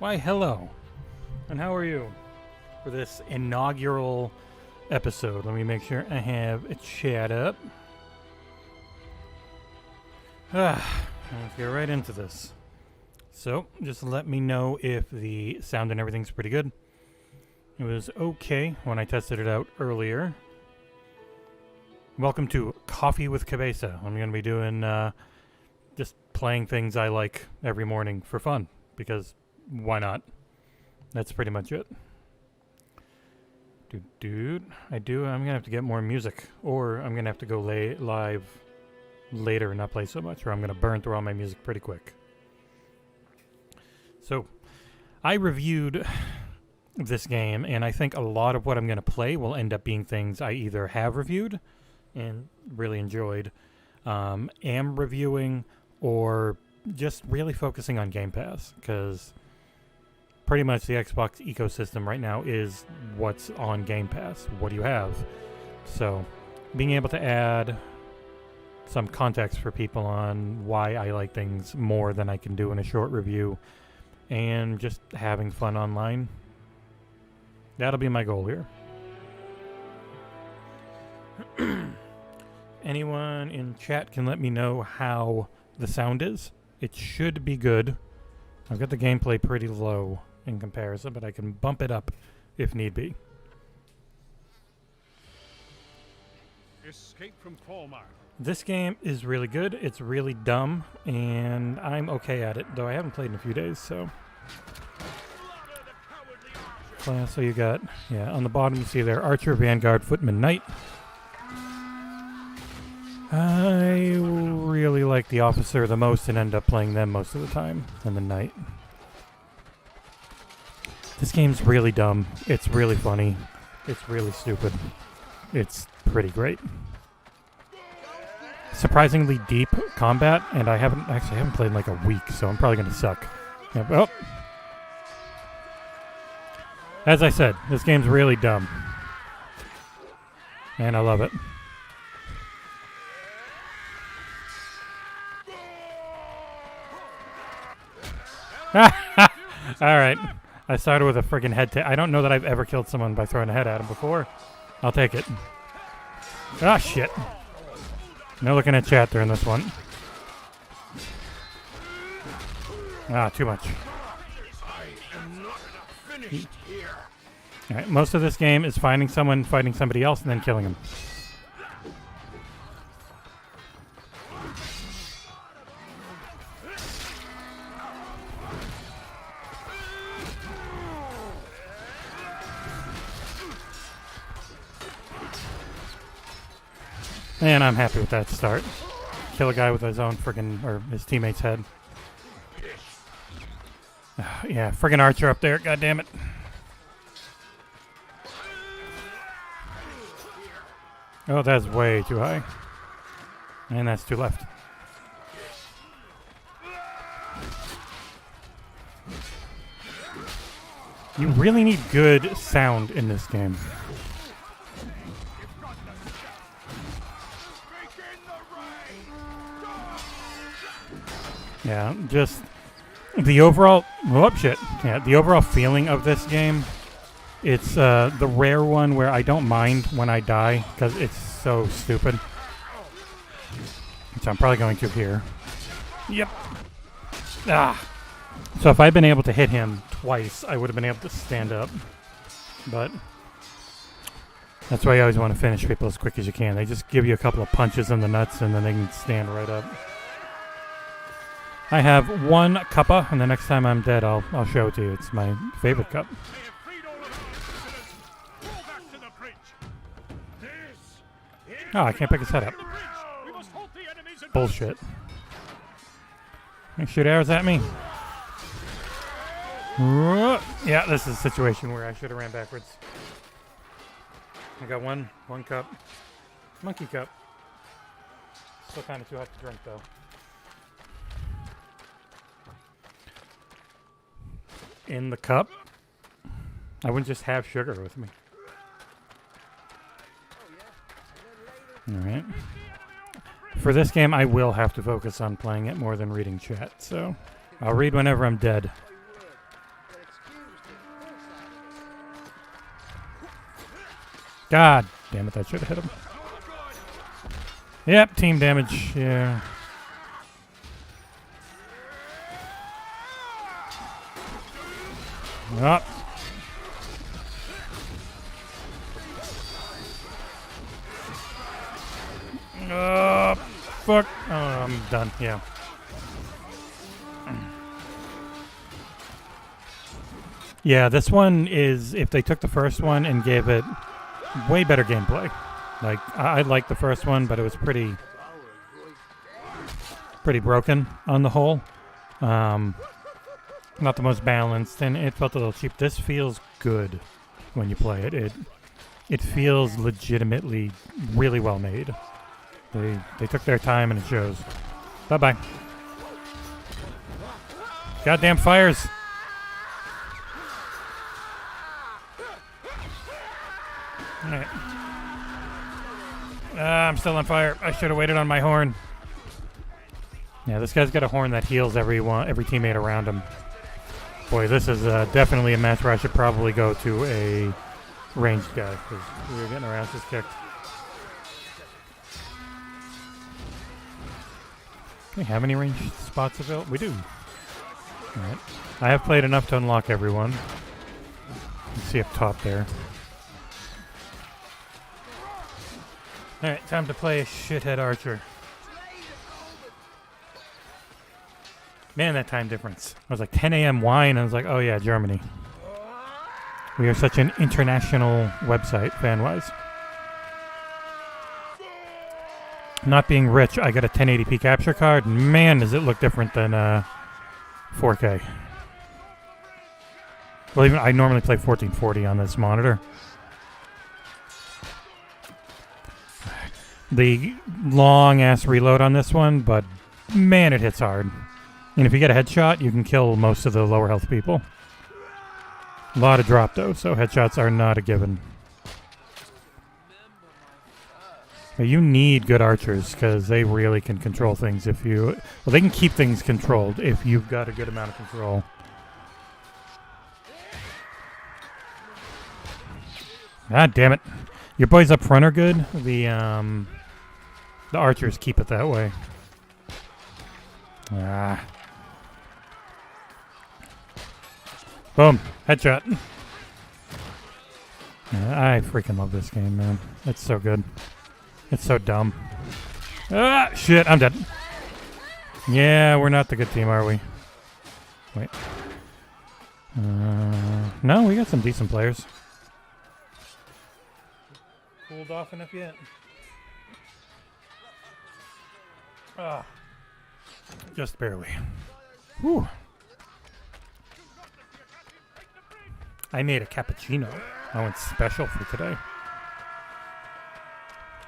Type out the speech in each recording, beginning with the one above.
Why, hello. And how are you for this inaugural episode? Let me make sure I have a chat up. Let's get right into this. So, just let me know if the sound and everything's pretty good. It was okay when I tested it out earlier. Welcome to Coffee with Cabesa. I'm going to be doing just playing things I like every morning for fun, because why not? That's pretty much it. I'm going to have to get more music, or I'm going to have to go live later and not play so much, or I'm going to burn through all my music pretty quick. So, I reviewed this game, and I think a lot of what I'm going to play will end up being things I either have reviewed and really enjoyed, am reviewing, or just really focusing on Game Pass, because pretty much the Xbox ecosystem right now is what's on Game Pass. What do you have? So, being able to add some context for people on why I like things more than I can do in a short review, and just having fun online, that'll be my goal here. Anyone in chat can let me know how the sound is. It should be good. I've got the gameplay pretty low in comparison, but I can bump it up if need be. Escape from Falmouth. This game is really good. It's really dumb, and I'm okay at it, though I haven't played in a few days, so. So you got, on the bottom you see there, Archer, Vanguard, Footman, Knight. I really like the Officer the most and end up playing them most of the time, and the Knight. This game's really dumb. It's really funny. It's really stupid. It's pretty great. Surprisingly deep combat, and I haven't played in like a week, so I'm probably gonna suck. Yeah, well, as I said, this game's really dumb, and I love it. Alright. I started with a friggin' head I don't know that I've ever killed someone by throwing a head at him before. I'll take it. Ah, shit. No looking at chat during this one. Ah, too much. Alright, most of this game is finding someone, fighting somebody else, and then killing him. And I'm happy with that start. Kill a guy with his own friggin', or his teammate's head. Yeah, friggin' Archer up there, god damn it. Oh, that's way too high. And that's too left. You really need good sound in this game. Yeah, just the overall the overall feeling of this game, it's the rare one where I don't mind when I die because it's so stupid. So I'm probably going to here. Yep. Ah. So if I'd been able to hit him twice, I would have been able to stand up. But that's why you always want to finish people as quick as you can. They just give you a couple of punches in the nuts and then they can stand right up. I have one cuppa, and the next time I'm dead, I'll show it to you. It's my favorite cup. Oh, I can't pick his head up. Bullshit. They shoot arrows at me. Yeah, this is a situation where I should have ran backwards. I got one cup. Monkey cup. Still kind of too hot to drink, though. In the cup. I wouldn't just have sugar with me. Alright. For this game, I will have to focus on playing it more than reading chat, so I'll read whenever I'm dead. God damn it, that should have hit him. Yep, team damage, yeah. Up. Oh, fuck. Oh, I'm done, yeah. Yeah, this one is, if they took the first one and gave it way better gameplay. Like, I liked the first one, but it was pretty broken on the whole. Not the most balanced, and it felt a little cheap. This feels good when you play it. It feels legitimately really well made. They took their time, and it shows. Bye-bye. Goddamn fires. Alright. I'm still on fire. I should have waited on my horn. Yeah, this guy's got a horn that heals every teammate around him. Boy, this is definitely a match where I should probably go to a ranged guy, because we were getting our asses kicked. Do we have any ranged spots available? We do. Alright. I have played enough to unlock everyone. You see up top there. Alright, time to play a shithead archer. Man, that time difference. I was like 10 a.m. wine, and I was like, oh yeah, Germany. We are such an international website, fan-wise. Not being rich, I got a 1080p capture card. Man, does it look different than 4K. Well, even I normally play 1440 on this monitor. The long-ass reload on this one, but man, it hits hard. And if you get a headshot, you can kill most of the lower health people. A lot of drop, though, so headshots are not a given. But you need good archers, because they really can control things if you... Well, they can keep things controlled if you've got a good amount of control. God damn it. Your boys up front are good. The archers keep it that way. Ah. Boom. Headshot. Yeah, I freaking love this game, man. It's so good. It's so dumb. Ah, shit. I'm dead. Yeah, we're not the good team, are we? Wait. No, we got some decent players. Cooled off enough yet? Ah. Just barely. Whew. I made a cappuccino. I went special for today.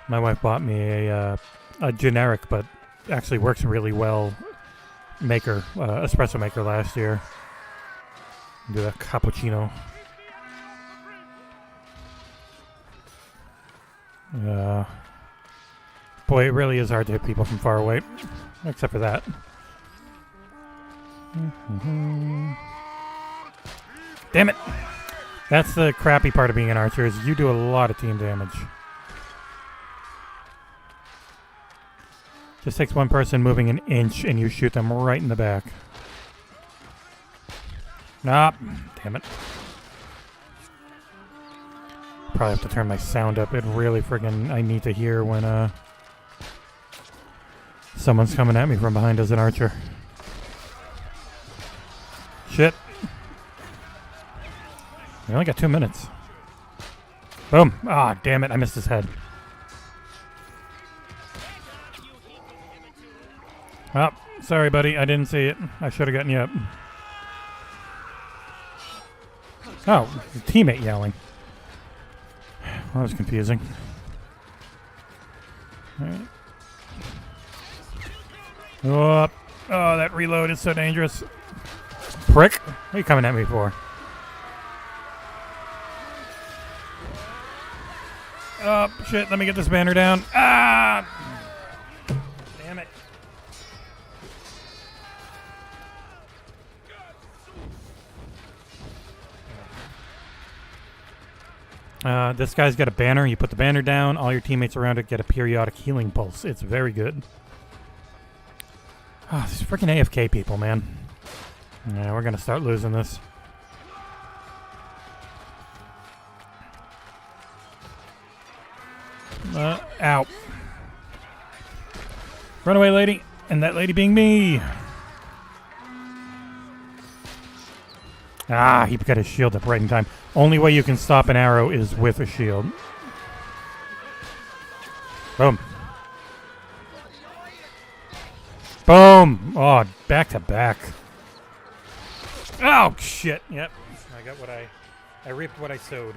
My wife bought me a generic, but actually works really well, maker, espresso maker last year. Do a cappuccino. Boy, it really is hard to hit people from far away. Except for that. Damn it! That's the crappy part of being an archer, is you do a lot of team damage. Just takes one person moving an inch and you shoot them right in the back. Nope. Damn it. Probably have to turn my sound up. It really friggin' I need to hear when someone's coming at me from behind as an archer. Shit. We only got 2 minutes. Boom. Ah, damn it. I missed his head. Oh, sorry, buddy. I didn't see it. I should have gotten you up. Oh, the teammate yelling. That was confusing. All right. Oh, that reload is so dangerous. Prick. What are you coming at me for? Oh, shit. Let me get this banner down. Ah! Damn it. This guy's got a banner. You put the banner down. All your teammates around it get a periodic healing pulse. It's very good. Oh, these freaking AFK people, man. Yeah, we're going to start losing this. Ow. Run away, lady. And that lady being me. Ah, he got his shield up right in time. Only way you can stop an arrow is with a shield. Boom. Boom! Oh, back to back. Oh, shit. Yep. I got what I reaped what I sowed.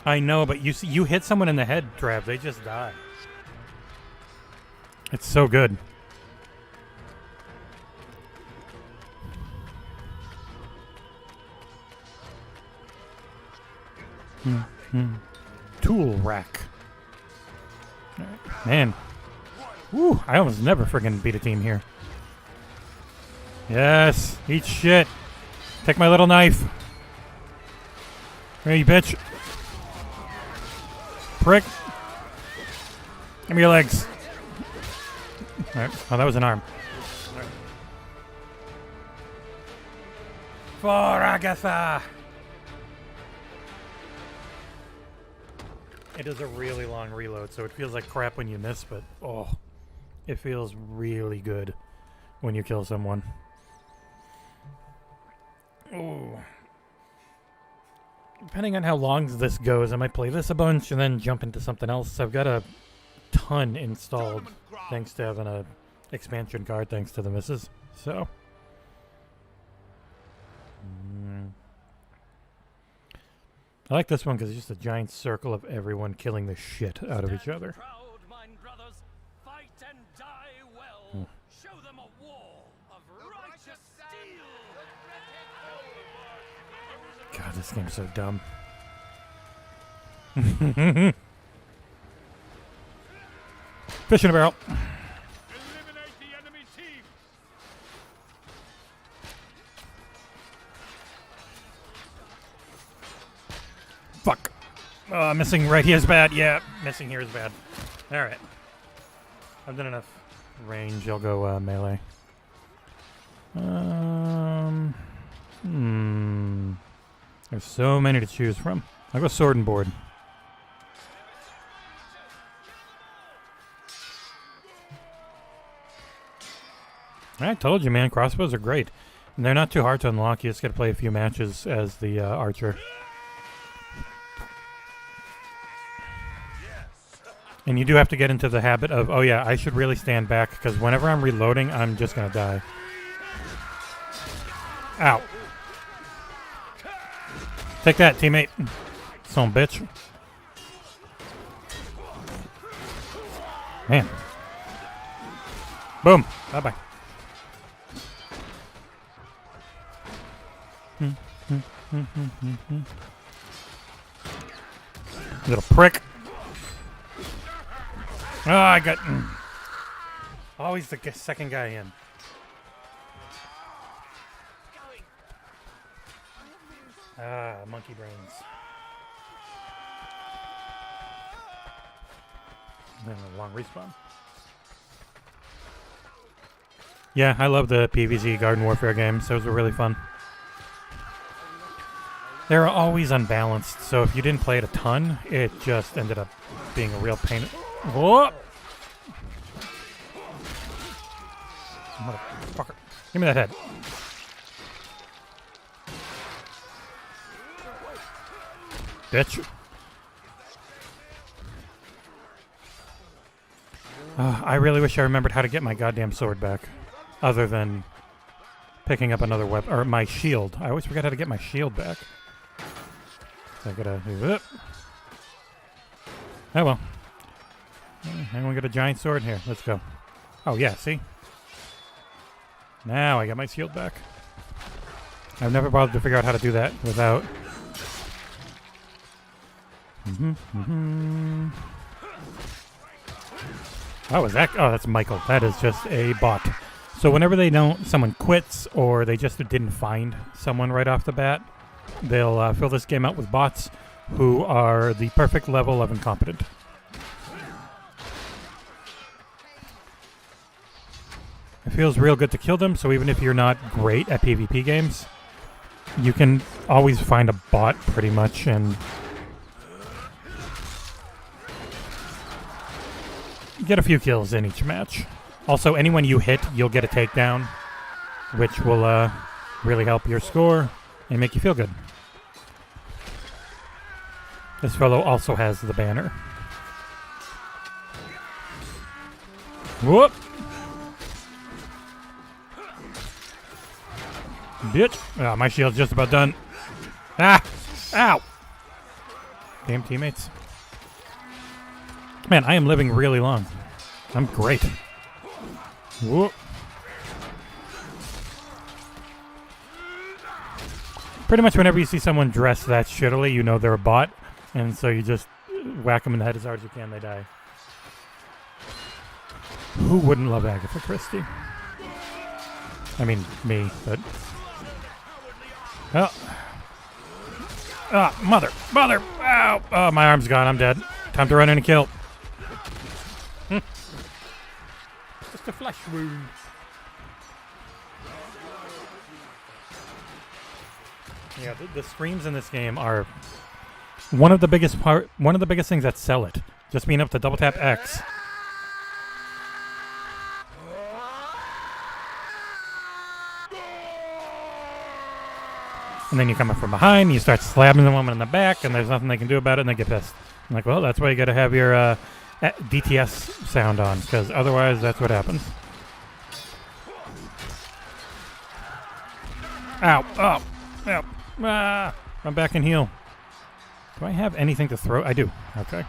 I know, but you hit someone in the head, Trav. They just die. It's so good. Tool rack. All right. Man. Woo, I almost never friggin' beat a team here. Yes, eat shit. Take my little knife. Hey, you bitch. Prick. Give me your legs. All right. Oh, that was an arm. All right. For Agatha. It is a really long reload, so it feels like crap when you miss, but oh, it feels really good when you kill someone. Oh. Depending on how long this goes, I might play this a bunch and then jump into something else. I've got a ton installed thanks to having a expansion card, thanks to the misses. So. I like this one because it's just a giant circle of everyone killing the shit out of each other. God, this game's so dumb. Fish in a barrel. Eliminate the enemy team. Fuck. Missing right here is bad. Yeah, missing here is bad. Alright. I've done enough range. I'll go melee. There's so many to choose from. I'll go sword and board. I told you, man. Crossbows are great. And they're not too hard to unlock. You just gotta play a few matches as the archer. And you do have to get into the habit of, oh yeah, I should really stand back, because whenever I'm reloading, I'm just gonna die. Ow. Take that, teammate. Son bitch. Man. Boom. Bye-bye. Little prick. Oh, I got... Always the second guy in. Ah, monkey brains. And then a long respawn. Yeah, I love the PvZ Garden Warfare games. Those were really fun. They're always unbalanced, so if you didn't play it a ton, it just ended up being a real pain. Whoa! Motherfucker. Give me that head. Bitch. I really wish I remembered how to get my goddamn sword back. Other than picking up another weapon. Or my shield. I always forget how to get my shield back. So I gotta do it. Oh well. And we got a giant sword here. Let's go. Oh yeah, see? Now I got my shield back. I've never bothered to figure out how to do that without... Oh, is that? Oh, that's Michael. That is just a bot. So whenever someone quits or they just didn't find someone right off the bat, They'll fill this game out with bots who are the perfect level of incompetent. It feels real good to kill them, so even if you're not great at PvP games, you can always find a bot pretty much and get a few kills in each match. Also, anyone you hit, you'll get a takedown, which will really help your score and make you feel good. This fellow also has the banner. Whoop! Bitch! Oh, my shield's just about done. Ah! Ow! Damn teammates. Man, I am living really long. I'm great. Whoop. Pretty much whenever you see someone dressed that shittily, you know they're a bot. And so you just whack them in the head as hard as you can, they die. Who wouldn't love Agatha Christie? I mean, me, but... Oh. Ah, mother! Mother! Ow! Oh, my arm's gone. I'm dead. Time to run in and kill. Just a flesh wound. Yeah, the streams in this game are one of the biggest things that sell it. Just being able to double tap X. And then you come up from behind, and you start slapping the woman in the back, and there's nothing they can do about it, and they get pissed. I'm like, well, that's why you gotta have your DTS sound on, because otherwise that's what happens. Ow! Oh! Ow! Ah! Run back and heal. Do I have anything to throw? I do. Okay.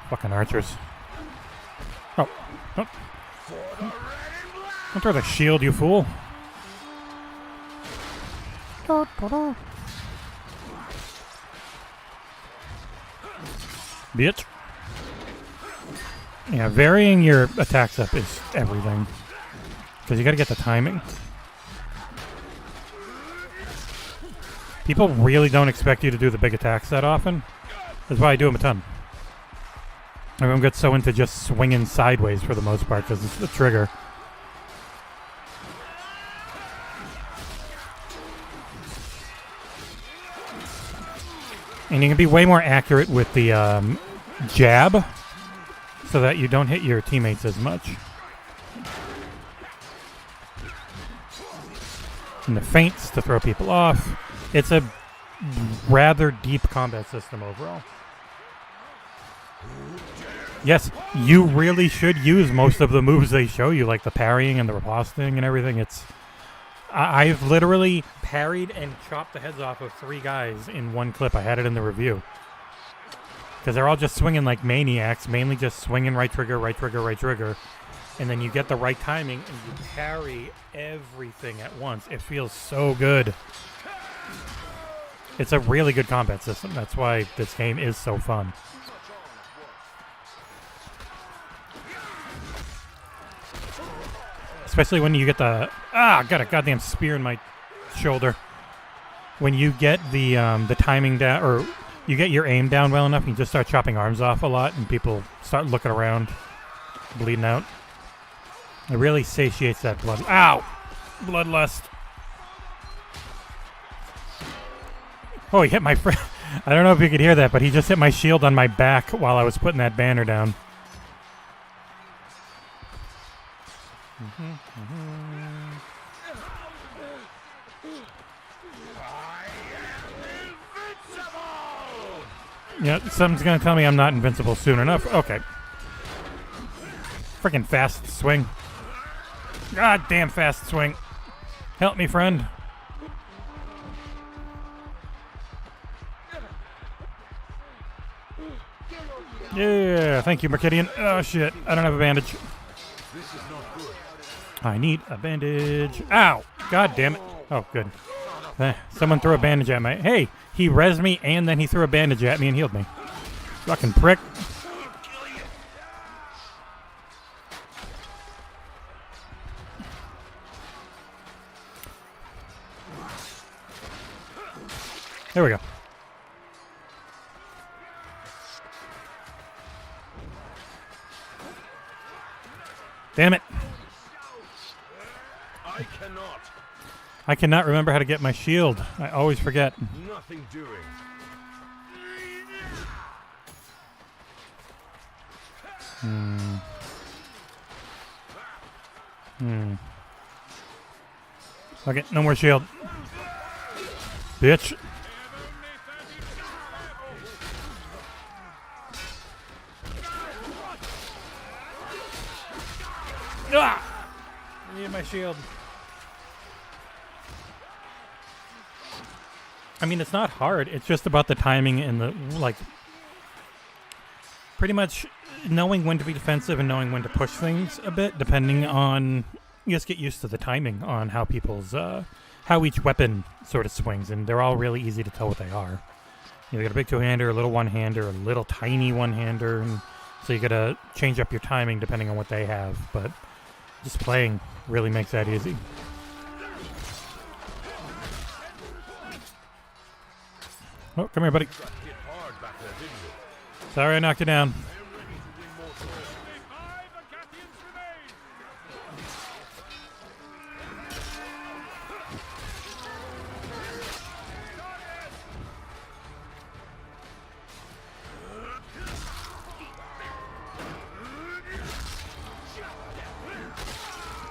Fucking archers. Oh. Oh. Don't throw the shield, you fool. Bitch. Yeah, varying your attacks up is everything. Because you gotta get the timing. People really don't expect you to do the big attacks that often. That's why I do them a ton. Everyone gets so into just swinging sideways for the most part because it's the trigger. And you can be way more accurate with the jab so that you don't hit your teammates as much. And the feints to throw people off. It's a rather deep combat system overall. Yes, you really should use most of the moves they show you, like the parrying and the riposting and everything. I've literally parried and chopped the heads off of 3 guys in one clip. I had it in the review. Because they're all just swinging like maniacs, mainly just swinging right trigger, right trigger, right trigger. And then you get the right timing and you parry everything at once. It feels so good. It's a really good combat system. That's why this game is so fun. Especially when you get the... Ah, got a goddamn spear in my shoulder. When you get the timing down, or you get your aim down well enough, and you just start chopping arms off a lot, and people start looking around, bleeding out. It really satiates that blood. Ow! Bloodlust. Oh, he hit my friend. I don't know if you could hear that, but he just hit my shield on my back while I was putting that banner down. Yeah, something's gonna tell me I'm not invincible soon enough. Okay. Freaking fast swing. God damn fast swing. Help me, friend. Yeah, thank you, Mercidian. Oh shit, I don't have a bandage. I need a bandage. Ow! God damn it. Oh, good. Someone threw a bandage at me. Hey, he rezzed me and then he threw a bandage at me and healed me. Fucking prick. There we go. Damn it. I cannot remember how to get my shield. I always forget. Nothing doing. Okay, no more shield. Bitch. Ah! I need my shield. I mean, it's not hard. It's just about the timing and the, like, pretty much knowing when to be defensive and knowing when to push things a bit, depending on, you just get used to the timing on how people's, how each weapon sort of swings, and they're all really easy to tell what they are. You got a big two-hander, a little one-hander, a little tiny one-hander, and so you gotta change up your timing depending on what they have, but just playing really makes that easy. Oh, come here, buddy. Sorry I knocked you down.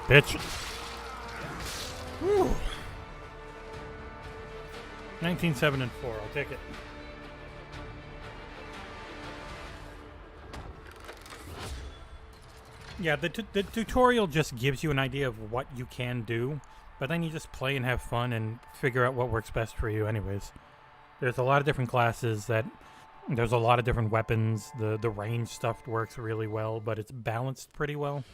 Bitch. Woo. 19-7 and 4. I'll take it. Yeah, the tutorial just gives you an idea of what you can do, but then you just play and have fun and figure out what works best for you anyways. There's a lot of different classes that... There's a lot of different weapons. The range stuff works really well, but it's balanced pretty well.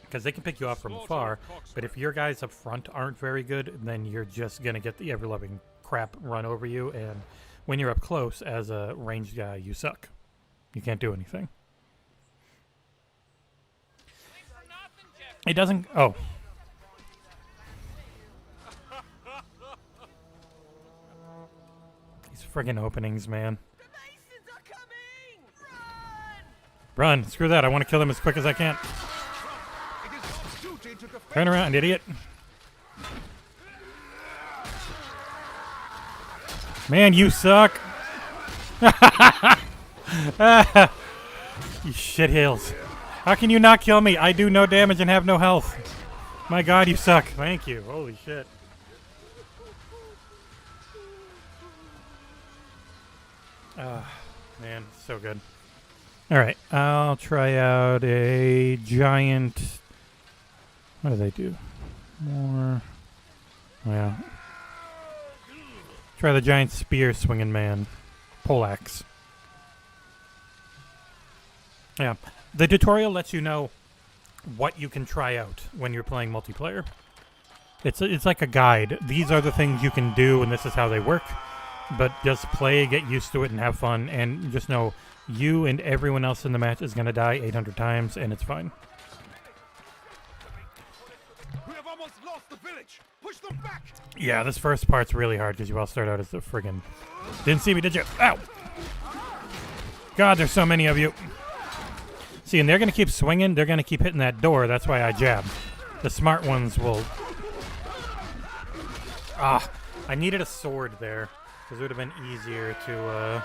Because they can pick you off from afar, but if your guys up front aren't very good, then you're just going to get the ever-loving crap run over you, and when you're up close as a ranged guy, you suck. You can't do anything. It doesn't... Oh. These friggin' openings, man. Run! Screw that, I want to kill them as quick as I can. Turn around, idiot. Man, you suck. You shitheels. How can you not kill me? I do no damage and have no health. My god, you suck. Thank you. Holy shit. Man, so good. Alright, I'll try out a giant... What do they do? More... Yeah. Try the giant spear swinging man. Poleaxe. Yeah. The tutorial lets you know what you can try out when you're playing multiplayer. It's like a guide. These are the things you can do, and this is how they work. But just play, get used to it, and have fun. And just know you and everyone else in the match is going to die 800 times, and it's fine. We have almost lost the village. Push them back. Yeah, this first part's really hard because you all start out as the friggin'... Didn't see me, did you? Ow! God, there's so many of you. See, and they're going to keep swinging. They're going to keep hitting that door. That's why I jab. The smart ones will... Ah, I needed a sword there. Because it would have been easier to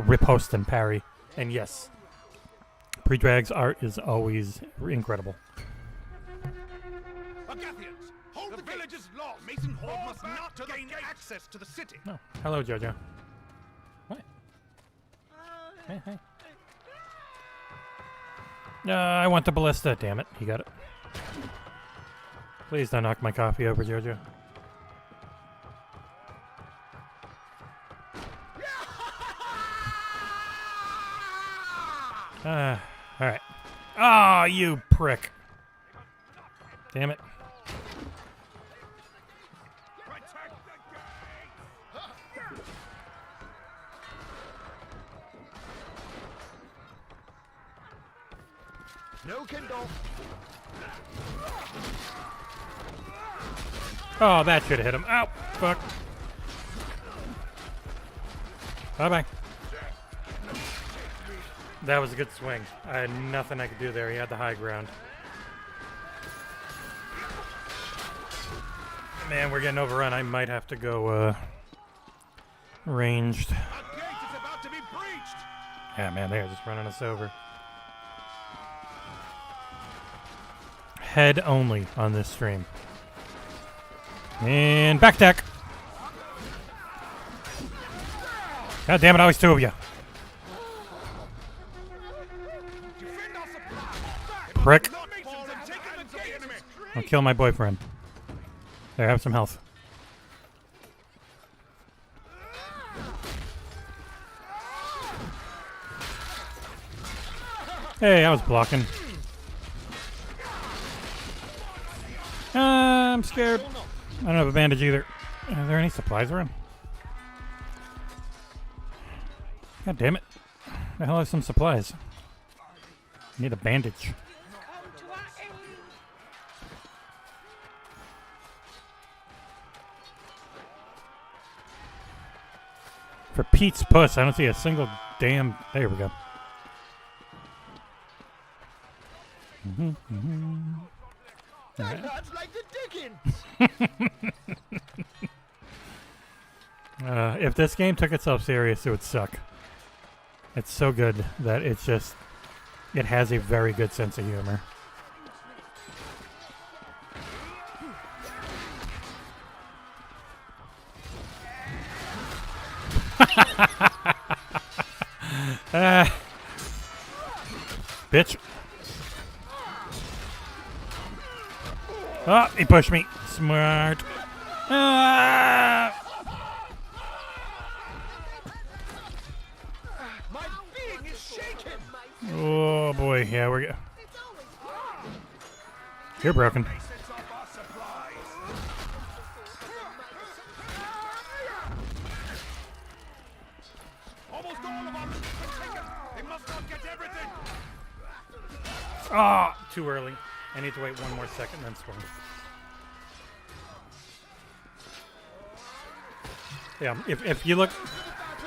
riposte and parry. And yes, Predrag's art is always incredible. Agathians, hold the village is lost. Mason Horde must not gain access to the city. Oh, hello, Jojo. What? Hey, hey. I want the ballista. Damn it, he got it. Please don't knock my coffee over, Jojo. Alright. Ah, you prick. Damn it. No Kindle. Oh, that should have hit him. Ow, fuck. Bye-bye. That was a good swing. I had nothing I could do there. He had the high ground. Man, we're getting overrun. I might have to go ranged. A gate is about to be breached. Yeah, man, they're just running us over. Head only on this stream. And back attack. God damn it, always two of you. Prick. I'll kill my boyfriend. There, have some health. Hey, I was blocking. I'm scared. I don't have a bandage either. Are there any supplies around? God damn it. The hell has some supplies? I need a bandage. For Pete's puss, I don't see a single damn... There we go. That hurts like the Dickens. If this game took itself serious, it would suck. It's so good that it's just... It has a very good sense of humor. Bitch. Oh, he pushed me. Smart. My being is shaken. Oh boy, yeah, we're... You're broken. Almost all of our loot has been taken. They must not get everything. Ah, too early. I need to wait one more second, then swing. Yeah, if you look,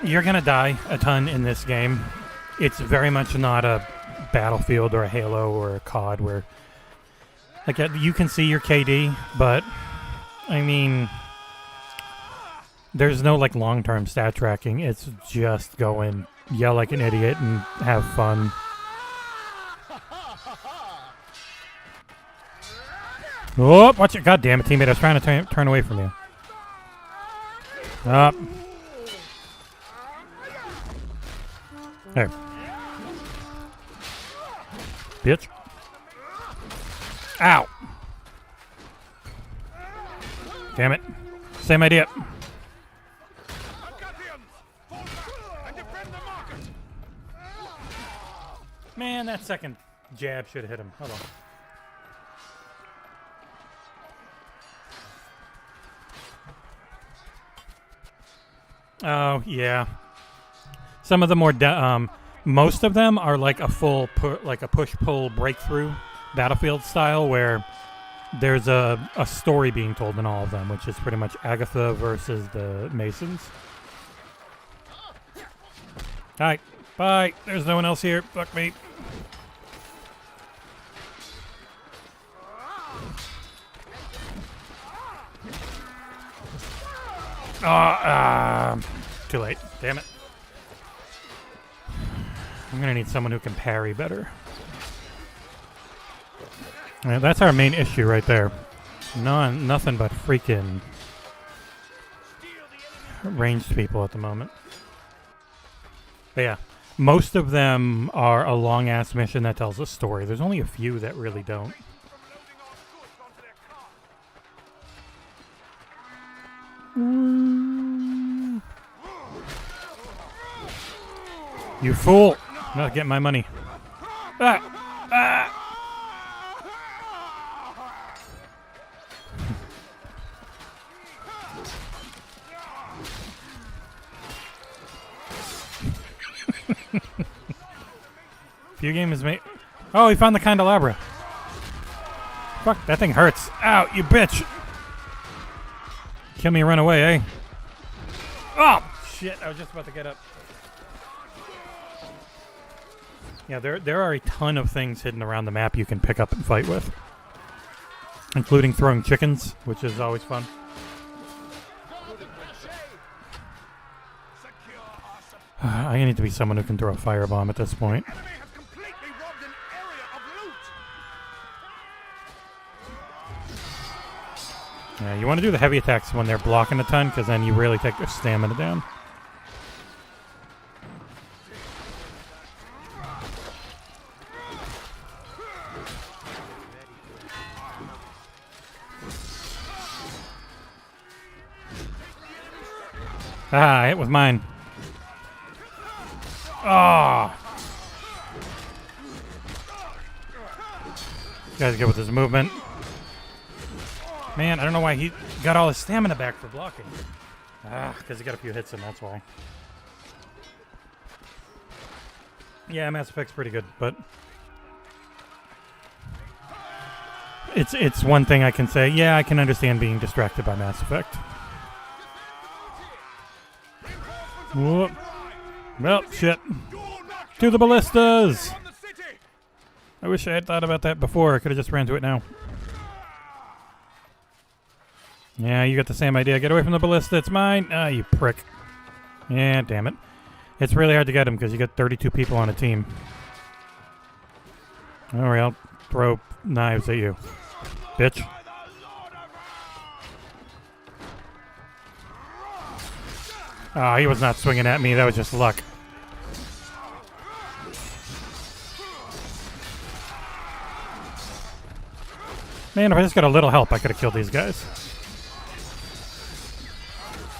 you're gonna die a ton in this game. It's very much not a Battlefield or a Halo or a COD where, like, you can see your KD, but I mean, there's no like long-term stat tracking. It's just go in, yell like an idiot, and have fun. Oh, watch it! God damn it, teammate! I was trying to turn away from you. Up. There. Bitch. Ow. Damn it. Same idea. Man, that second jab should have hit him. Hold on. Oh, yeah. Some of the more, most of them are like a full, like a push-pull breakthrough Battlefield style where there's a story being told in all of them, which is pretty much Agatha versus the Masons. Alright, bye. There's no one else here. Fuck me. Too late. Damn it. I'm gonna need someone who can parry better. Yeah, that's our main issue right there. Nothing but freaking ranged people at the moment. But yeah, most of them are a long-ass mission that tells a story. There's only a few that really don't. You fool! I'm not getting my money. Ah! Ah! Few games made. Oh, he found the candelabra. Fuck, that thing hurts. Ow, you bitch! Kill me, run away, eh? Oh, shit. I was just about to get up. Yeah, there are a ton of things hidden around the map you can pick up and fight with. Including throwing chickens, which is always fun. I need to be someone who can throw a firebomb at this point. Enemy has completely robbed an area of loot. Yeah, you want to do the heavy attacks when they're blocking a ton, because then you really take their stamina down. Ah, I hit with mine. Oh! This guy's good with his movement. Man, I don't know why he got all his stamina back for blocking. Ah, because he got a few hits in, that's why. Yeah, Mass Effect's pretty good, but it's one thing I can say. Yeah, I can understand being distracted by Mass Effect. Whoop. Well, shit. To the ballistas! I wish I had thought about that before. I could have just ran to it now. Yeah, you got the same idea. Get away from the ballista. It's mine. Ah, you prick. Yeah, damn it. It's really hard to get him because you got 32 people on a team. Alright, I'll throw knives at you. Bitch. Oh, he was not swinging at me. That was just luck. Man, if I just got a little help, I could have killed these guys.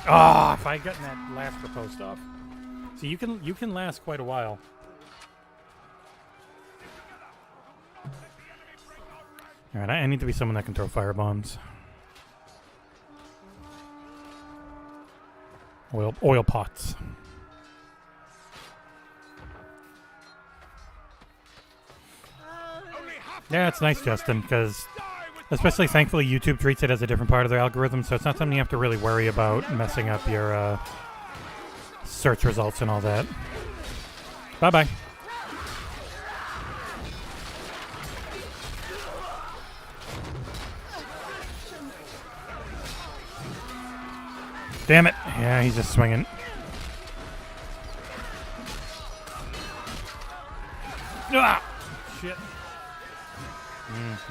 Ah, if I had gotten that last riposte off. See, you can last quite a while. All right, I need to be someone that can throw firebombs. Oil pots. Yeah, it's nice, Justin, because especially thankfully YouTube treats it as a different part of their algorithm, so it's not something you have to really worry about messing up your search results and all that. Bye-bye. Damn it. Yeah, he's just swinging. Ah! Shit.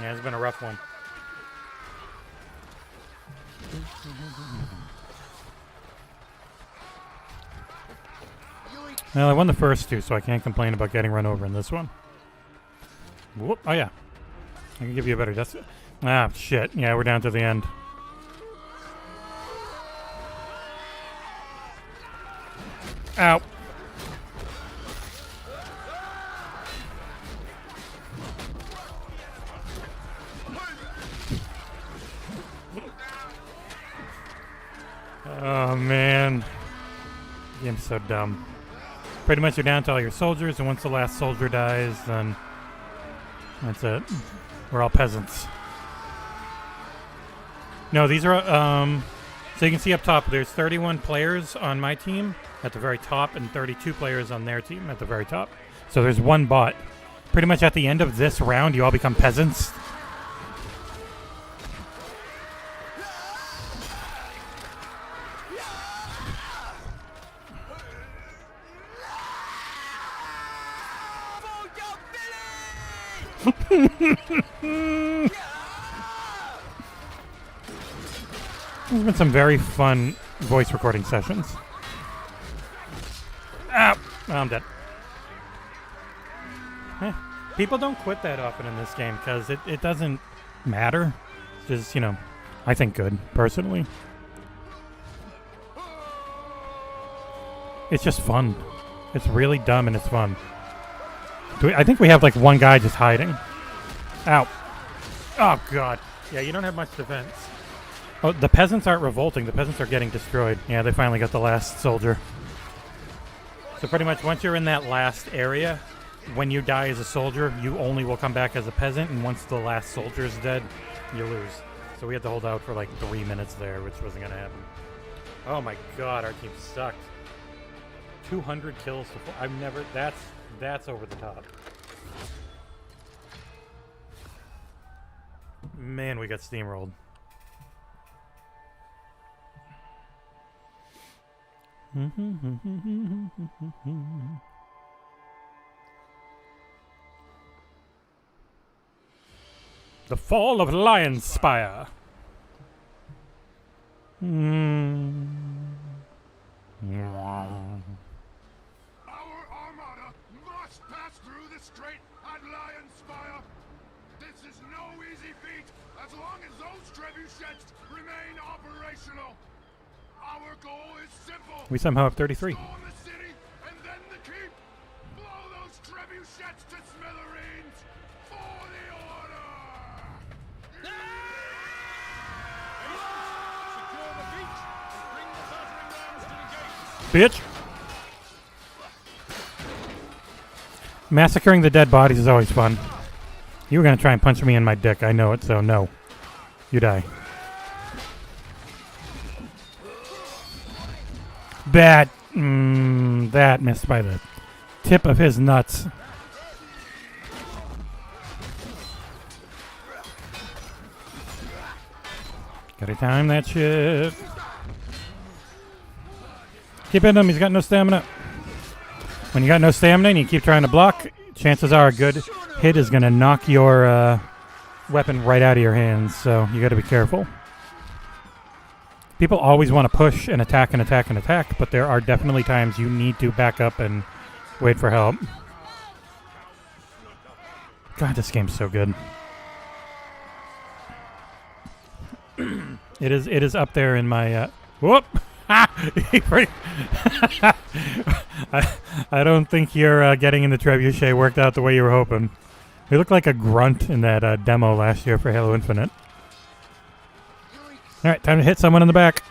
Yeah, it's been a rough one. Well, I won the first two, so I can't complain about getting run over in this one. Whoop. Oh, yeah. I can give you a better death. Ah, shit. Yeah, we're down to the end. Ow. Oh, man. The game's so dumb. Pretty much you're down to all your soldiers, and once the last soldier dies, then that's it. We're all peasants. No, these are, so you can see up top, there's 31 players on my team at the very top and 32 players on their team at the very top. So there's one bot. Pretty much at the end of this round, you all become peasants. There's been some very fun voice recording sessions. Ah, oh, I'm dead. People don't quit that often in this game because it doesn't matter. Just, you know, I think good, personally. It's just fun. It's really dumb and it's fun. I think we have like one guy just hiding. Ow. Oh, God. Yeah, you don't have much defense. Oh, the peasants aren't revolting. The peasants are getting destroyed. Yeah, they finally got the last soldier. So pretty much once you're in that last area, when you die as a soldier, you only will come back as a peasant, and once the last soldier is dead, you lose. So we had to hold out for like 3 minutes there, which wasn't gonna happen. Oh my god, our team sucked. 200 kills to I've never. That's over the top. Man, we got steamrolled. The Fall of Lion's Spire. Our armada must pass through the strait at Lion's Spire. This is no easy feat as long as those trebuchets remain operational. Our goal is simple. We somehow have 33. Storm the city and then the keep. Blow those trebuchets to smithereens for the order. Secure the beach. Bring the battering rams to the gate. Bitch. Massacring the dead bodies is always fun. You were gonna try and punch me in my dick. I know it, so no. You die. That missed by the tip of his nuts. Gotta time that shit. Keep hitting him, he's got no stamina. When you got no stamina and you keep trying to block, chances are a good hit is gonna knock your weapon right out of your hands, so you gotta be careful. People always want to push and attack and attack and attack, but there are definitely times you need to back up and wait for help. God, this game's so good. It is up there in my whoop. I don't think your getting in the trebuchet worked out the way you were hoping. You looked like a grunt in that demo last year for Halo Infinite. Alright, time to hit someone in the back.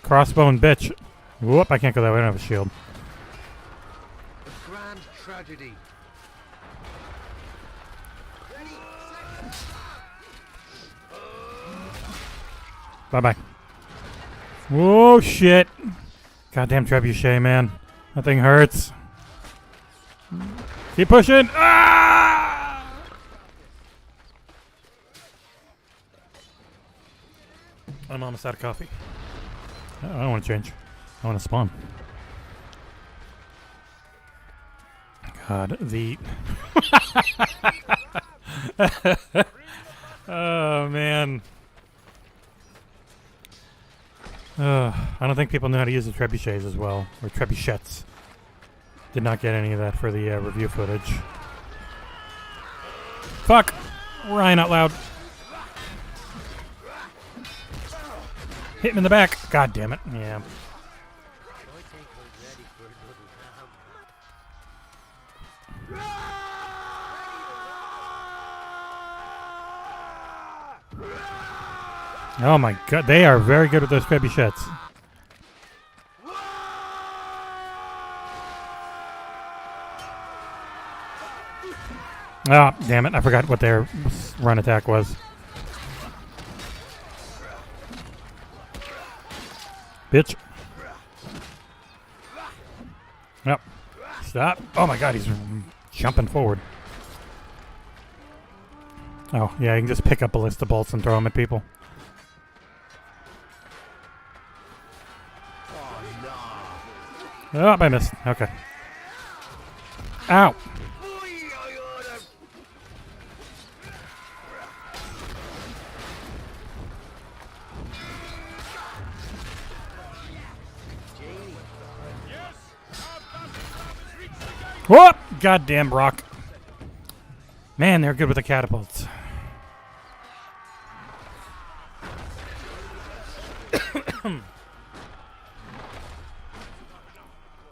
Crossbone bitch. Whoop, I can't go that way, I don't have a shield. The grand tragedy. Bye-bye. Whoa, shit. Goddamn trebuchet, man. That thing hurts. Keep pushing. Ah! I'm almost out of coffee. I don't want to change. I want to spawn. God, the... Oh, man. I don't think people know how to use the trebuchets as well. Or trebuchets. Did not get any of that for the review footage. Fuck! Ryan out loud. Hit him in the back. God damn it. Yeah. Oh my god, they are very good with those trebuchets. Oh, damn it. I forgot what their run attack was. Bitch. Yep. Stop. Oh my god, he's jumping forward. Oh, yeah, you can just pick up ballista bolts and throw them at people. Oh, I missed. Okay. Ow. Whoop! Goddamn rock. Man, they're good with the catapults.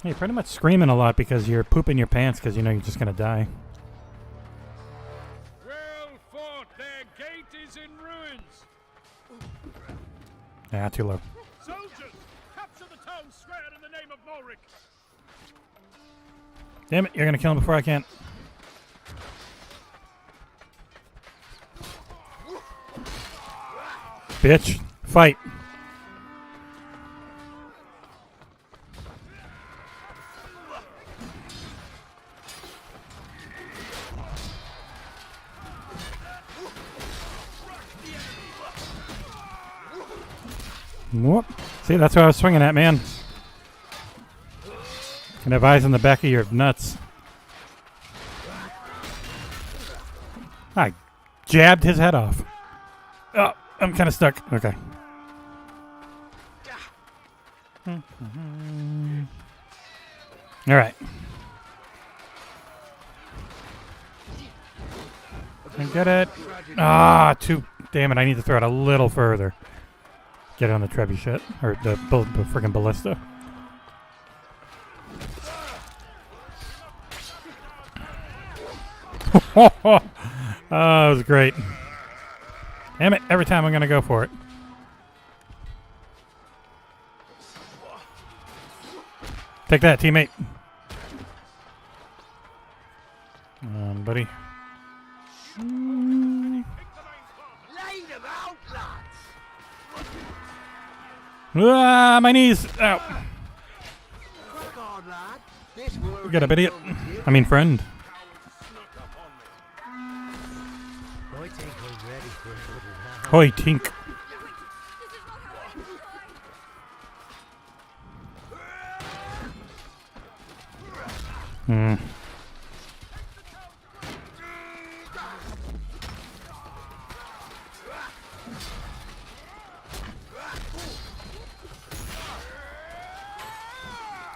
You're pretty much screaming a lot because you're pooping your pants because you know you're just going to die. Well fought. Their gate is in ruins. Yeah, too low. Soldiers, capture the town square in the name of Mulric. Damn it, you're gonna kill him before I can. Bitch, fight. Whoop. See, that's what I was swinging at, man. Can have eyes on the back of your nuts. I jabbed his head off. Oh, I'm kind of stuck. Okay. All right. I get it. Ah, too. Damn it! I need to throw it a little further. Get it on the trebuchet or the freaking ballista. Oh, that was great. Damn it, every time I'm going to go for it. Take that, teammate. Come on, buddy. Ah, my knees! Ow. Get up, idiot. I mean, friend. Hoi, tink.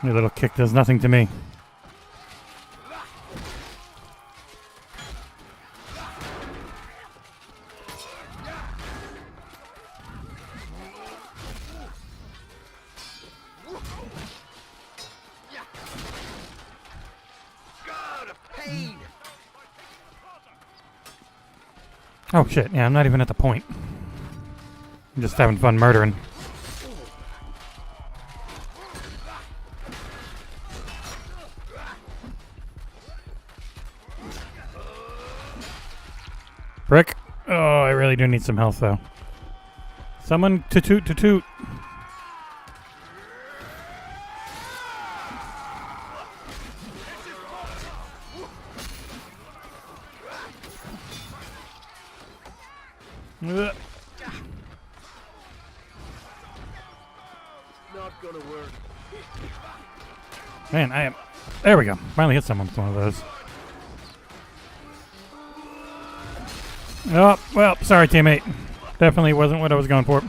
Your little kick does nothing to me. Oh shit, yeah, I'm not even at the point. I'm just having fun murdering. Brick. Oh, I really do need some health though. Someone to toot to toot. Not gonna work. Man, I am. There we go. Finally hit someone with one of those. Oh, well, sorry, teammate. Definitely wasn't what I was going for.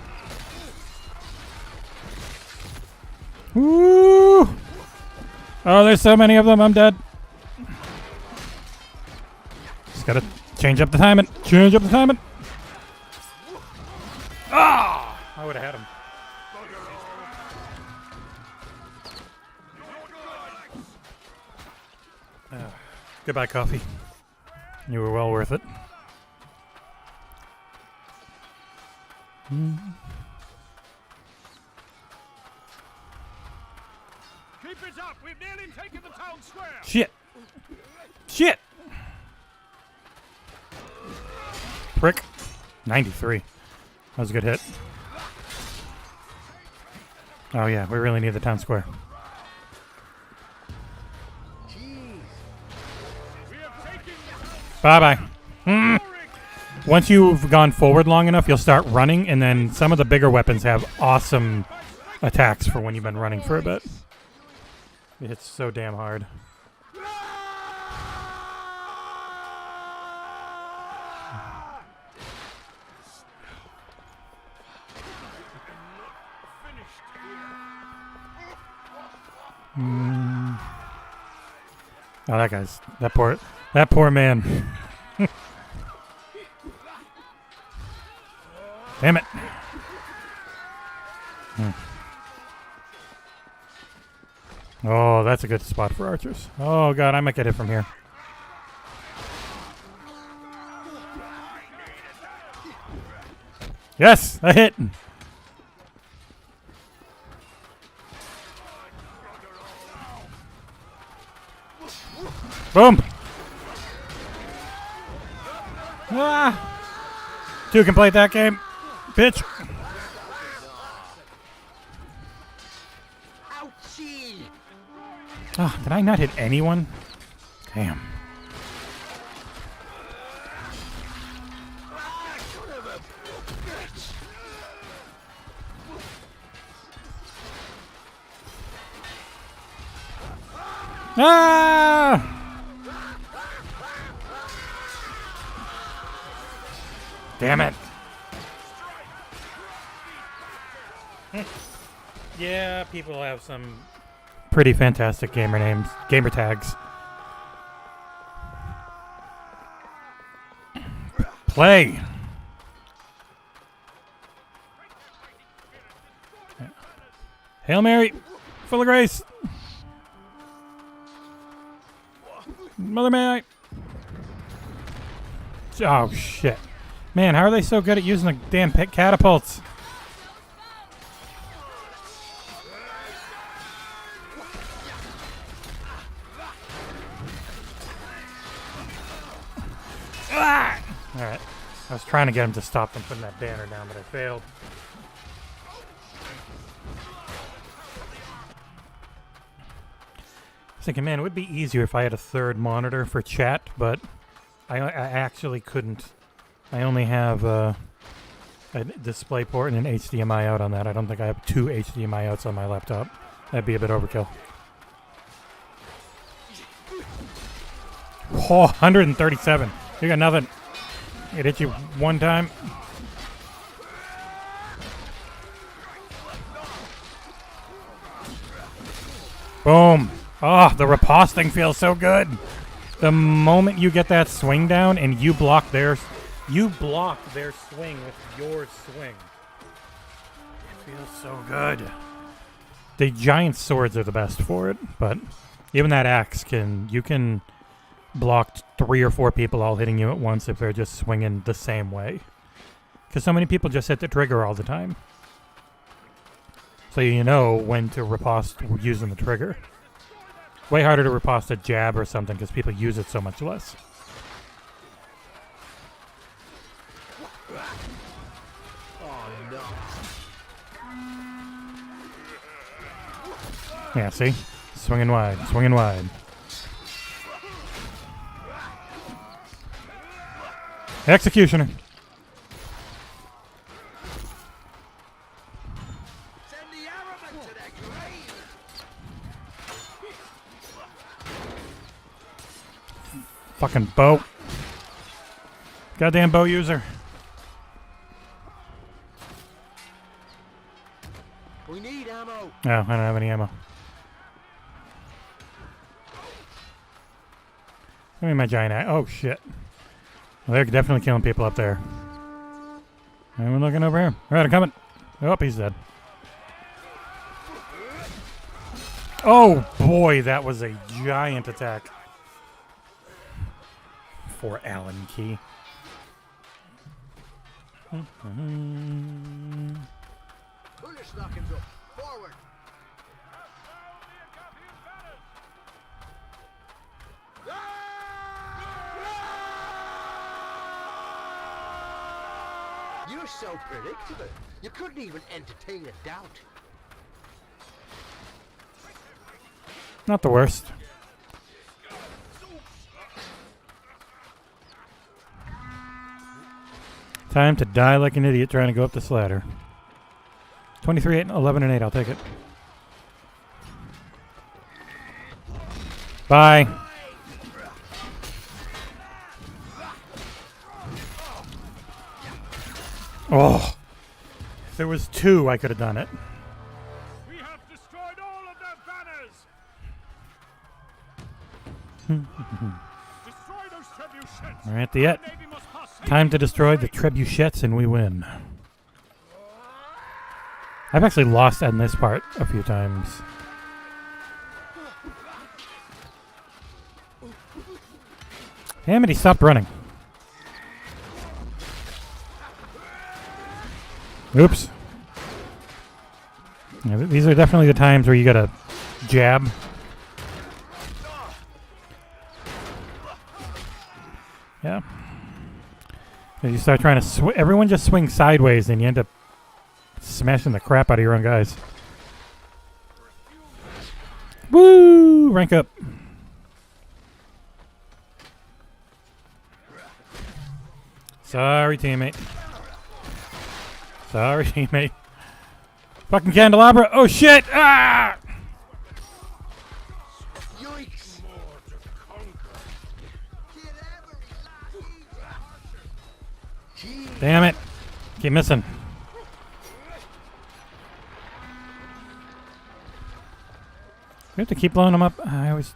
Woo! Oh, there's so many of them. I'm dead. Just gotta change up the timing. Change up the timing. Ah! I would have had him. Goodbye, coffee. You were well worth it. Keep it up! We've nearly taken the town square! Shit! Shit! Prick. 93. That was a good hit. Oh yeah, we really need the town square. Bye-bye. Once you've gone forward long enough, you'll start running, and then some of the bigger weapons have awesome attacks for when you've been running for a bit. It hits so damn hard. Oh, that poor man. Damn it. Oh, that's a good spot for archers. Oh god, I might get hit from here. Yes, a hit. Boom! Ah! 2 can play that game. Bitch! Ouchie! Oh, did I not hit anyone? Damn. Ah! Damn it. Yeah, people have some pretty fantastic gamer names, gamer tags. Play. Hail Mary, full of grace. Mother May I? Oh shit. Man, how are they so good at using the damn catapults? Ah! Alright. I was trying to get him to stop from putting that banner down, but I failed. I was thinking, man, it would be easier if I had a third monitor for chat, but I actually couldn't. I only have a display port and an HDMI out on that. I don't think I have 2 HDMI outs on my laptop. That'd be a bit overkill. Oh, 137. You got nothing. It hit you one time. Boom. Oh, the riposting feels so good. The moment you get that swing down and you block their swing with your swing. It feels so good. The giant swords are the best for it, but even that axe you can block 3 or 4 people all hitting you at once if they're just swinging the same way. Because so many people just hit the trigger all the time. So you know when to riposte using the trigger. Way harder to riposte a jab or something because people use it so much less. Oh no. Yeah, see? Swinging wide, swinging wide. Executioner. Send the arrowmen to their grave. Fucking bow. Goddamn bow user. We need ammo. No, I don't have any ammo. Give me my giant eye. Oh, shit. Well, they're definitely killing people up there. Anyone looking over here? All right, I'm coming. Oh, he's dead. Oh, boy, that was a giant attack. For Allen Key. Pull your stockings up. Forward. You're so predictable. You couldn't even entertain a doubt. Not the worst. Time to die like an idiot trying to go up this ladder. 23, 8, 11, and 8. I'll take it. Bye. Oh. If there was 2, I could have done it. We have destroyed all of their banners! Destroy those trebuchets! We're at the Our navy must pass safely time to destroy the through trebuchets and we win. I've actually lost on this part a few times. Damn it, he stopped running. Oops. Yeah, these are definitely the times where you gotta jab. You start trying to everyone just swings sideways and you end up smashing the crap out of your own guys. Woo! Rank up. Sorry, teammate. Sorry, teammate. Fucking candelabra. Oh, shit! Ah! Yikes! Damn it. Keep missing. We have to keep blowing them up.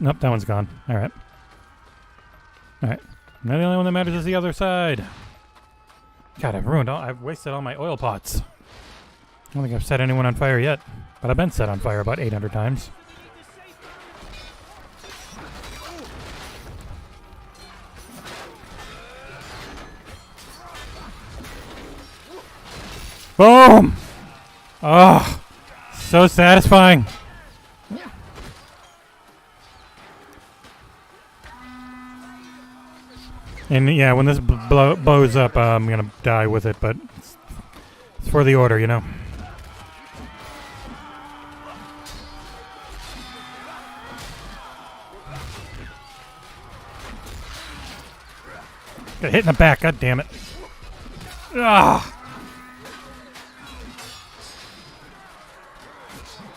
Nope, that one's gone. Alright. Alright. Now the only one that matters is the other side. God, I've wasted all my oil pots. I don't think I've set anyone on fire yet. But I've been set on fire about 800 times. Boom! Oh, so satisfying. And yeah, when this blows up, I'm gonna die with it, but it's for the order, you know. Got hit in the back, god damn it. Ah!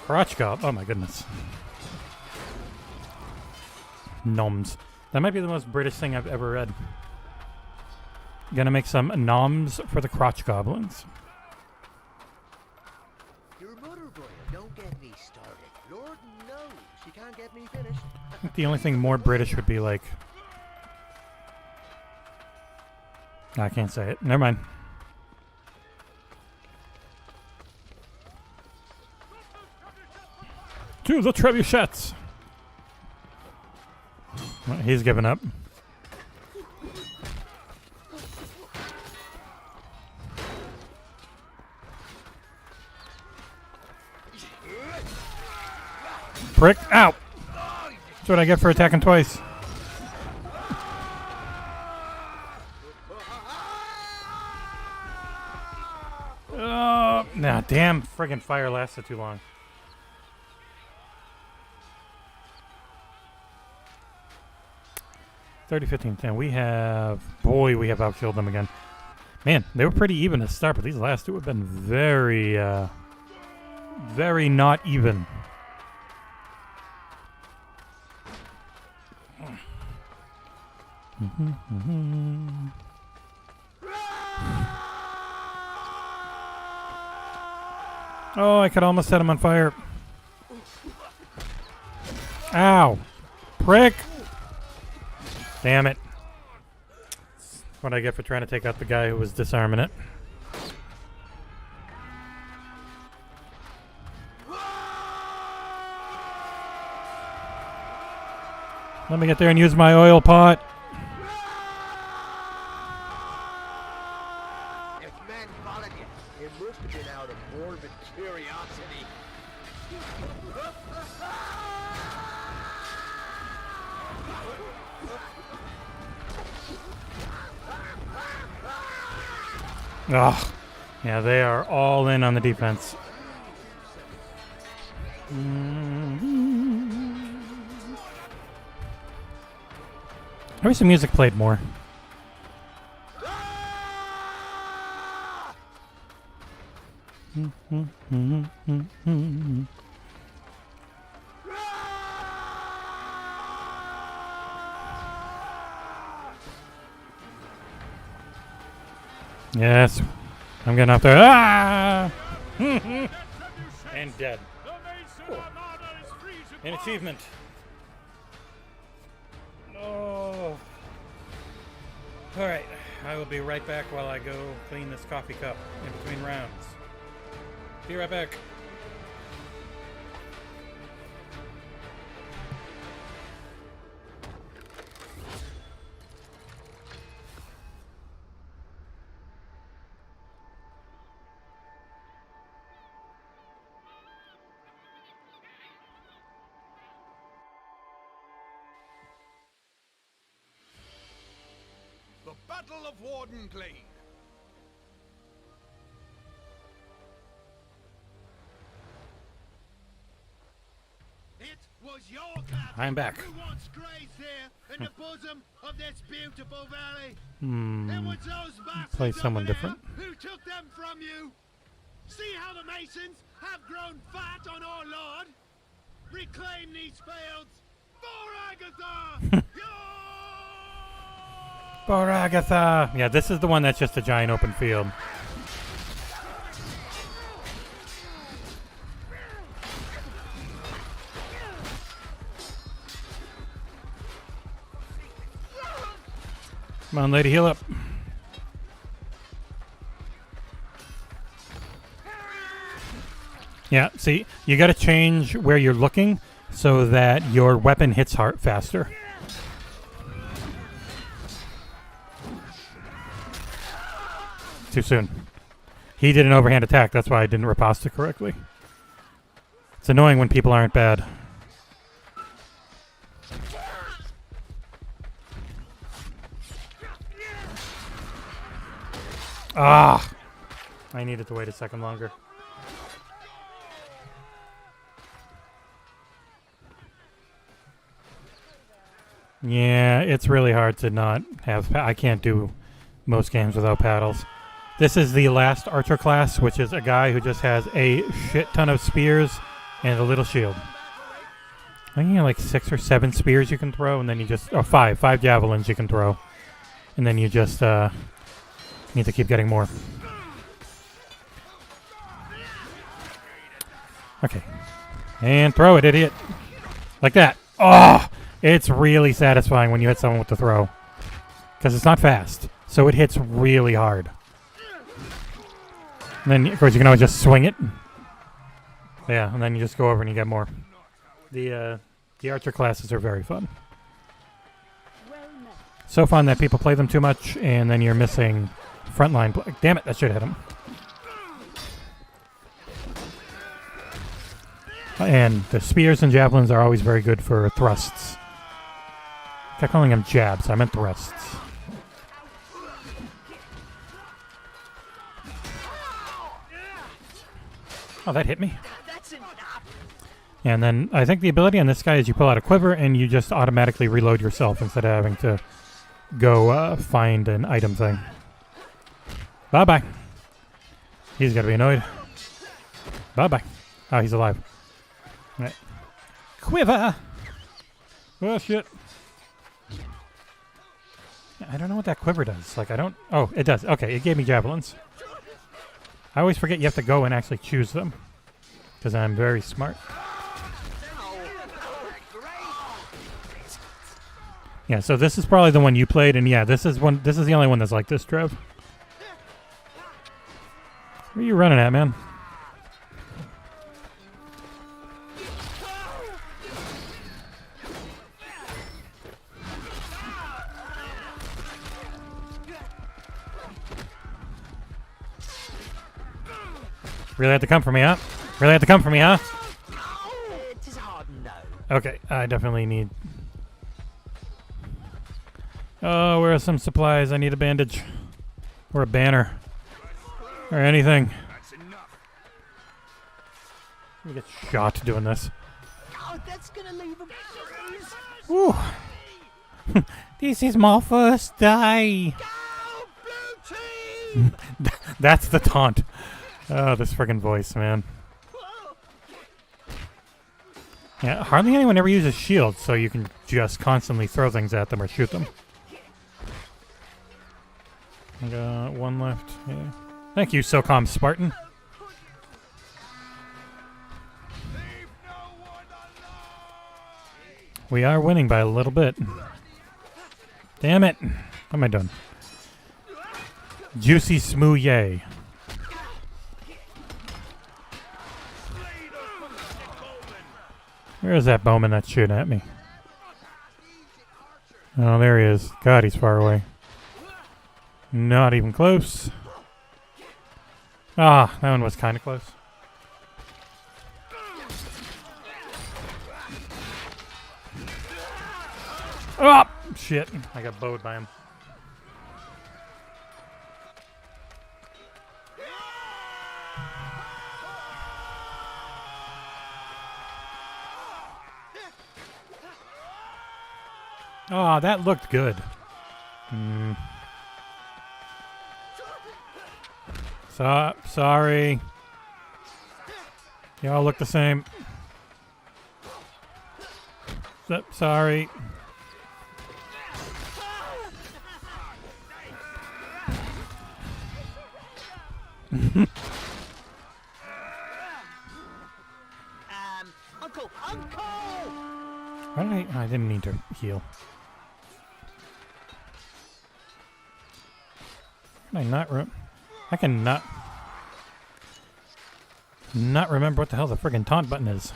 Crotch gob. Oh my goodness. Noms. That might be the most British thing I've ever read. Gonna make some noms for the crotch goblins. Your mother, boy, don't get me started. Lord knows she can't get me finished. I think the only thing more British would be like... I can't say it. Never mind. To the trebuchets! Well, he's given up. Prick! Ow! That's what I get for attacking twice. Oh, nah, damn friggin' fire lasted too long. $30, $15, $10. We have outkilled them again. Man, they were pretty even to start, but these last two have been very, very not even. Oh, I could almost set him on fire. Ow. Prick. Damn it. That's what I get for trying to take out the guy who was disarming it. Let me get there and use my oil pot. If men followed you, it must have been out of morbid curiosity. Oh, yeah, they are all in on the defense. I wish the music played more. Yes, I'm getting up there. Ah! And dead. Cool. An achievement. Oh. All right, I will be right back while I go clean this coffee cup in between rounds. Be right back. The Battle of Warden Glade. was your captain I'm back. who once grazed here in the bosom of this beautiful valley. It Hmm. was those Play bastards someone over different. there who took them from you. See how the Masons have grown fat on our Lord? Reclaim these fields for Agatha! For Agatha! Yeah, this is the one that's just a giant open field. Come on, lady, heal up. Yeah, see, you gotta change where you're looking so that your weapon hits hard faster. Too soon. He did an overhand attack, that's why I didn't riposte correctly. It's annoying when people aren't bad. Ah! I needed to wait a second longer. Yeah, it's really hard to not have... I can't do most games without paddles. This is the last archer class, which is a guy who just has a shit ton of spears and a little shield. I think you have like 6 or 7 spears you can throw, and then you just... Oh, 5 javelins you can throw. And then you just need to keep getting more. Okay. And throw it, idiot. Like that. Oh! It's really satisfying when you hit someone with the throw. Because it's not fast. So it hits really hard. And then, of course, you can always just swing it. Yeah, and then you just go over and you get more. The archer classes are very fun. So fun that people play them too much, and then you're missing frontline play. Damn it, that should hit him. And the spears and javelins are always very good for thrusts. I kept calling them jabs. I meant thrusts. Oh, that hit me. And then I think the ability on this guy is you pull out a quiver and you just automatically reload yourself instead of having to go find an item thing. Bye-bye. He's going to be annoyed. Bye-bye. Oh, he's alive. All right. Quiver! Oh, shit. I don't know what that quiver does. Like, I don't... Oh, it does. Okay, it gave me javelins. I always forget you have to go and actually choose them. Because I'm very smart. Yeah, so this is probably the one you played, and yeah, this is the only one that's like this, Trev. Where are you running at, man? Really had to come for me, huh? Really had to come for me, huh? It is hard no. Okay, I definitely need... Oh, where are some supplies? I need a bandage. Or a banner. Or anything. That's enough. Let me get shot doing this. Oh, that's gonna leave him. Woo! This is my first day! Go, blue team! That's the taunt. Oh, this friggin' voice, man. Yeah, hardly anyone ever uses shields, so you can just constantly throw things at them or shoot them. I got one left. Yeah. Thank you, SOCOM Spartan. We are winning by a little bit. Damn it. What am I doing? Juicy Smooth Yay. Where is that bowman that's shooting at me? Oh, there he is. God, he's far away. Not even close. Ah, that one was kind of close. Oh, shit. I got bowed by him. Oh, that looked good. Sorry. You all look the same. Sorry. Uncle! Why did I didn't mean to heal. Can I not I can not remember what the hell the friggin' taunt button is.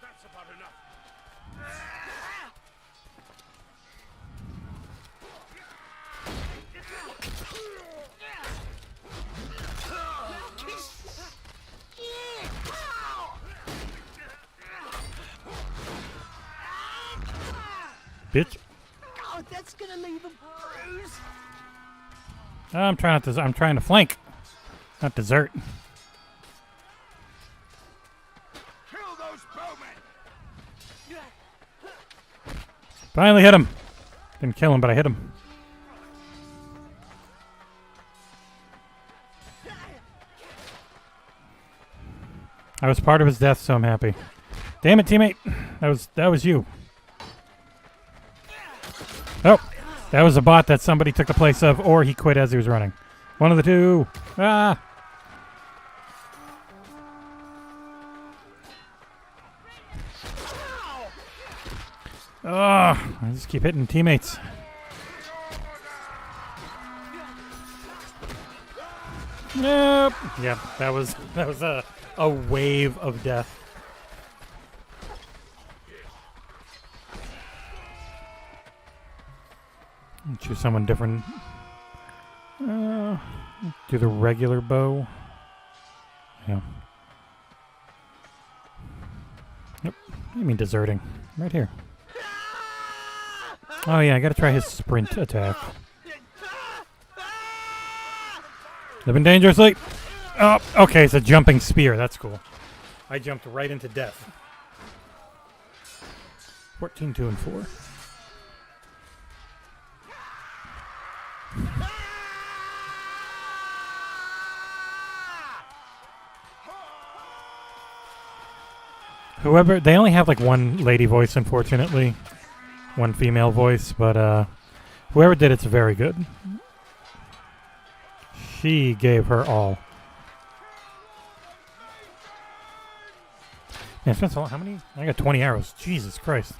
That's about enough. Bitch. God, that's gonna leave a bruise. I'm trying to flank. Not desert. Kill those bowmen. Finally hit him. Didn't kill him, but I hit him. I was part of his death, so I'm happy. Damn it, teammate. That was you. Oh, that was a bot that somebody took the place of, or he quit as he was running. One of the two. Ah. Oh, I just keep hitting teammates. Nope. Yep, that was a wave of death. Choose someone different. Do the regular bow. Yeah. Yep. I mean deserting. Right here. Oh yeah, I gotta try his sprint attack. Living dangerously. Oh, okay, it's a jumping spear. That's cool. I jumped right into death. 14, 2, and 4. Whoever, they only have like one lady voice, unfortunately. One female voice, but whoever did it's very good. She gave her all. Man, it's been so long. How many? I got 20 arrows. Jesus Christ.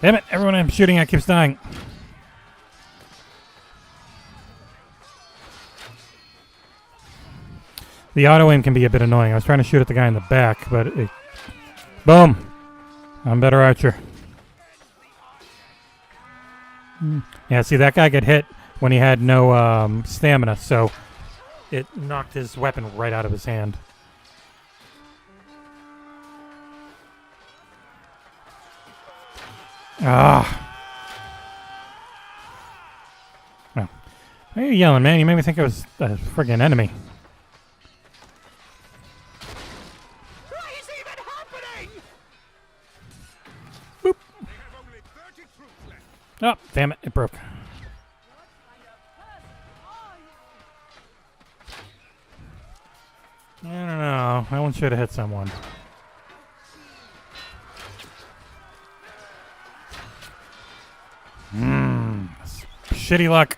Damn it, everyone I'm shooting at keeps dying. The auto aim can be a bit annoying. I was trying to shoot at the guy in the back, but it... Boom! I'm a better archer. Yeah, see, that guy got hit when he had no stamina, so it knocked his weapon right out of his hand. Ah. Oh. Why are you yelling, man? You made me think it was a friggin' enemy. What is even happening? Boop. They have only 30 troops left. Oh, damn it. It broke. I don't know. That one should have hit someone. Shitty luck.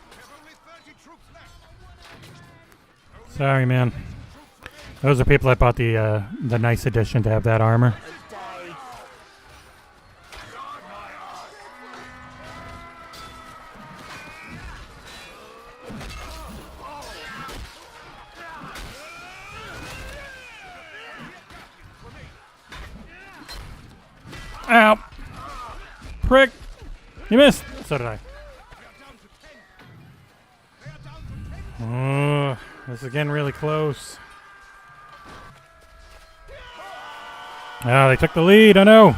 They have only 30 troops left. Sorry, man. Those are people that bought the nice edition to have that armor. Ow! Prick! You missed! So did I. This is getting really close. Ah, they took the lead. Oh no!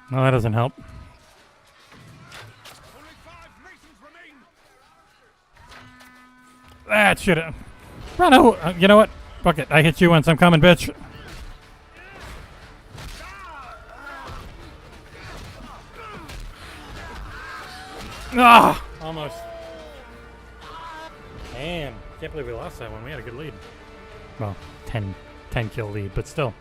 No, that doesn't help. That should have. Run out! You know what? Fuck it. I hit you once. I'm coming, bitch. Ah! Almost. Damn. Can't believe we lost that one. We had a good lead. Well, 10 kill lead, but still.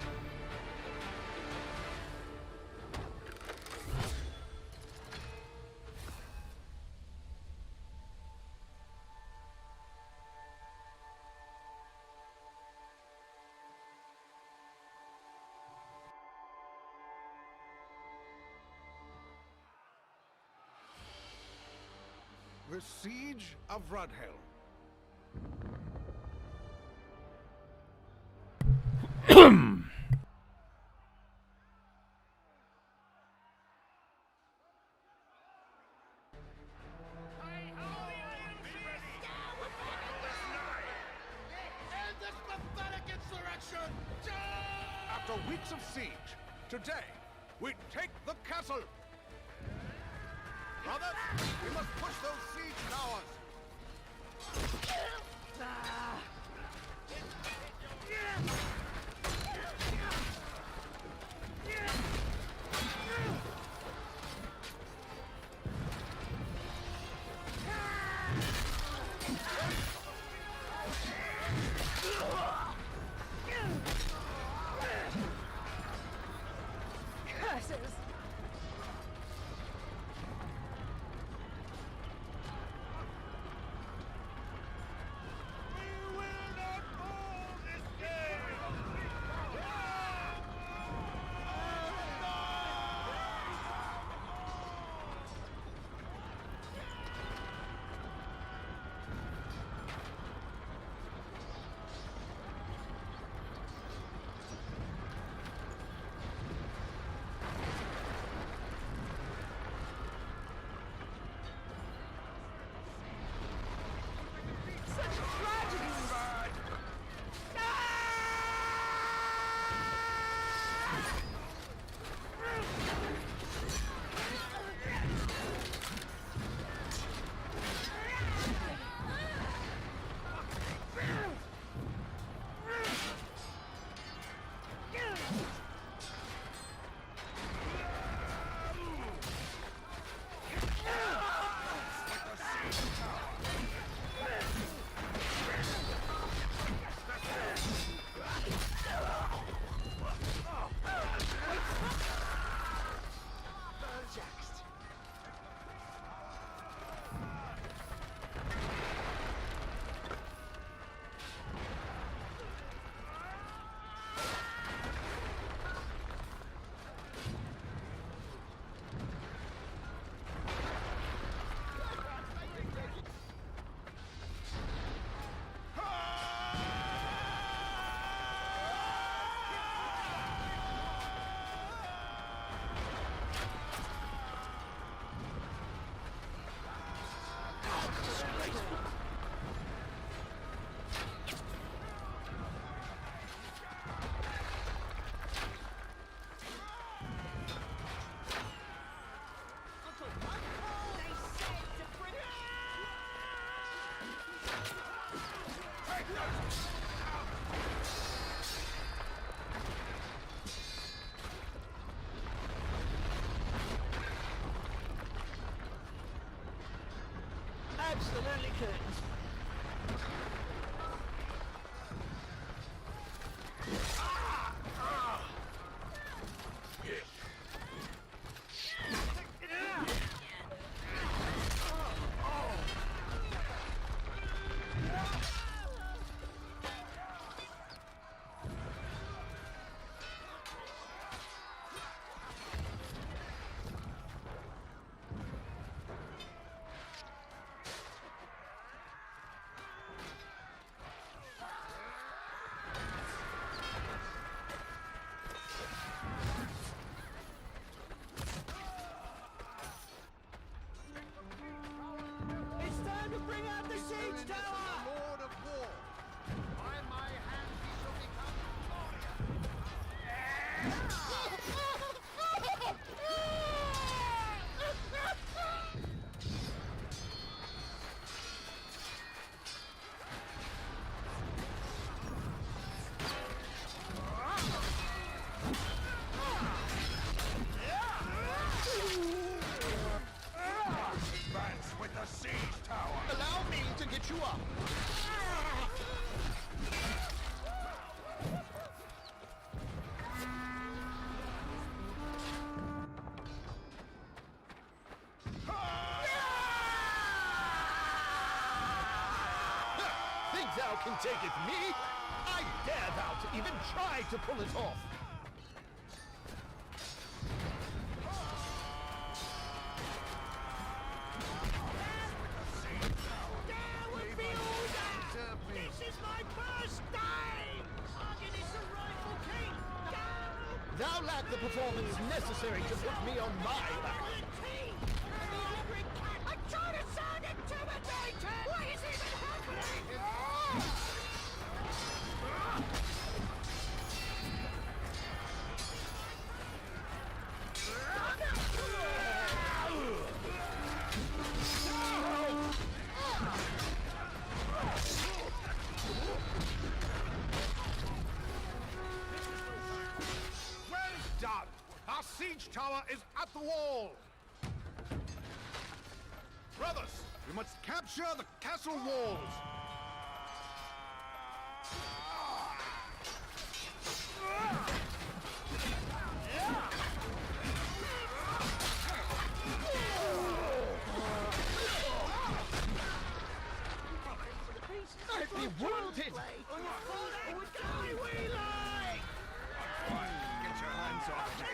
The Siege of Rudhill. After weeks of siege, today we take the castle. Brothers, we must push those siege towers. Absolutely couldn't. thou can taketh me? I dare thou to even try to pull it off! This is my birthday! Hagen is the rightful king! Thou lack the performance necessary to put me on my back! I'm trying to sound intimidating! What is even happening? Well done! Our siege tower is at the wall! Brothers, we must capture the castle walls! I'd be wounded! Get your hands off me!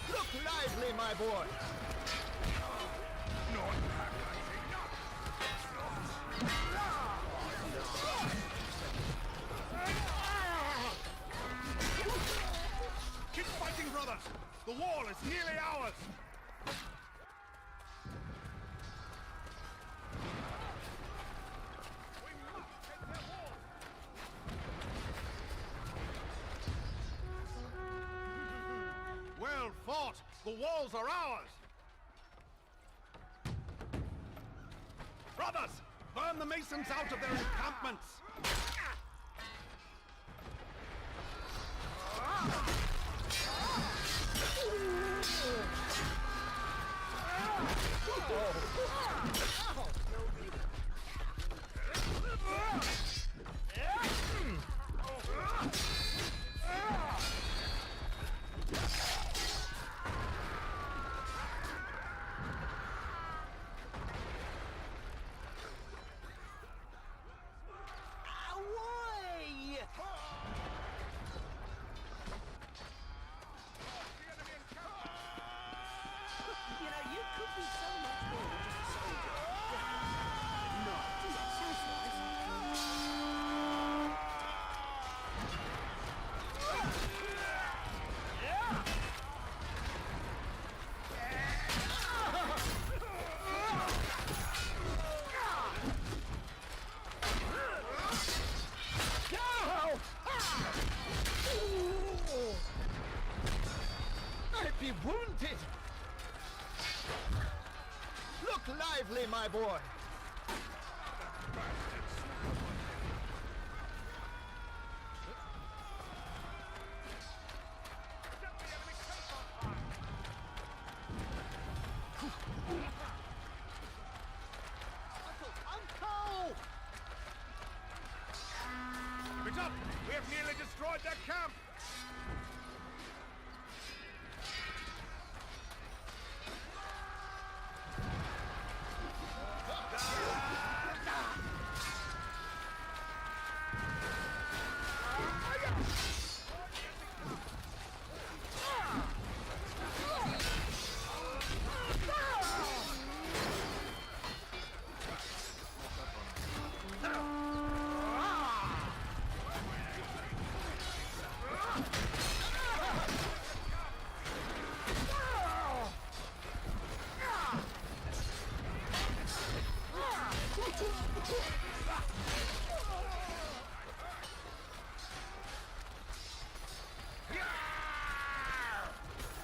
Look lively, my boy! Keep fighting, brothers! The wall is nearly ours! We must take their wall! Well fought! The walls are ours! Brothers! Burn the masons out of their encampments! I'd be wounded! Look lively, my boy! Uncle! Keep it up! We have nearly destroyed their camp!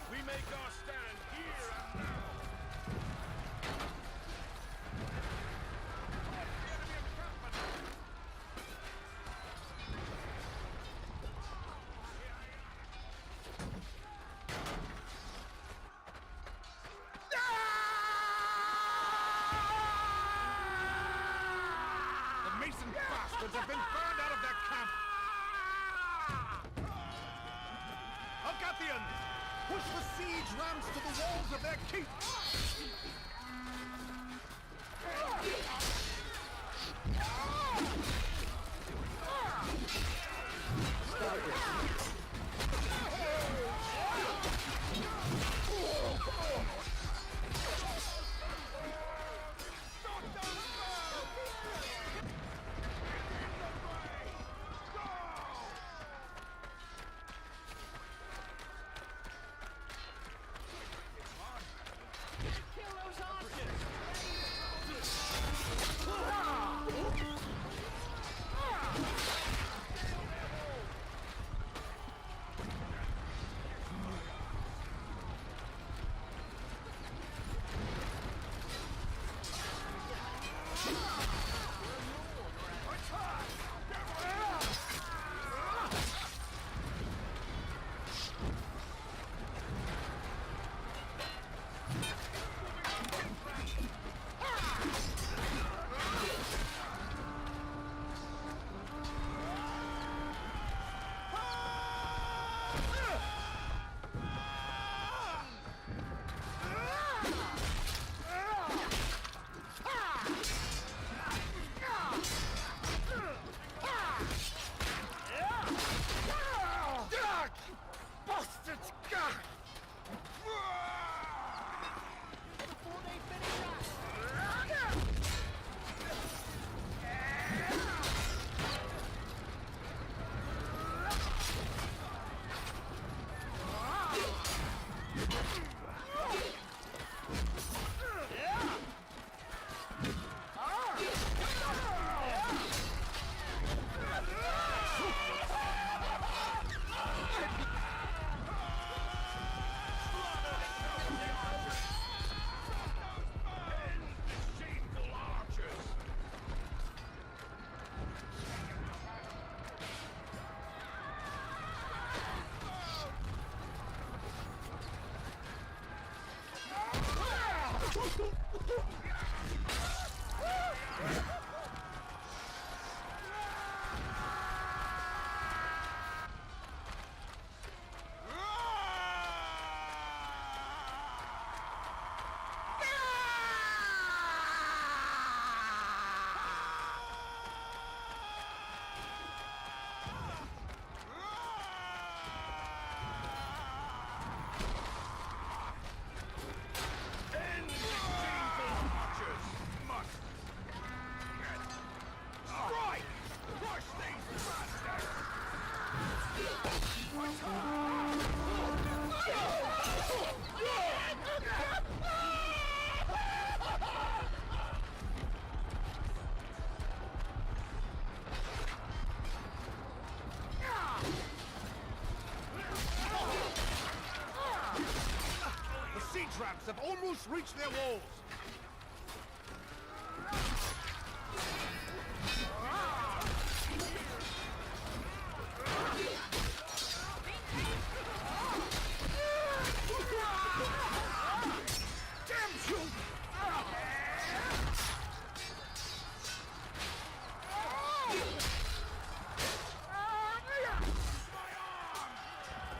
We make our stand here and now! bastards have been burned out of their camp! Algathians! Push the siege rams to the walls of their keep! Ramps have almost reached their walls! Damn you!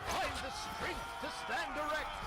Find the strength to stand erect!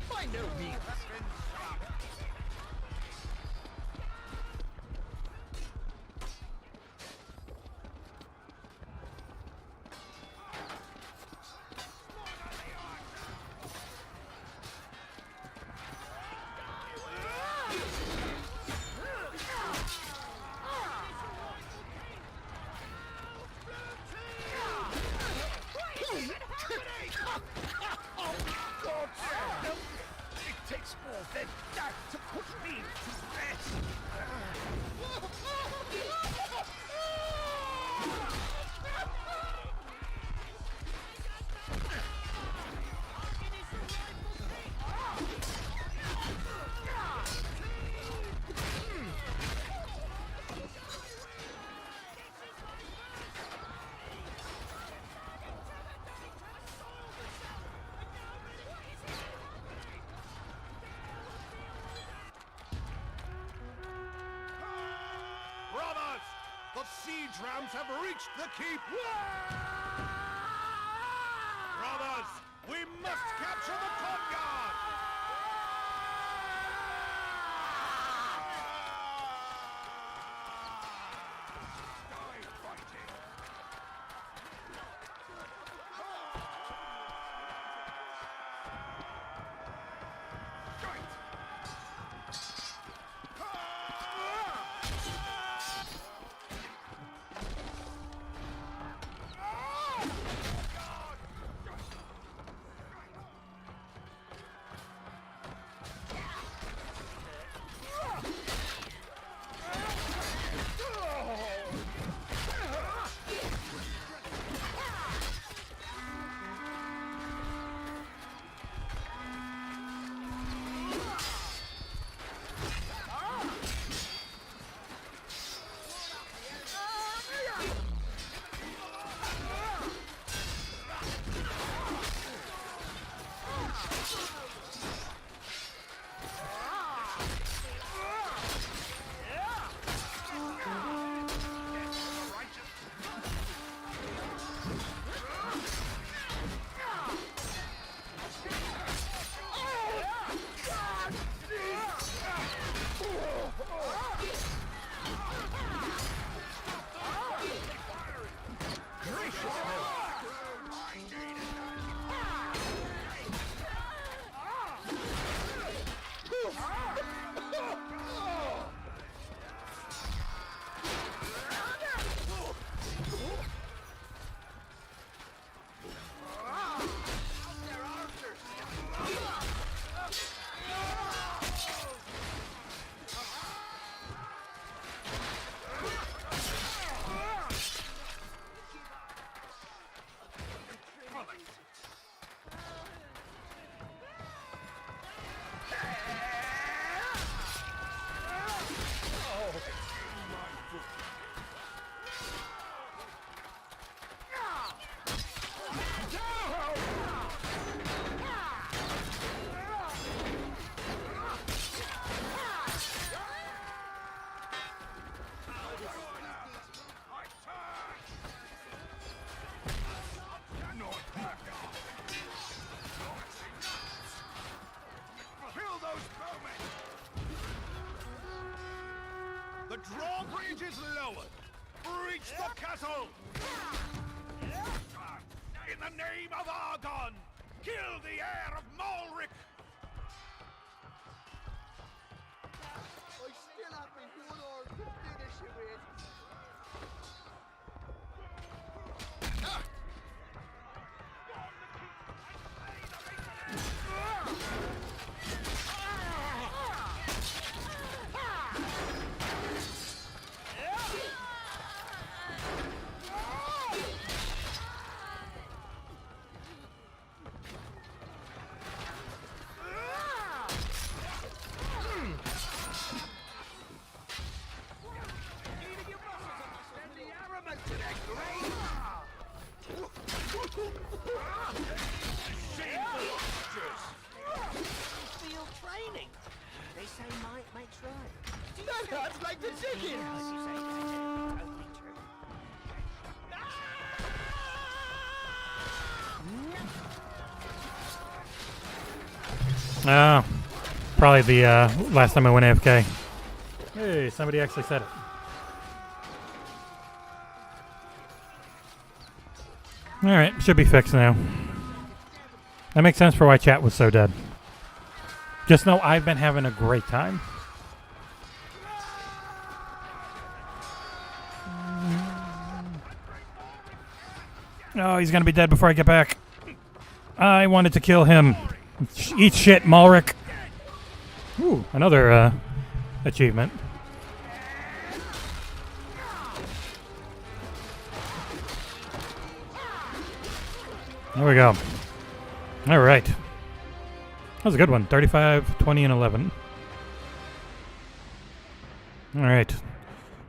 By no means. Oh, God! It takes more than that to put me to rest. Brothers, the siege rams have reached the keep. Brothers, we must capture the courtyard. Die fighting. The drawbridge is lowered. Breach the castle! In the name of Argon, kill the heir of Malric! I still have me one arm to finish it with. Field training. They say might makes right. That hurts like the chicken! As you say, that's totally true. Oh, probably the last time I went AFK. Hey, somebody actually said it. Alright, should be fixed now. That makes sense for why chat was so dead. Just know I've been having a great time. Oh, he's gonna be dead before I get back. I wanted to kill him. Eat shit, Malric. Ooh, another achievement. There we go. All right. That was a good one. 35, 20, and 11. All right.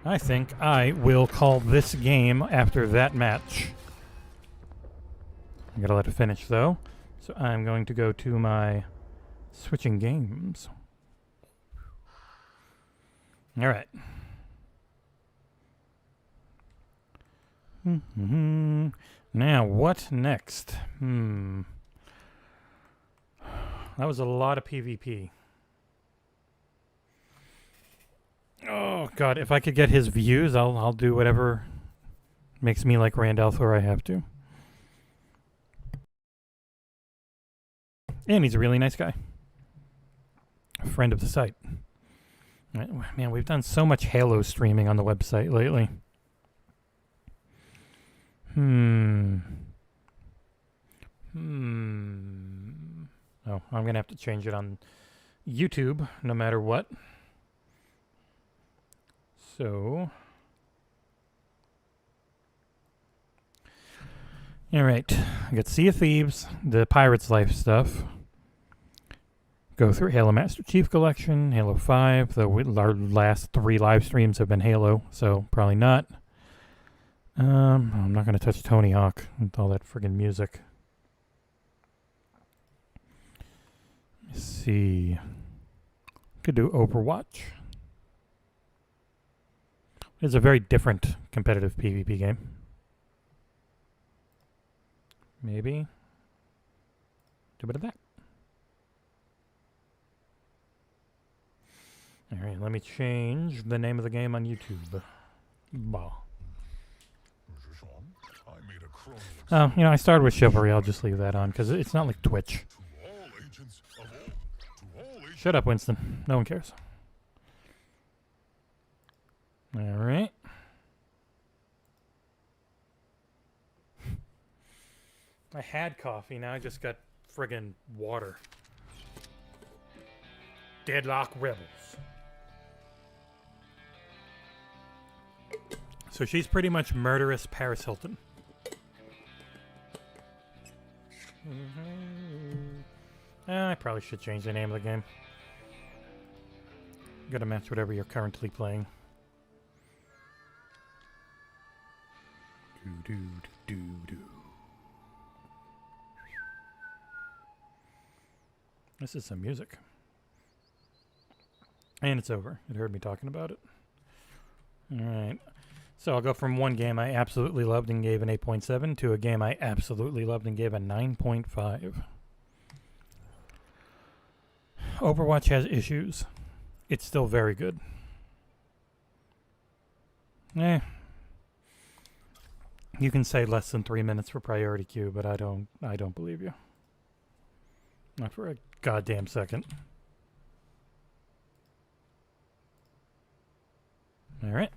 I think I will call this game after that match. I gotta let it finish though. So I'm going to go to my switching games. All right. Now, what next? That was a lot of PvP. Oh God, if I could get his views, I'll do whatever makes me like Randolph or I have to. And he's a really nice guy. A friend of the site. Man, we've done so much Halo streaming on the website lately. Oh, I'm going to have to change it on YouTube no matter what. So. Alright. I got Sea of Thieves, the Pirate's Life stuff. Go through Halo Master Chief Collection, Halo 5. Our last 3 live streams have been Halo, so probably not. I'm not going to touch Tony Hawk with all that friggin' music. Let's see. Could do Overwatch. It's a very different competitive PvP game. Maybe do a bit of that. All right, let me change the name of the game on YouTube. Bah. Oh, I started with Chivalry. I'll just leave that on because it's not like Twitch. Shut up, Winston. No one cares. All right. I had coffee. Now I just got friggin' water. Deadlock Rebels. So she's pretty much murderous Paris Hilton. I probably should change the name of the game. Gotta match whatever you're currently playing. This is some music. And it's over. It heard me talking about it. Alright. So I'll go from one game I absolutely loved and gave an 8.7 to a game I absolutely loved and gave a 9.5. Overwatch has issues. It's still very good. You can say less than 3 minutes for priority queue, but I don't believe you. Not for a goddamn second. All right.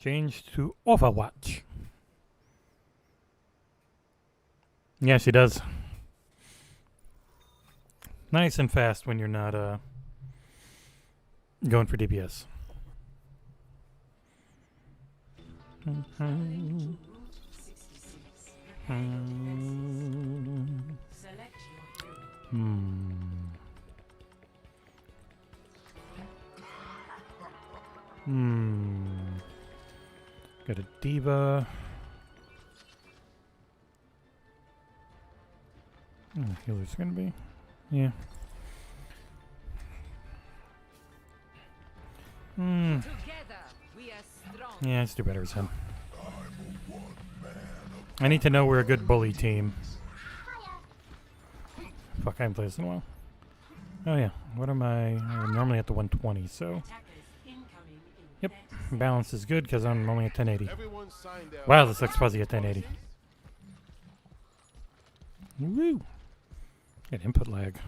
Change to Overwatch. Yeah, she does. Nice and fast when you're not going for DPS. Got a diva. Healer's gonna be. Yeah. Yeah, let's do better as him. I need to know we're a good bully team. Fuck, I haven't played this in a while. Oh yeah, what am I? I'm normally at the 120, so. Yep, balance is good because I'm only at 1080. Wow, this looks fuzzy at 1080. Woo! Get input lag.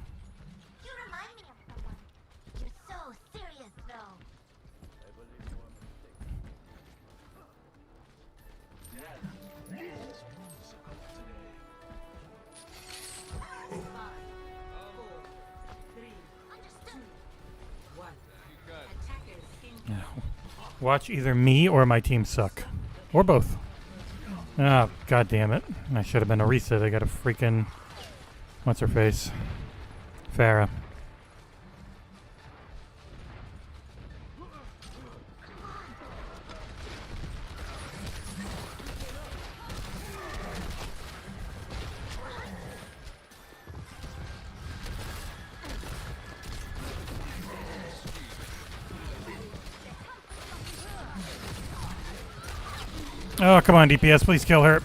You remind me of someone. You're so serious, though. Watch either me or my team suck. Or both. Oh, god damn it. I should have been Orisa. They got a freaking... What's her face? Farah. Oh, come on, DPS, please kill her.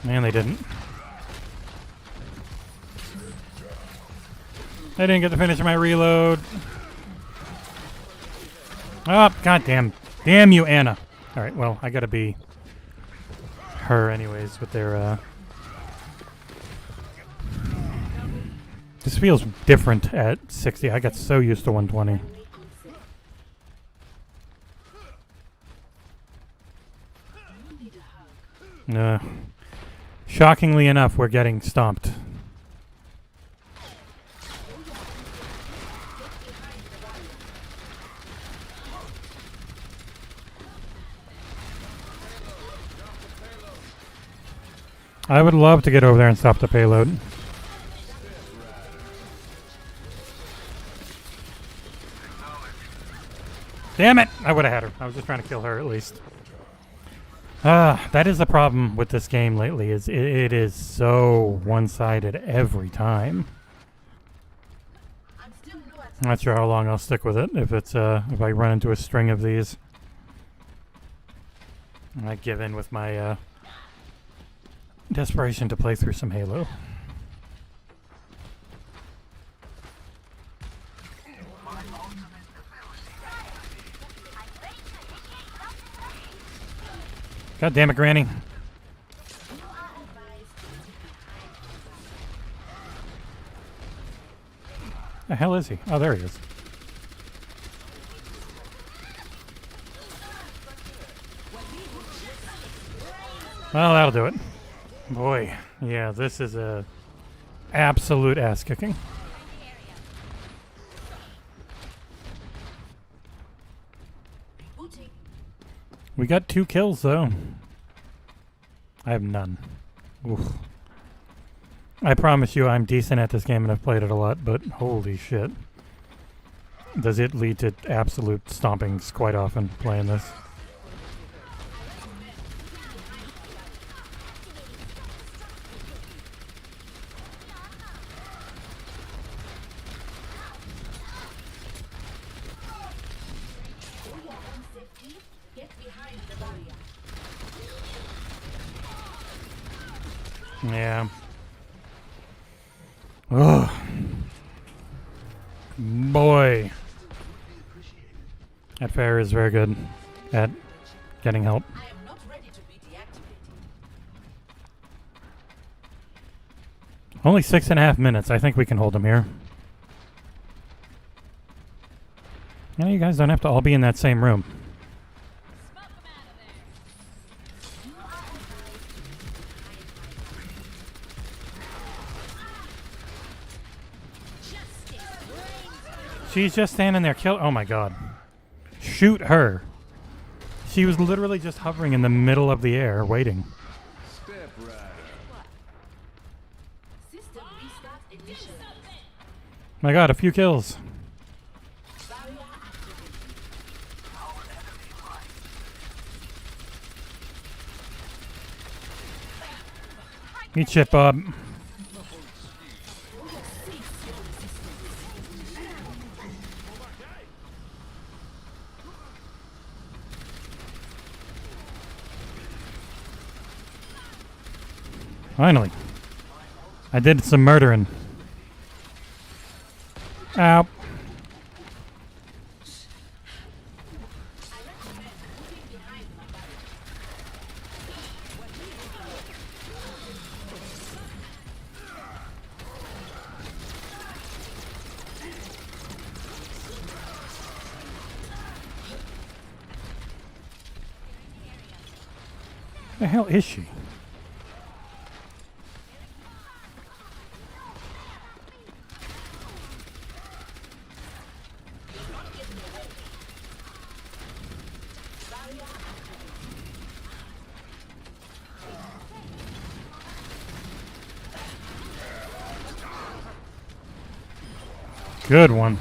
Man, they didn't. I didn't get to finish my reload. Oh, goddamn. Damn you, Anna. Alright, well, I gotta be her anyways with their, This feels different at 60. I got so used to 120. Shockingly enough, we're getting stomped. I would love to get over there and stop the payload. Damn it! I would have had her. I was just trying to kill her at least. That is the problem with this game lately, is it is so one-sided every time. I'm not sure how long I'll stick with it if it's if I run into a string of these. I give in with my desperation to play through some Halo. God damn it, Granny. The hell is he? Oh, there he is. Well, that'll do it. Boy, yeah, this is a absolute ass kicking. We got 2 kills, though. I have none. Oof. I promise you I'm decent at this game and I've played it a lot, but holy shit. Does it lead to absolute stompings quite often playing this? Yeah. Ugh. Boy. That Farah is very good at getting help. Only 6.5 minutes. I think we can hold him here. You know, you guys don't have to all be in that same room. She's just standing there. Kill. Oh my god. Shoot her. She was literally just hovering in the middle of the air, waiting. Step right. My god, a few kills. Eat shit, Bob. Finally. I did some murdering. Ow. The hell is she? Good one.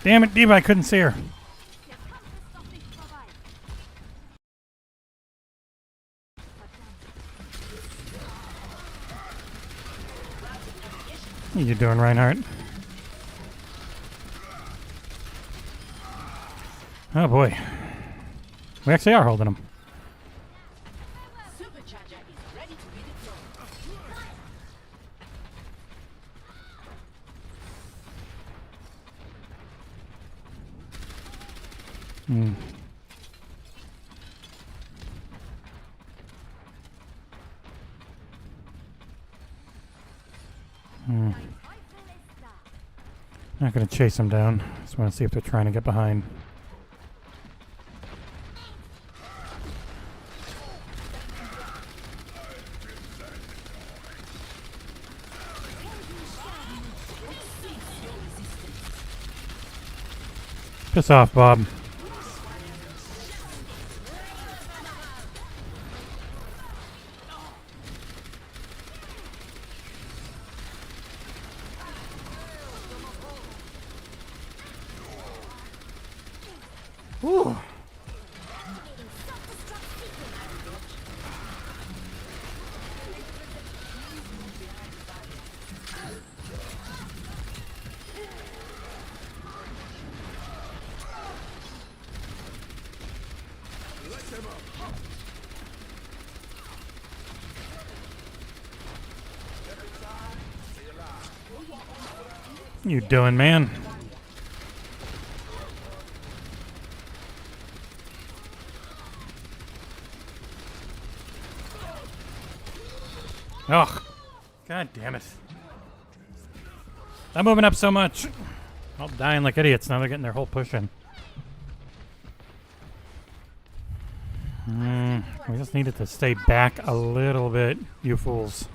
Damn it, Diva, I couldn't see her. What are you doing, Reinhardt? Oh boy. We actually are holding him. Supercharger is ready to be deployed. Hmm. Not gonna chase him down. Just want to see if they're trying to get behind. Piss off, Bob. Ooh. You doing, man? Ugh. God damn it. I'm moving up so much. All dying like idiots. Now they're getting their whole push in. We just needed to stay back a little bit, you fools.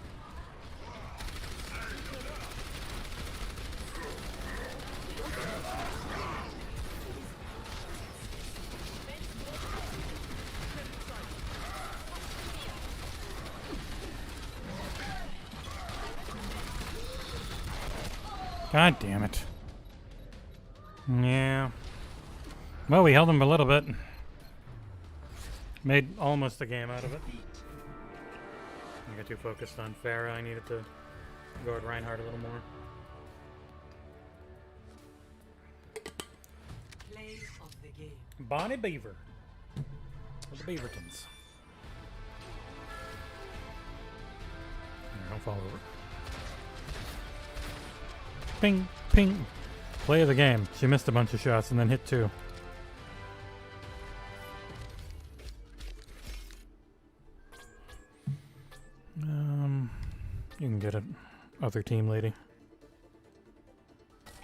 God damn it. Yeah. Well, we held them a little bit. Made almost a game out of it. I got too focused on Farah. I needed to guard Reinhardt a little more. Play of the game. Bonnie Beaver. Or the Beavertons. Don't fall over. Ping, ping. Play of the game. She missed a bunch of shots and then hit two. You can get it, other team lady.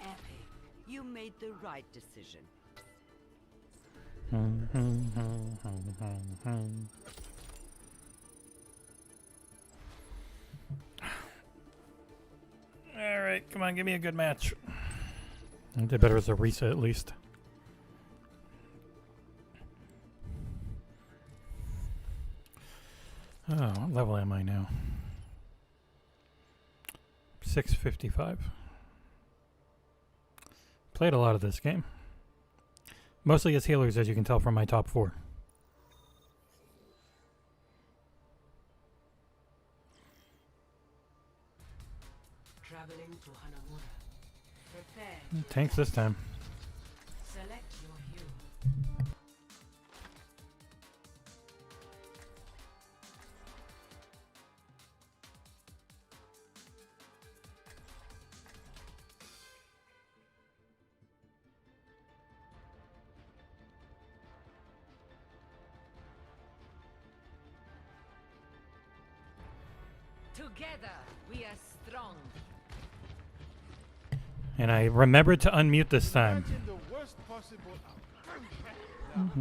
Epic. You made the right decision. Alright, come on, give me a good match. I did better as a reset at least. Oh, what level am I now? 655. Played a lot of this game. Mostly as healers, as you can tell from my top 4. Traveling to Hanamura. Prepare. Tanks this time. Select your hero. Together, we are strong. And I remembered to unmute this time. Imagine the worst possible outcome.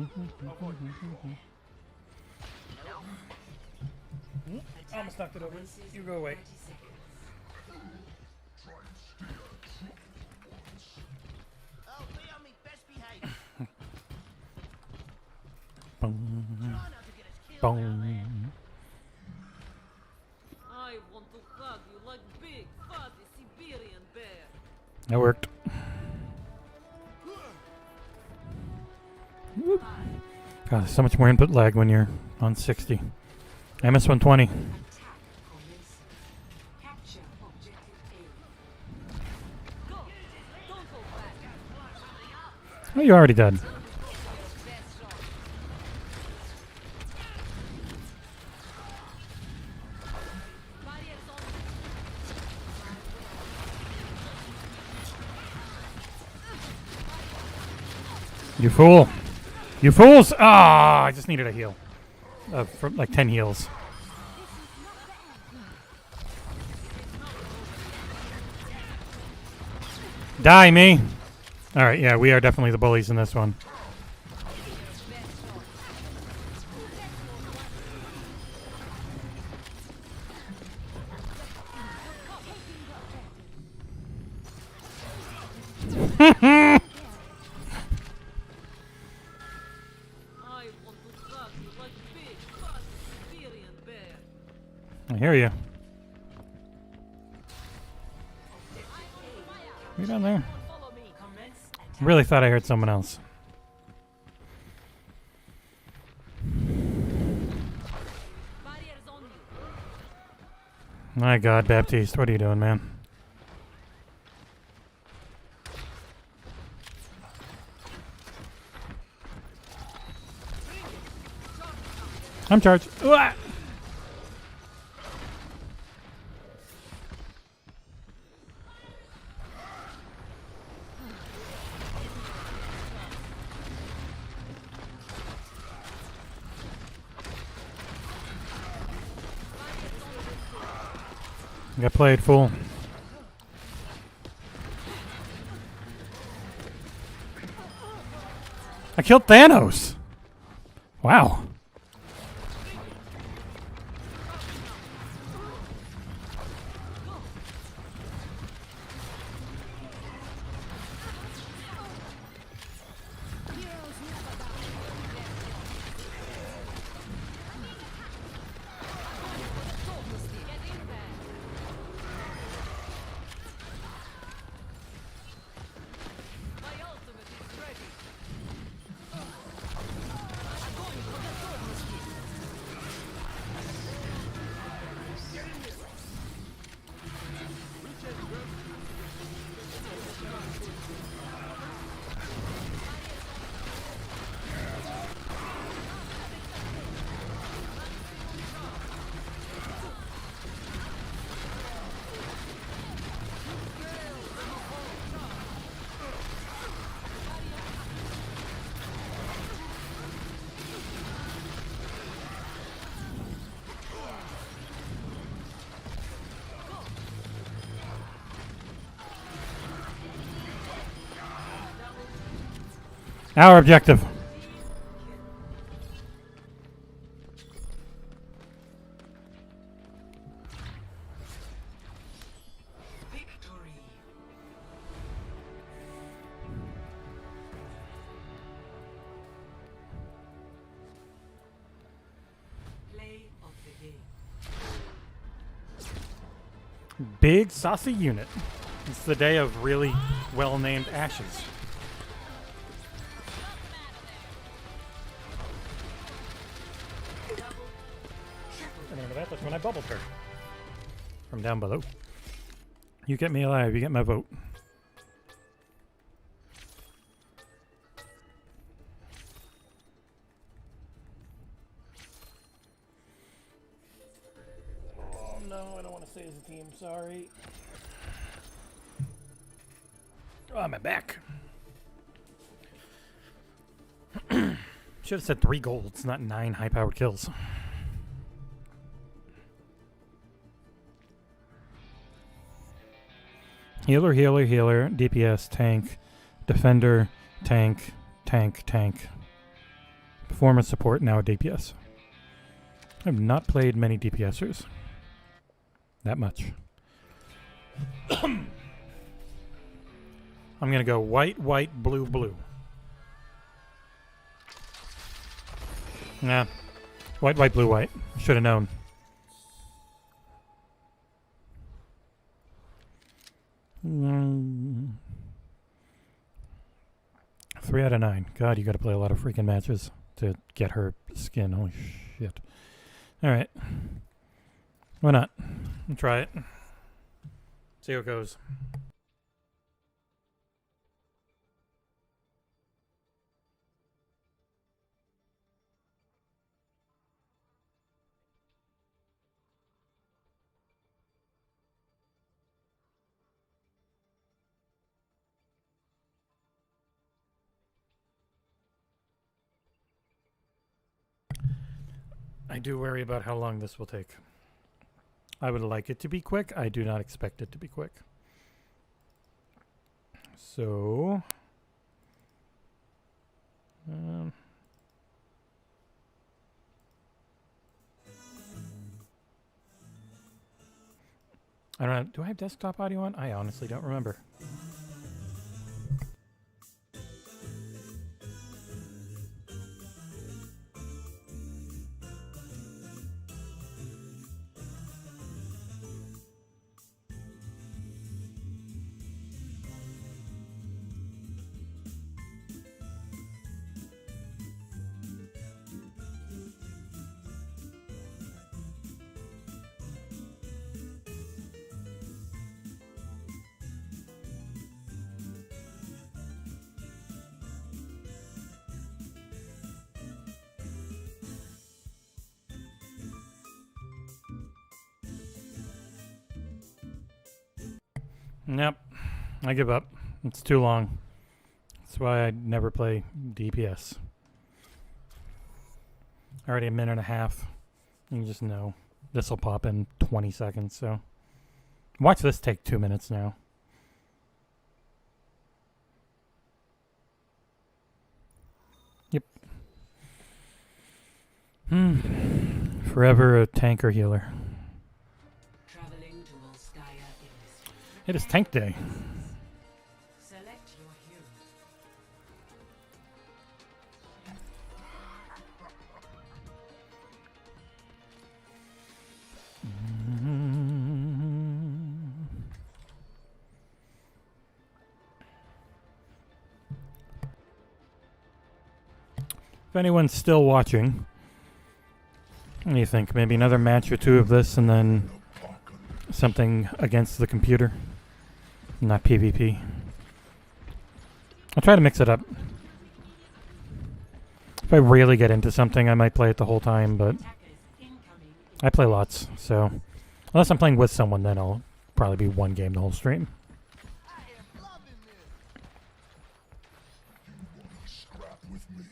Almost knocked it over. You go away. I'll be on my best behavior. Boom. I want to hug you like big, fuzzy Siberian bear. That worked. Whoop. God, there's so much more input lag when you're on 60. MS-120. Attack Cabesa. Capture objective A. Go! Don't go back. Oh, you already dead. Best shot. Barriers on. You fool! You fools! Ah, I just needed a heal. For like 10 heals. Die me! Alright, yeah, we are definitely the bullies in this one. I want to hug you like big, fuzzy Siberian bear. I hear you. You down there? Follow me. Commence attack. Really thought I heard someone else. Barriers on you. My God, Baptiste, what are you doing, man? I'm charged. Uah! Got played, fool. I killed Thanos. Wow. My ultimate is ready. Our objective. Victory. Play of the game. Big saucy unit. It's the day of really well-named ashes. Remember that? That's when I bubbled her. From down below. You get me alive, you get my vote. Oh no, I don't want to stay as a team, sorry. Oh, I'm back. Should have said 3 golds, not 9 high-powered kills. Healer, healer, healer, DPS, tank, defender, tank, tank, tank. Performance support, now a DPS. I have not played many DPSers. That much. I'm gonna go white, white, blue, blue. Nah. White, white, blue, white. Should have known. Mm. 3 out of 9. God, you gotta play a lot of freaking matches to get her skin. Holy shit. Alright. Why not? We'll try it. See how it goes. I do worry about how long this will take. I would like it to be quick. I do not expect it to be quick. So... I don't know. Do I have desktop audio on? I honestly don't remember. Nope. I give up. It's too long. That's why I never play DPS. Already a minute and a half. You just know. This will pop in 20 seconds, so. Watch this take 2 minutes now. Yep. Forever a tanker healer. It is tank day. Select your hero. If anyone's still watching, what do you think? Maybe another match or two of this and then something against the computer? Not PvP. I'll try to mix it up. If I really get into something, I might play it the whole time, but I play lots, so unless I'm playing with someone, then I'll probably be one game the whole stream. Scrap with me.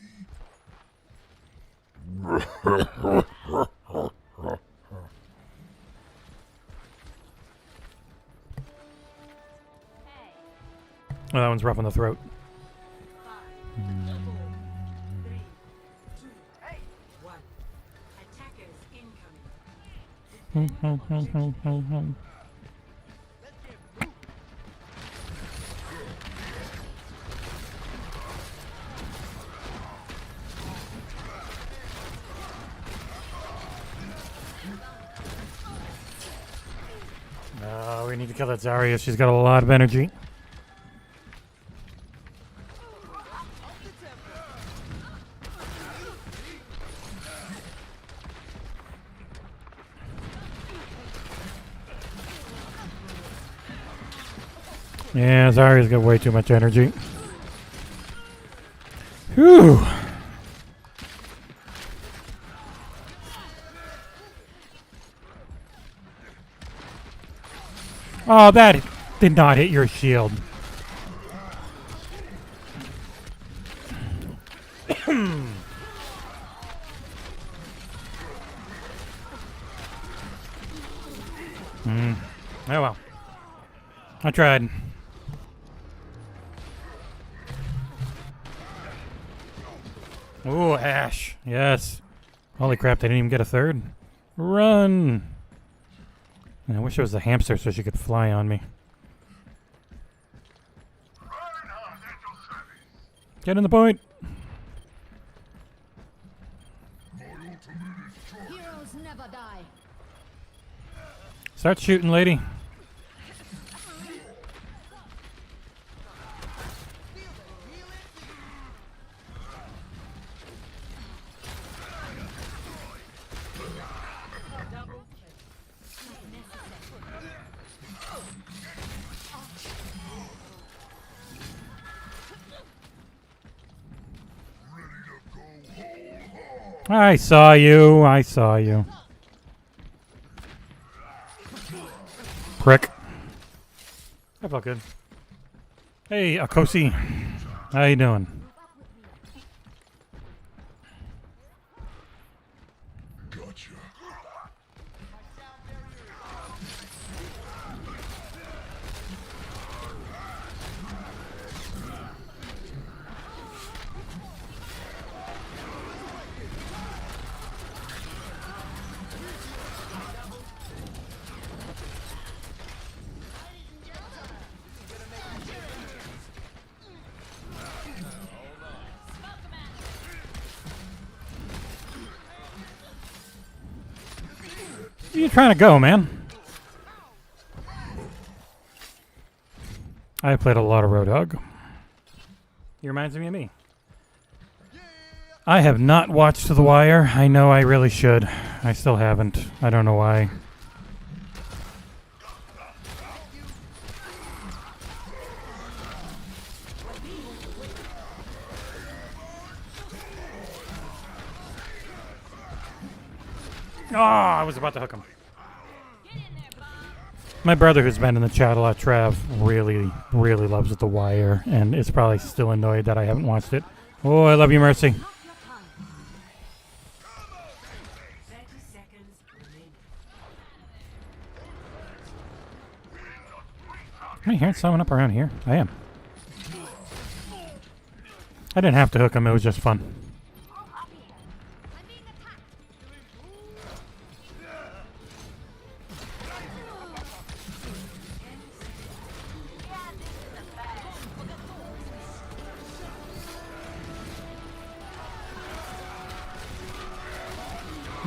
Oh, that one's rough on the throat. 5, 4, 3, 2, 1. Attackers incoming. Oh, we need to kill that Zarya. She's got a lot of energy. Yeah, Zarya's got way too much energy. Whew. Oh, that did not hit your shield. Oh well. I tried. Ooh, Ash. Yes. Holy crap, they didn't even get a third. Run! I wish it was a hamster so she could fly on me. Get in the point! More Start shooting, lady. I saw you. I saw you. Prick. I felt good. Hey, Akosi. How you doing? Gotcha. Where you trying to go, man? I played a lot of Roadhog. He reminds me of me. I have not watched The Wire. I know I really should. I still haven't. I don't know why. Oh, I was about to hook him. My brother, who's been in the chat a lot, Trav, really, really loves The Wire, and is probably still annoyed that I haven't watched it. Oh, I love you, Mercy. Am I hearing someone up around here? I am. I didn't have to hook him, it was just fun.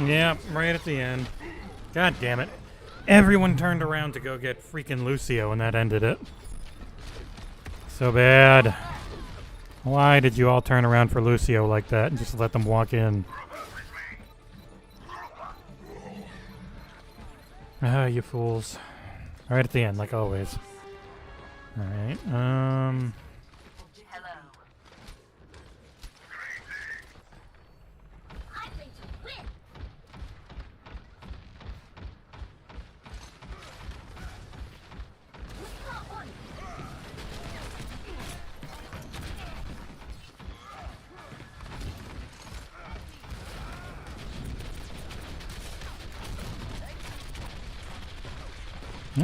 Yeah, right at the end. God damn it. Everyone turned around to go get freaking Lucio and that ended it. So bad. Why did you all turn around for Lucio like that and just let them walk in? Ah, you fools. Right at the end, like always. Alright, Hello. I'm going to win.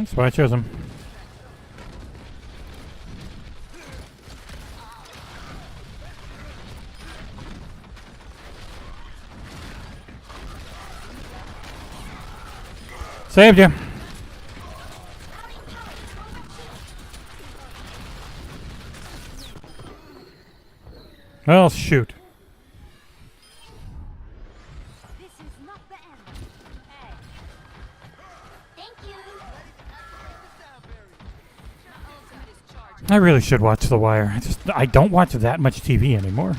that's why I chose him. Saved you. Well, shoot. This is not the end. Hey. Thank you. I really should watch The Wire. I don't watch that much TV anymore.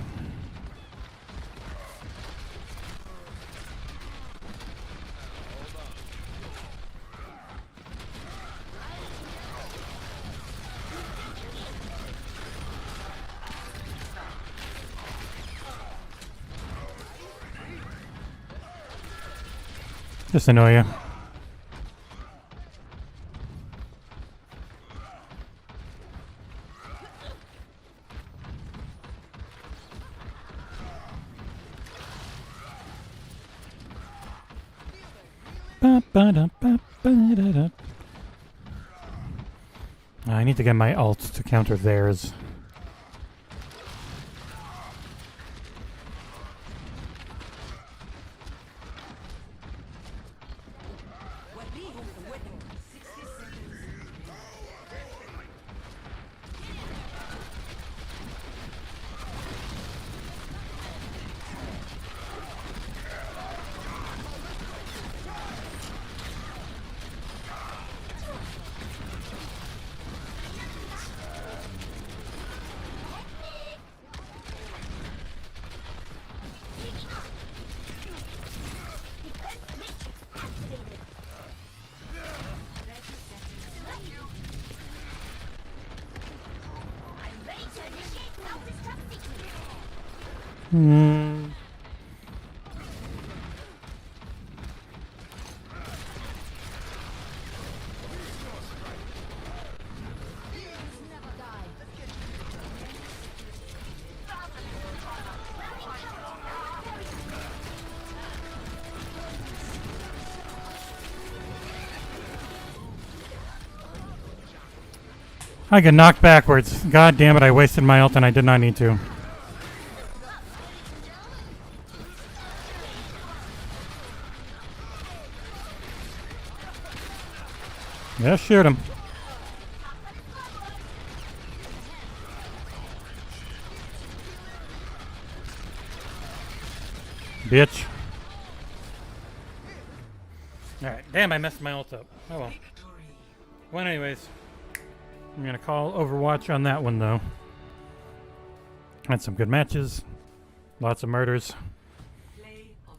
Just annoy you. I need to get my ult to counter theirs. Hmm. I get knocked backwards. God damn it, I wasted my ult and I did not need to. Yeah, shoot him. Bitch. Alright, damn, I messed my ult up. Oh well. Well, anyways. I'm gonna call Overwatch on that one, though. Had some good matches. Lots of murders.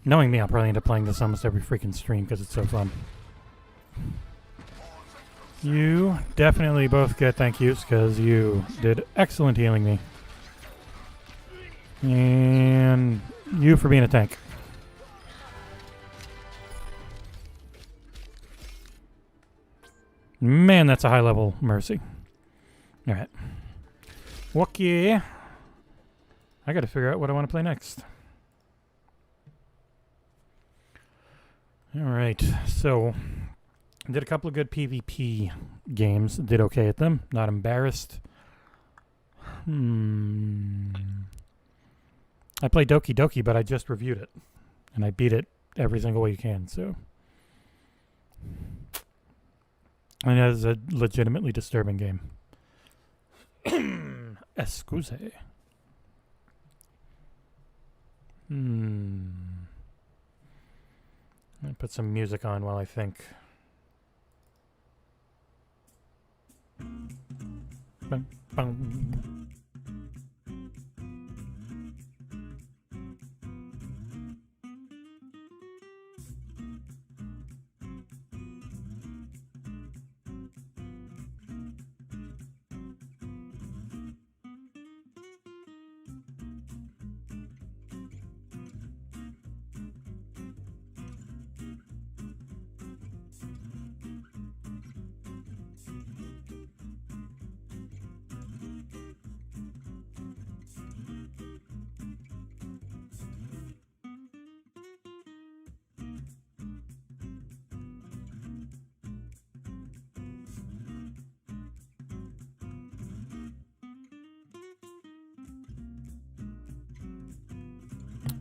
Knowing me, I'll probably end up playing this almost every freaking stream because it's so fun. You definitely both get thank yous because you did excellent healing me. And you for being a tank. Man, that's a high level Mercy. Alright. Okay. I gotta figure out what I want to play next. Alright, so I did a couple of good PvP games. Did okay at them. Not embarrassed. I played Doki Doki, but I just reviewed it. And I beat it every single way you can, so. And it is a legitimately disturbing game. Excuse. Let me put some music on while I think. Bum, bum.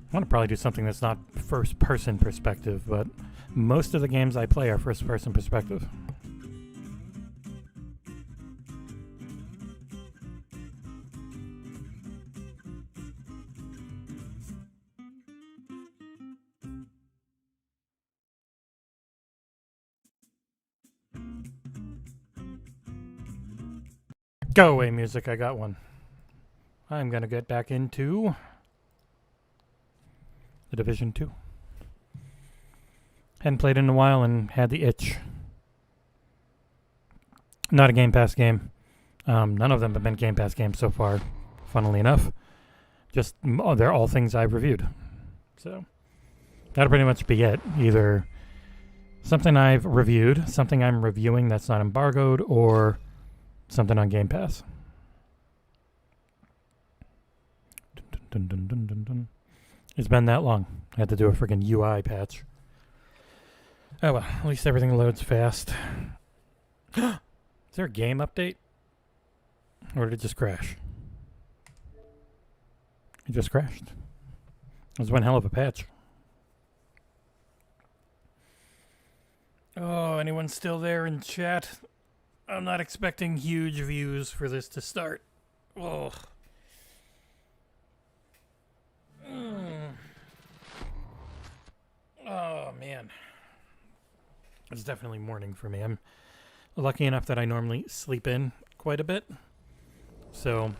I want to probably do something that's not first-person perspective, but most of the games I play are first-person perspective. Go away, music. I got one. I'm going to get back into The Division 2. Hadn't played in a while and had the itch. Not a Game Pass game. None of them have been Game Pass games so far, funnily enough. Just, they're all things I've reviewed. So, that'll pretty much be it. Either something I've reviewed, something I'm reviewing that's not embargoed, or something on Game Pass. Dun, dun, dun, dun, dun. It's been that long. I had to do a freaking UI patch. Oh well, at least everything loads fast. Is there a game update? Or did it just crash? It just crashed. It was one hell of a patch. Oh, anyone still there in chat? I'm not expecting huge views for this to start. Oh. Oh, man. It's definitely morning for me. I'm lucky enough that I normally sleep in quite a bit. So,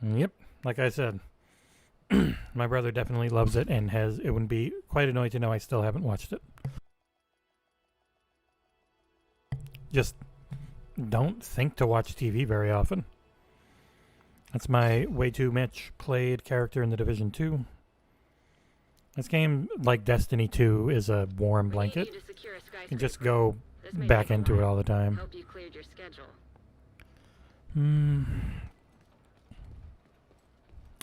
yep, like I said, my brother definitely loves it and it would be quite annoying to know I still haven't watched it. Just don't think to watch TV very often. That's my way too much played character in the Division 2. This game, like Destiny 2, is a warm blanket. You can just go back into it all the time. Hope you cleared your schedule.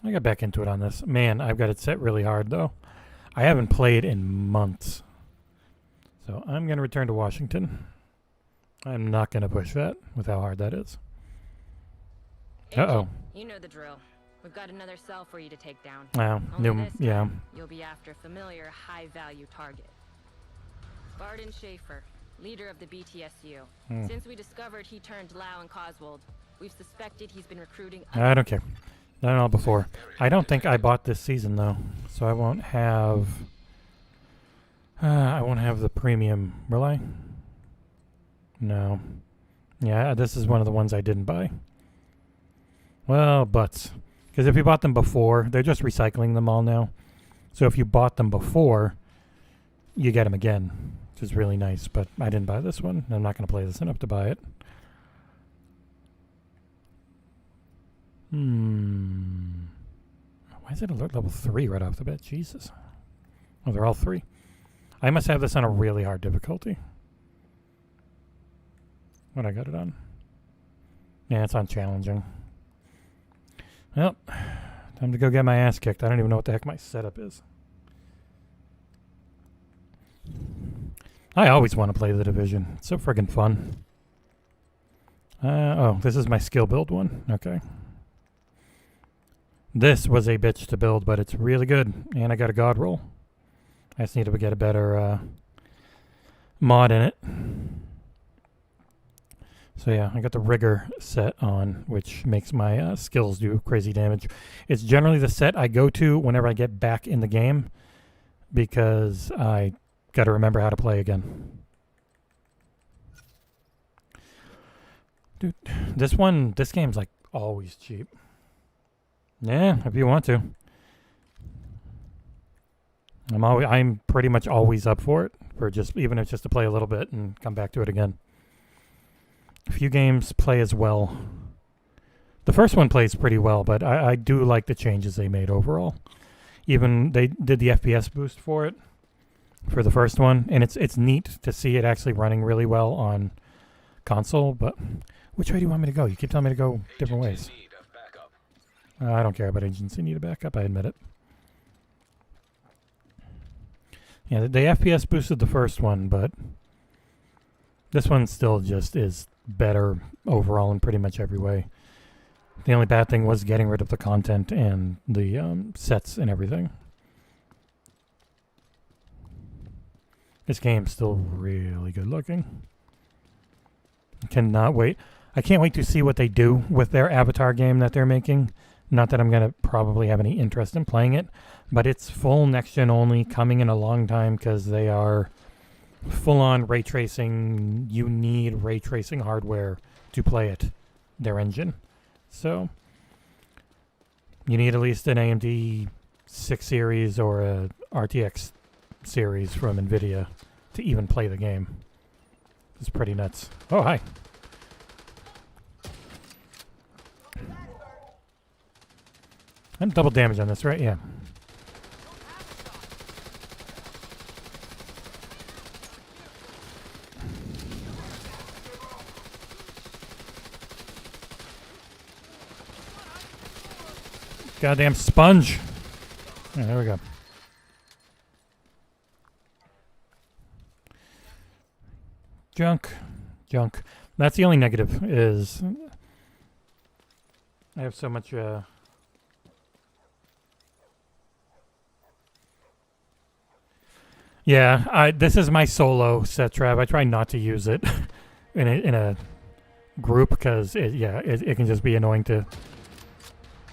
I got back into it on this. Man, I've got it set really hard, though. I haven't played in months. So I'm going to return to Washington. I'm not going to push that with how hard that is. Uh-oh. You know the drill. We've got another cell for you to take down. Wow. Only this Yeah. time, you'll be after a familiar, high-value target. Barden Schaefer, leader of the BTSU. Since we discovered he turned Lau and Coswold, we've suspected he's been recruiting... I don't care. Done it all before. I don't think I bought this season, though. So I won't have... I won't have the premium, will I? No. Yeah, this is one of the ones I didn't buy. Well, butts. Because if you bought them before, they're just recycling them all now. So if you bought them before, you get them again, which is really nice. But I didn't buy this one. I'm not going to play this enough to buy it. Why is it alert level 3 right off the bat? Jesus. Oh, they're all 3. I must have this on a really hard difficulty. What I got it on? Yeah, it's on challenging. Well, time to go get my ass kicked. I don't even know what the heck my setup is. I always want to play the Division. It's so friggin' fun. Oh, this is my skill build one. Okay. This was a bitch to build, but it's really good. And I got a god roll. I just need to get a better mod in it. So yeah, I got the rigor set on, which makes my skills do crazy damage. It's generally the set I go to whenever I get back in the game, because I got to remember how to play again. Dude, this game's like always cheap. Yeah, if you want to. I'm pretty much always up for it, for just even if it's just to play a little bit and come back to it again. A few games play as well. The first one plays pretty well, but I do like the changes they made overall. Even they did the FPS boost for it for the first one, and it's neat to see it actually running really well on console. But which way do you want me to go? You keep telling me to go different ways. I don't care about agency need a backup. I admit it. Yeah, the FPS boosted the first one, but this one still just is better overall in pretty much every way. The only bad thing was getting rid of the content and the sets and everything. This game's still really good looking. Cannot wait. I can't wait to see what they do with their Avatar game that they're making. Not that I'm going to probably have any interest in playing it, but it's full next-gen only, coming in a long time because they are full-on ray tracing. You need ray tracing hardware to play it, their engine. So you need at least an AMD 6 series or a RTX series from NVIDIA to even play the game. It's pretty nuts. Oh, hi. I'm double damage on this, right? Yeah. Goddamn sponge. Yeah, there we go. Junk. That's the only negative is I have so much yeah, this is my solo set trap. I try not to use it in a group because it can just be annoying to.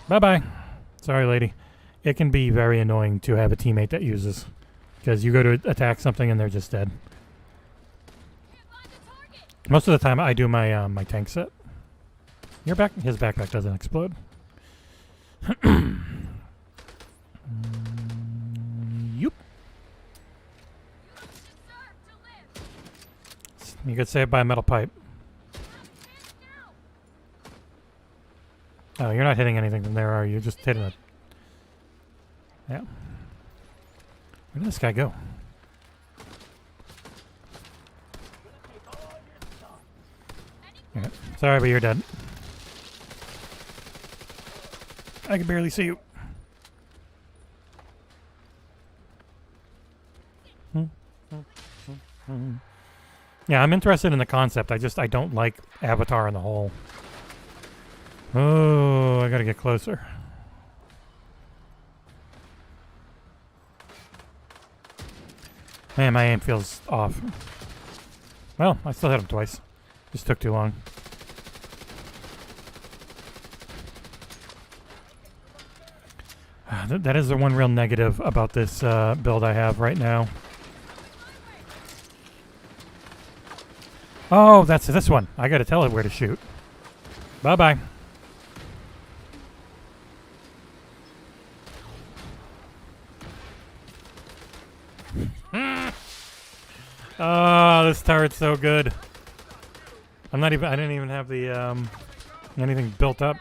Bye. Sorry, lady. It can be very annoying to have a teammate that uses, because you go to attack something and they're just dead. Most of the time, I do my my tank set. His backpack doesn't explode. Yup. You get saved by a metal pipe. Oh, you're not hitting anything from there, are you? You're just hitting it. Yeah. Where did this guy go? Yeah. Sorry, but you're dead. I can barely see you. Yeah, I'm interested in the concept. I don't like Avatar in the whole. Oh, I gotta get closer. Man, my aim feels off. Well, I still hit him twice. Just took too long. That is the one real negative about this build I have right now. Oh, that's this one. I gotta tell it where to shoot. Bye-bye. Oh, this turret's so good. I didn't even have the, anything built up.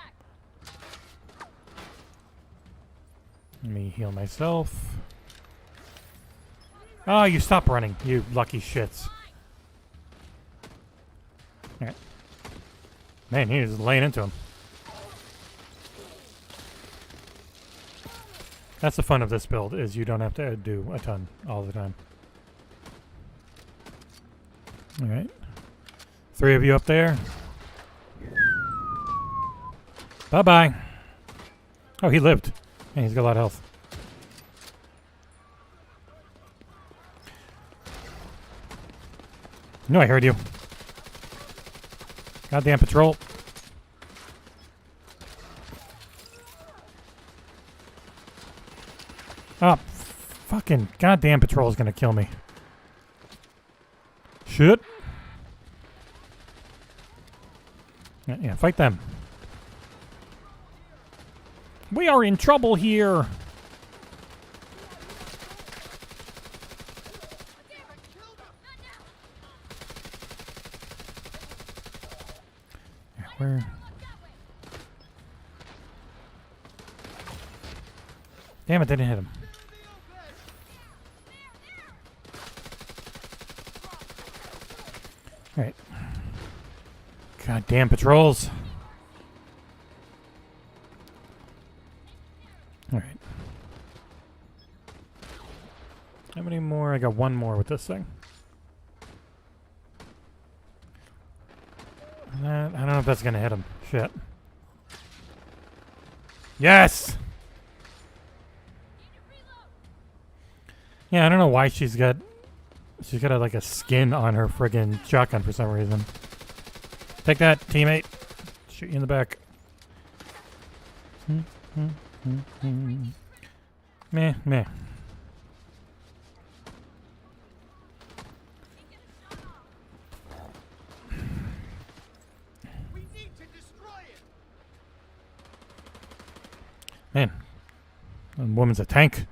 Let me heal myself. Oh, you stop running, you lucky shits. Alright. Man, he's laying into him. That's the fun of this build, is you don't have to do a ton all the time. Alright. 3 of you up there. Bye-bye. Oh, he lived. And he's got a lot of health. No, I heard you. Goddamn patrol. Oh, fucking goddamn patrol is gonna kill me. Shit. Yeah, fight them. We are in trouble here. Yeah, where? Damn it, they didn't hit him. Alright. Goddamn patrols. Alright. How many more? I got one more with this thing. I don't know if that's gonna hit him. Shit. Yes! Yeah, I don't know why she's got like a skin on her friggin' shotgun for some reason. Take that, teammate. Shoot you in the back. Meh, meh. We need to destroy it. Man, that woman's a tank.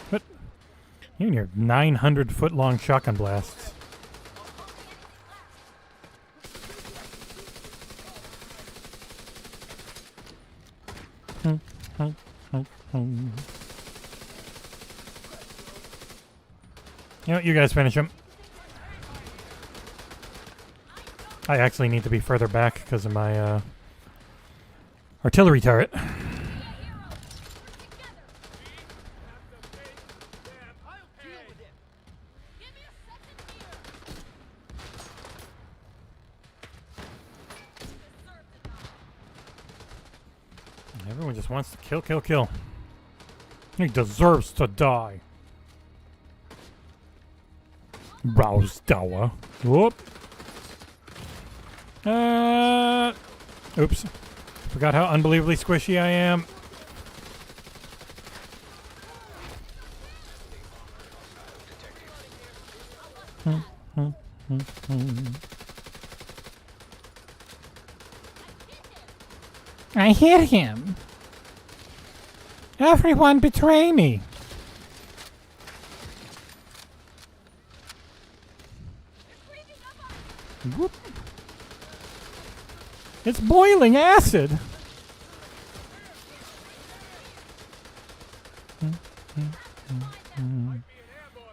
What? You and your 900-foot-long shotgun blasts. You know what, you guys finish him. I actually need to be further back because of my artillery turret. Everyone just wants to kill, kill, kill. He deserves to die. Rouse Tower. Whoop. Oops. Forgot how unbelievably squishy I am. I hit him. Everyone betray me. Whoop. It's boiling acid.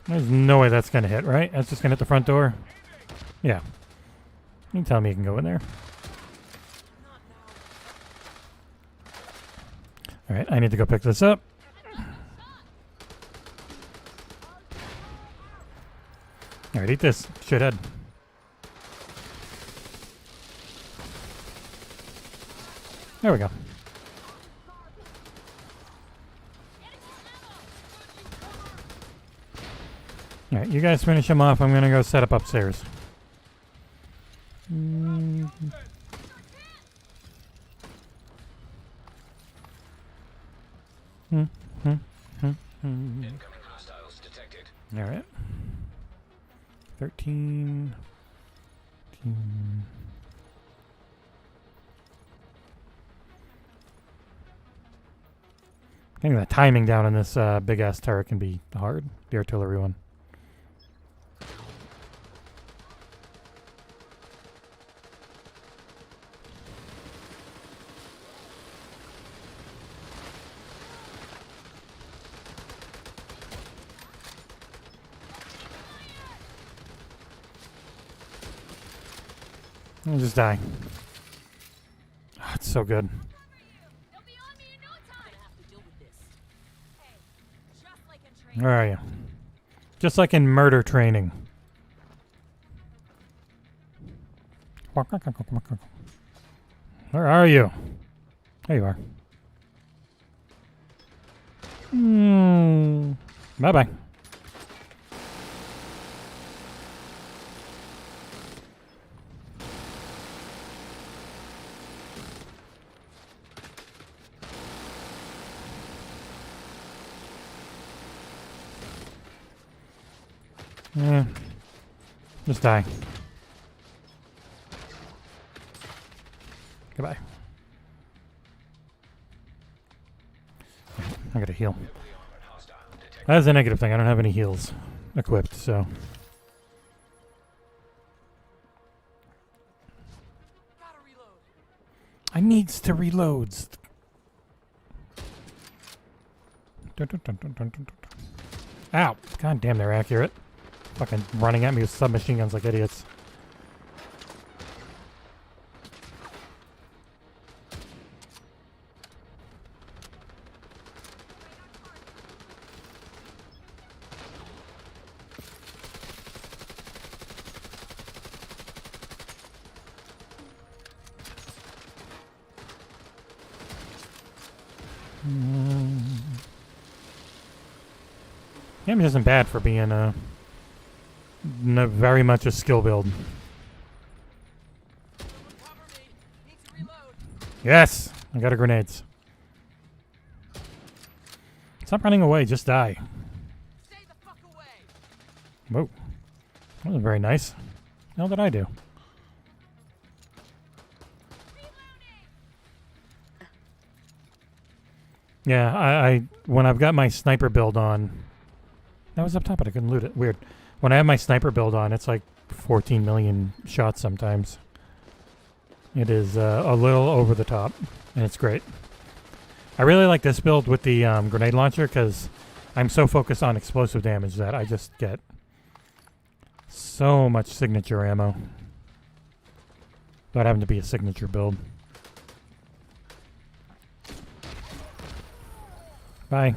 There's no way that's gonna hit, right? That's just gonna hit the front door. Yeah. You tell me you can go in there. Alright, I need to go pick this up. Alright, eat this, shithead. There we go. Alright, you guys finish him off. I'm gonna go set up upstairs. Incoming hostiles detected. Alright. 13. 14. Getting the timing down on this big ass turret can be hard. The artillery one. I'll just die. Oh, it's so good. Where are you? Just like in murder training. Where are you? There you are. Bye-bye. Yeah. Just die. Goodbye. I gotta heal. That's a negative thing. I don't have any heals equipped, so. I needs to reloads. Ow! God damn, they're accurate. Fucking running at me with submachine guns like idiots. Damage isn't bad for being very much a skill build. Yes! I got a grenades. Stop running away, just die. Whoa. That was very nice. How did I do? Yeah, I when I've got my sniper build on, that was up top, but I couldn't loot it. Weird. When I have my sniper build on, it's like 14 million shots sometimes. It is a little over the top, and it's great. I really like this build with the grenade launcher because I'm so focused on explosive damage that I just get so much signature ammo. That happened to be a signature build. Bye.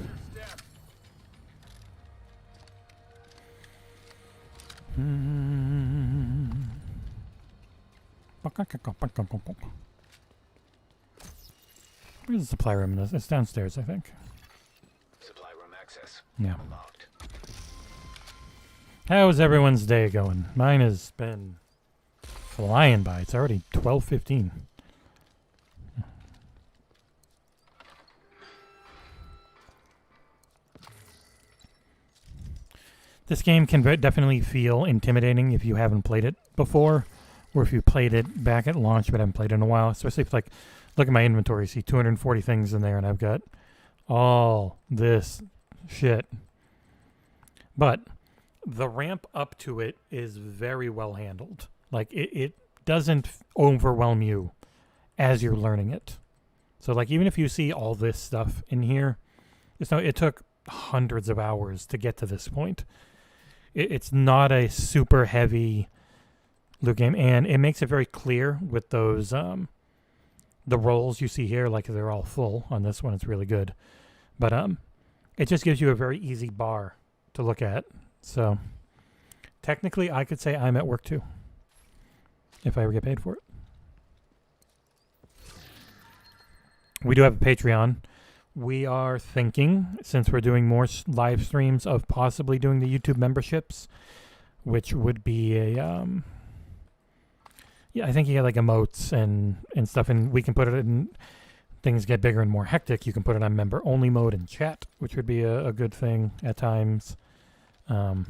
Where's the supply room? It's downstairs, I think. Supply room access. Yeah. Unlocked. How's everyone's day going? Mine has been flying by. It's already 12:15. This game can definitely feel intimidating if you haven't played it before, or if you played it back at launch but haven't played it in a while. Especially if, like, look at my inventory, see 240 things in there, and I've got all this shit. But the ramp up to it is very well handled. Like, it doesn't overwhelm you as you're learning it. So, like, even if you see all this stuff in here, it took hundreds of hours to get to this point. It's not a super heavy loot game, and it makes it very clear with those, the rolls you see here, like they're all full. On this one, it's really good. But it just gives you a very easy bar to look at. So, technically, I could say I'm at work too, if I ever get paid for it. We do have a Patreon. We are thinking, since we're doing more live streams, of possibly doing the YouTube memberships, which would be a, yeah, I think you get like emotes and stuff, and we can put it in, things get bigger and more hectic, you can put it on member-only mode and chat, which would be a good thing at times. But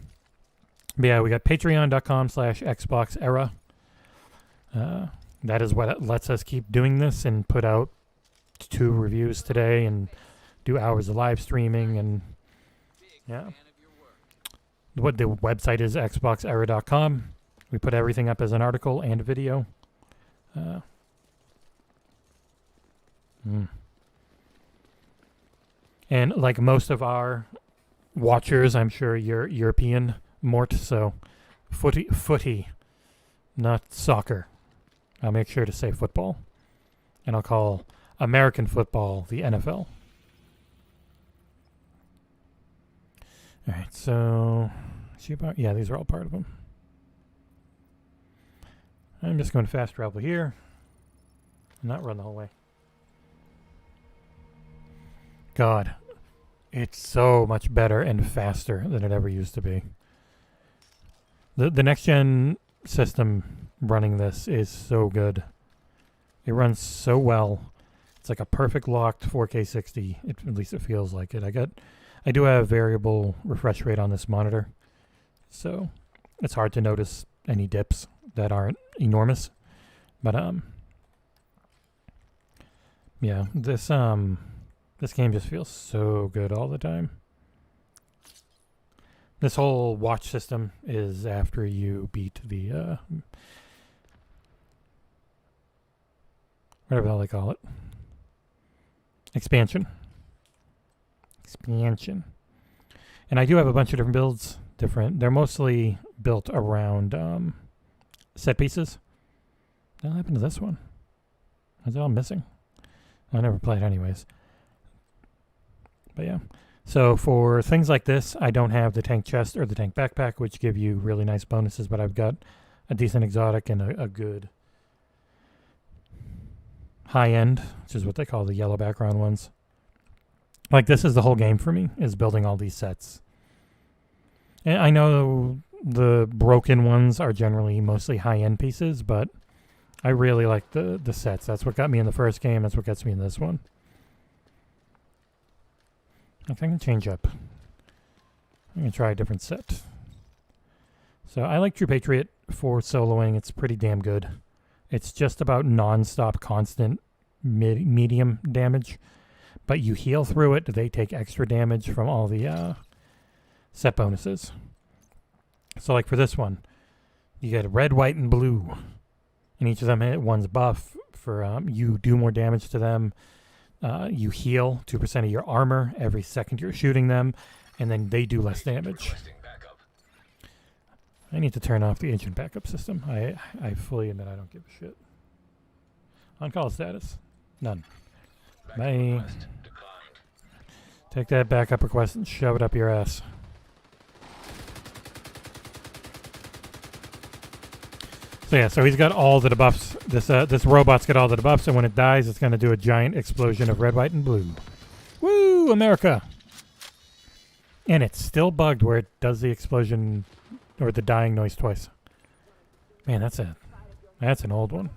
yeah, we got patreon.com/XboxEra. That is what lets us keep doing this and put out 2 reviews today and do hours of live streaming. And yeah, what the website is XboxEra.com. We put everything up as an article and a video. And like most of our watchers, I'm sure you're European, Mort, so footy, not soccer. I'll make sure to say football. And I'll call American football the NFL. Alright, so... yeah, these are all part of them. I'm just going to fast travel here. And not run the whole way. God. It's so much better and faster than it ever used to be. The next-gen system running this is so good. It runs so well. It's like a perfect locked 4K 60. At least it feels like it. I do have variable refresh rate on this monitor, so it's hard to notice any dips that aren't enormous. But yeah, this game just feels so good all the time. This whole watch system is after you beat the whatever the hell they call it. Expansion. And I do have a bunch of different builds. They're mostly built around set pieces. What happened to this one? Is it all missing? I never played anyways. But yeah. So for things like this, I don't have the tank chest or the tank backpack, which give you really nice bonuses, but I've got a decent exotic and a good high end, which is what they call the yellow background ones. Like, this is the whole game for me, is building all these sets. And I know the broken ones are generally mostly high-end pieces, but I really like the sets. That's what got me in the first game. That's what gets me in this one. I think I can change up. I'm going to try a different set. So I like True Patriot for soloing. It's pretty damn good. It's just about non-stop, constant medium damage. But you heal through it. They take extra damage from all the set bonuses. So like for this one, you get red, white, and blue. And each of them, one's buff for you do more damage to them. You heal 2% of your armor every second you're shooting them. And then they do less damage. I need to turn off the agent backup system. I fully admit I don't give a shit. On-call status. None. Bye. Take that backup request and shove it up your ass. So yeah, so he's got all the debuffs. This robot's got all the debuffs, and when it dies, it's going to do a giant explosion of red, white, and blue. Woo, America! And it's still bugged where it does the explosion or the dying noise twice. Man, that's an old one.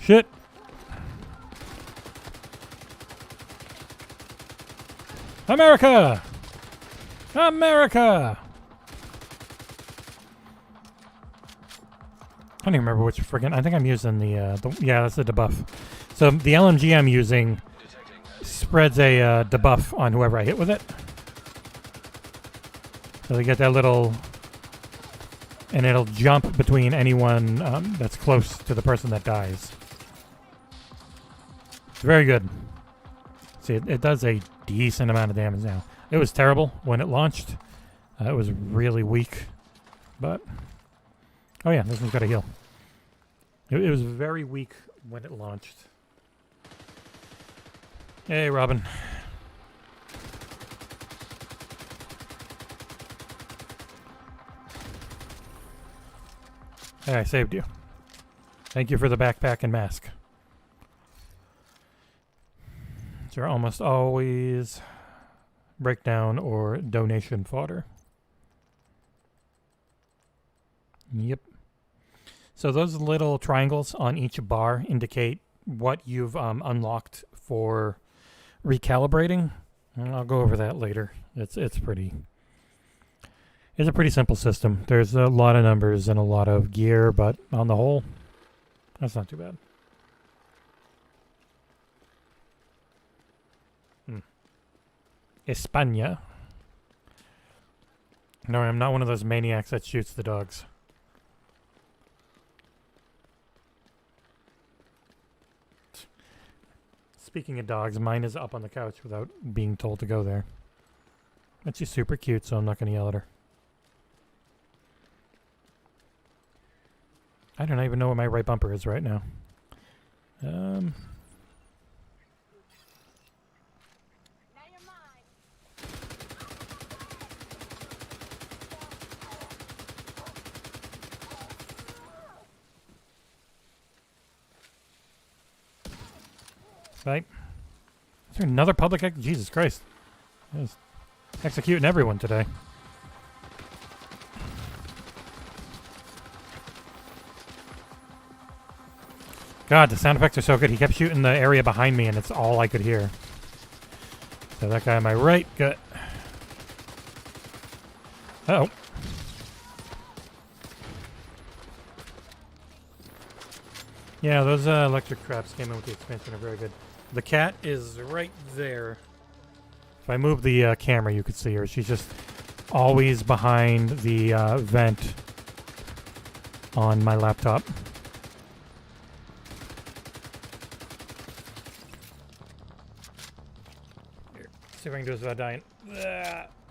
Shit. America! America! I don't even remember which friggin'. I think I'm using the yeah, that's the debuff. So the LMG I'm using spreads a debuff on whoever I hit with it. So they get that little, and it'll jump between anyone that's close to the person that dies. It's very good. See, it does a decent amount of damage now. It was terrible when it launched. It was really weak, but oh yeah, this one's got a heal. It was very weak when it launched. Hey, Robin. Hey, I saved you. Thank you for the backpack and mask. They're almost always breakdown or donation fodder. Yep. So those little triangles on each bar indicate what you've unlocked for recalibrating. And I'll go over that later. It's a pretty simple system. There's a lot of numbers and a lot of gear, but on the whole, that's not too bad. España. No, I'm not one of those maniacs that shoots the dogs. Speaking of dogs, mine is up on the couch without being told to go there. But she's super cute, so I'm not going to yell at her. I don't even know what my right bumper is right now. Right. Is there another public Jesus Christ. Just executing everyone today. God, the sound effects are so good. He kept shooting the area behind me and it's all I could hear. So that guy on my right, good. Uh-oh. Yeah, those electric traps came in with the expansion are very good. The cat is right there. If I move the camera, you could see her. She's just always behind the vent on my laptop. Here, see if I can do this without dying.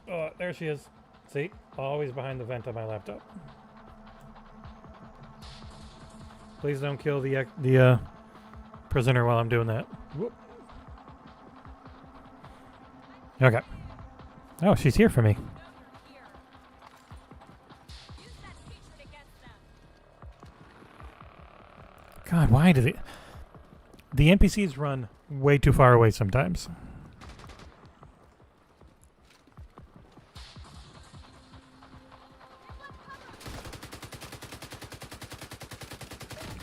Oh, there she is. See? Always behind the vent on my laptop. Please don't kill the prisoner while I'm doing that. Whoop. Okay. Oh, she's here for me. God, why do the NPCs run way too far away sometimes?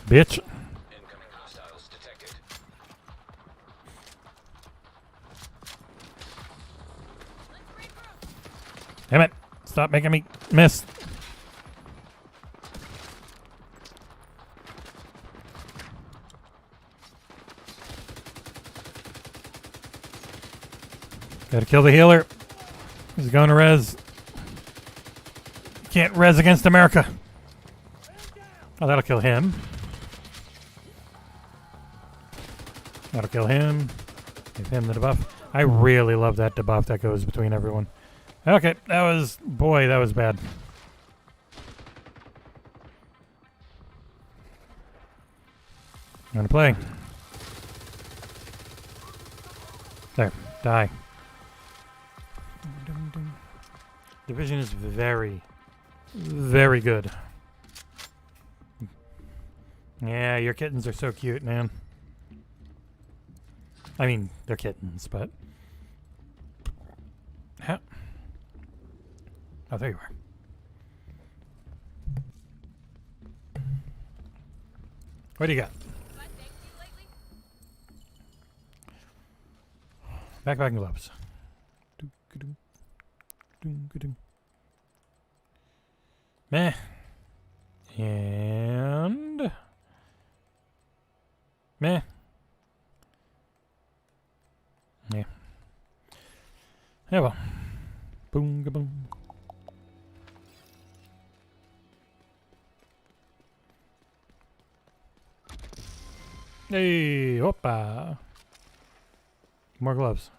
Bitch. Incoming hostiles detected. Damn it. Stop making me miss. Gotta kill the healer. He's going to res. Can't res against America. Oh, that'll kill him. That'll kill him. Give him the debuff. I really love that debuff that goes between everyone. Okay, that was... Boy, that was bad. I'm gonna play. There. Die. Division is very, very good. Yeah, your kittens are so cute, man. I mean, they're kittens, but... How? Oh, there you are. What do you got? Backpack and gloves. Meh. And... Meh. Yeah. Yeah, well. Boom, boom. Hey, hoppa. More gloves.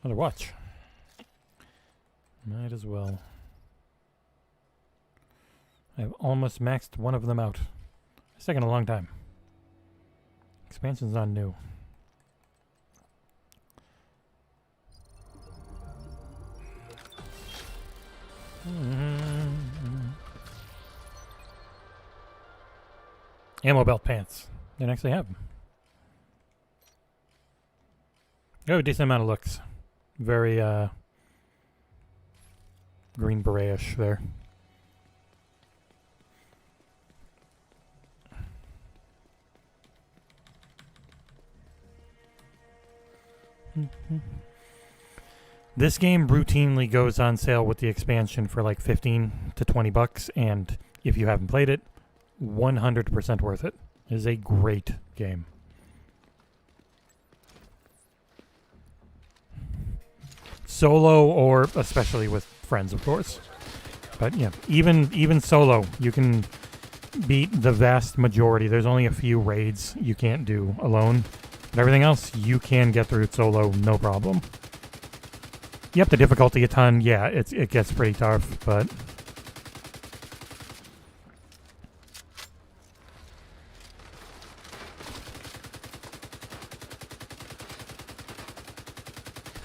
Another watch. Might as well. I've almost maxed one of them out. It's taken a long time. Expansion's not new. Ammo belt pants. Didn't actually have them. Oh, decent amount of looks. Very Green Beret-ish there. This game routinely goes on sale with the expansion for like 15 to 20 bucks, and if you haven't played it, 100% worth it. It is a great game. Solo, or especially with friends, of course. But yeah, even solo, you can beat the vast majority. There's only a few raids you can't do alone, but everything else you can get through solo, no problem. Yep, the difficulty a ton. Yeah, it gets pretty tough, but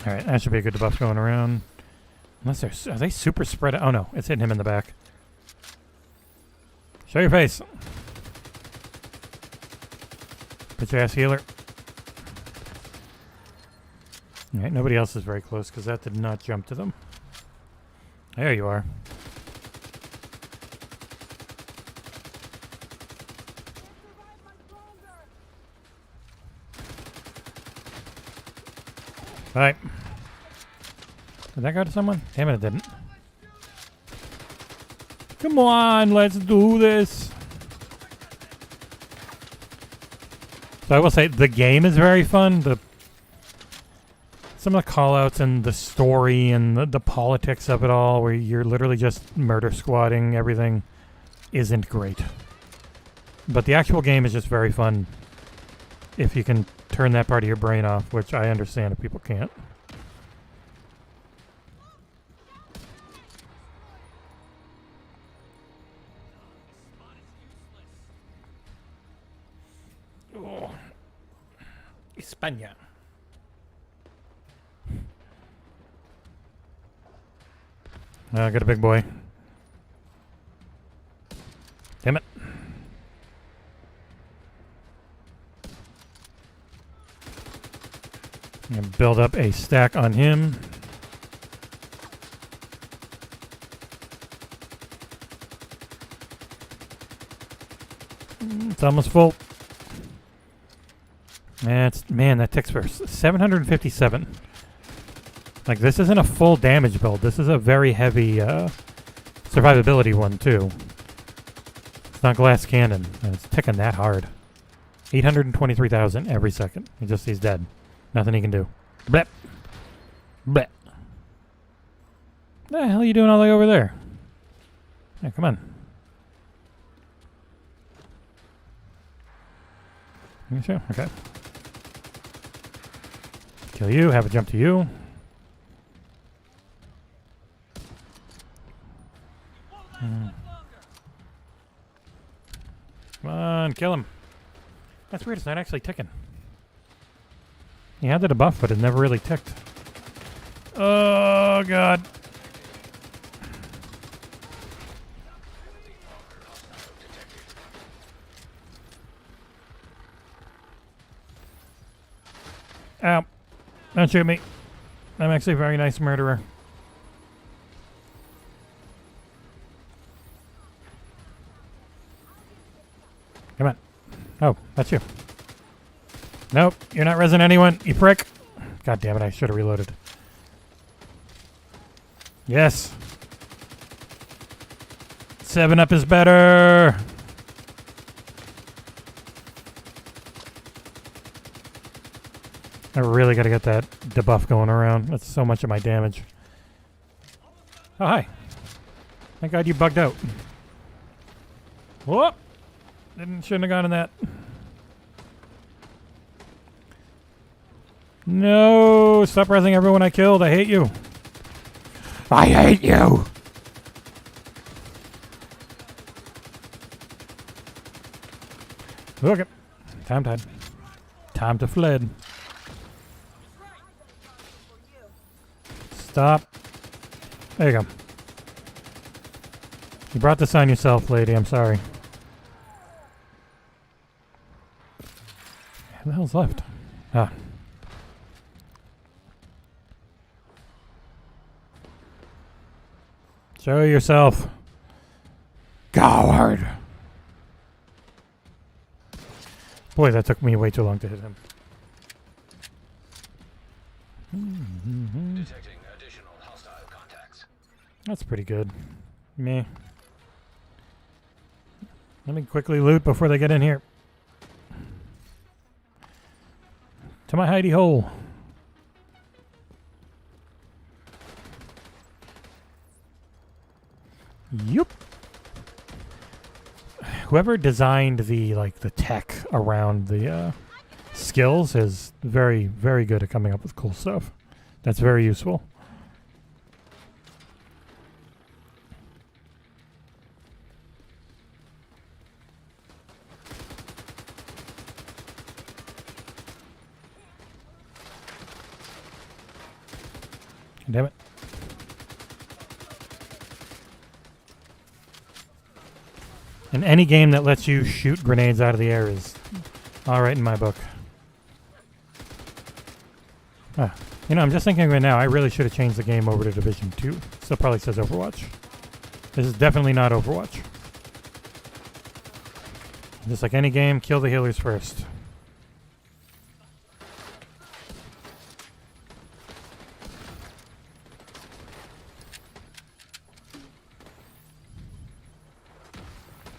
all right, that should be a good debuff going around. Unless are they super spread out? Oh no, it's hitting him in the back. Show your face. Put your ass healer. Alright, nobody else is very close because that did not jump to them. There you are. Alright. Did that go to someone? Damn it, it didn't. Come on, let's do this. So I will say, the game is very fun. Some of the callouts and the story and the politics of it all, where you're literally just murder squatting everything, isn't great. But the actual game is just very fun if you can turn that part of your brain off, which I understand if people can't. Oh. España. Got a big boy. Damn it. I'm going to build up a stack on him. It's almost full. Man, that ticks for 757. Like, this isn't a full damage build. This is a very heavy survivability one, too. It's not glass cannon, and it's ticking that hard. 823,000 every second. He's dead. Nothing he can do. Blep. Blep. What the hell are you doing all the way over there? Yeah, come on. You sure? Okay. Kill you, have a jump to you. Come on, kill him. That's weird, it's not actually ticking. He had the debuff, but it never really ticked. Oh, God. Ow. Don't shoot me. I'm actually a very nice murderer. Come on. Oh, that's you. Nope, you're not resin anyone, you prick. God damn it, I should have reloaded. Yes. 7-Up is better. I really got to get that debuff going around. That's so much of my damage. Oh, hi. Thank God you bugged out. Whoop! Shouldn't have gone in that. No! Stop resing everyone I killed. I hate you. I hate you! Okay. Time. Time to fled. Stop. There you go. You brought this on yourself, lady. I'm sorry. What the hell's left? Ah. Show yourself. Coward. Boy, that took me way too long to hit him. Detecting additional hostile contacts. That's pretty good. Meh. Let me quickly loot before they get in here. To my hidey hole. Yup. Whoever designed the tech around the skills is very, very good at coming up with cool stuff. That's very useful. Damn it. And any game that lets you shoot grenades out of the air is alright in my book. Ah, you know, I'm just thinking right now, I really should have changed the game over to Division 2. Still probably says Overwatch. This is definitely not Overwatch. Just like any game, kill the healers first.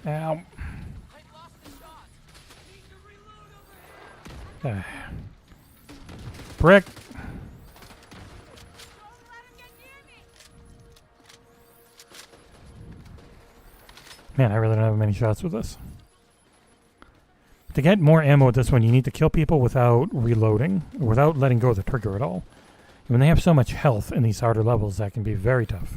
Ow. Brick. Man, I really don't have many shots with this. To get more ammo with this one, you need to kill people without reloading, or without letting go of the trigger at all. And when they have so much health in these harder levels, that can be very tough.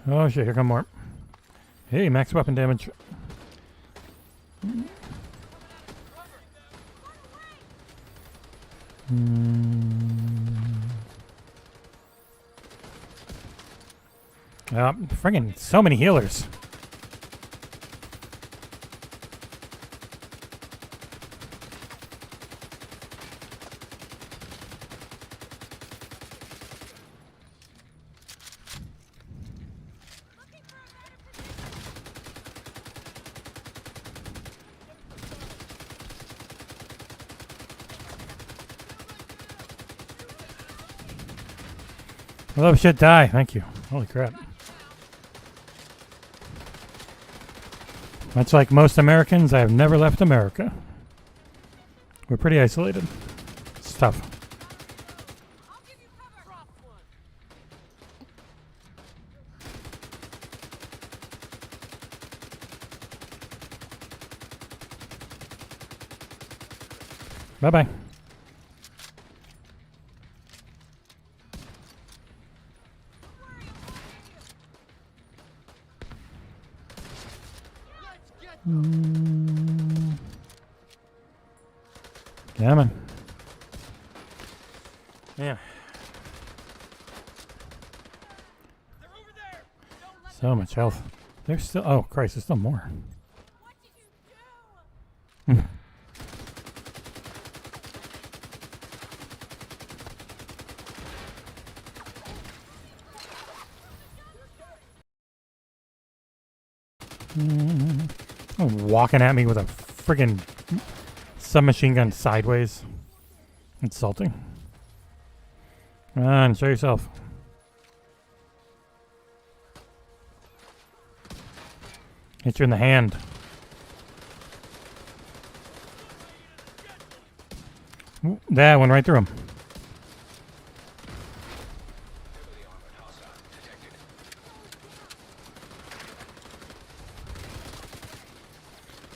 Oh shit, here come more. Hey, max weapon damage. Friggin' so many healers. Oh shit, die. Thank you. Holy crap. Much like most Americans, I have never left America. We're pretty isolated. It's tough. Bye-bye. Yeah, man. Yeah. So much health. There's still... Oh, Christ, there's still more. Walking at me with a friggin' submachine gun sideways. Insulting. Come on, show yourself. Hit you in the hand. Ooh, that went right through him.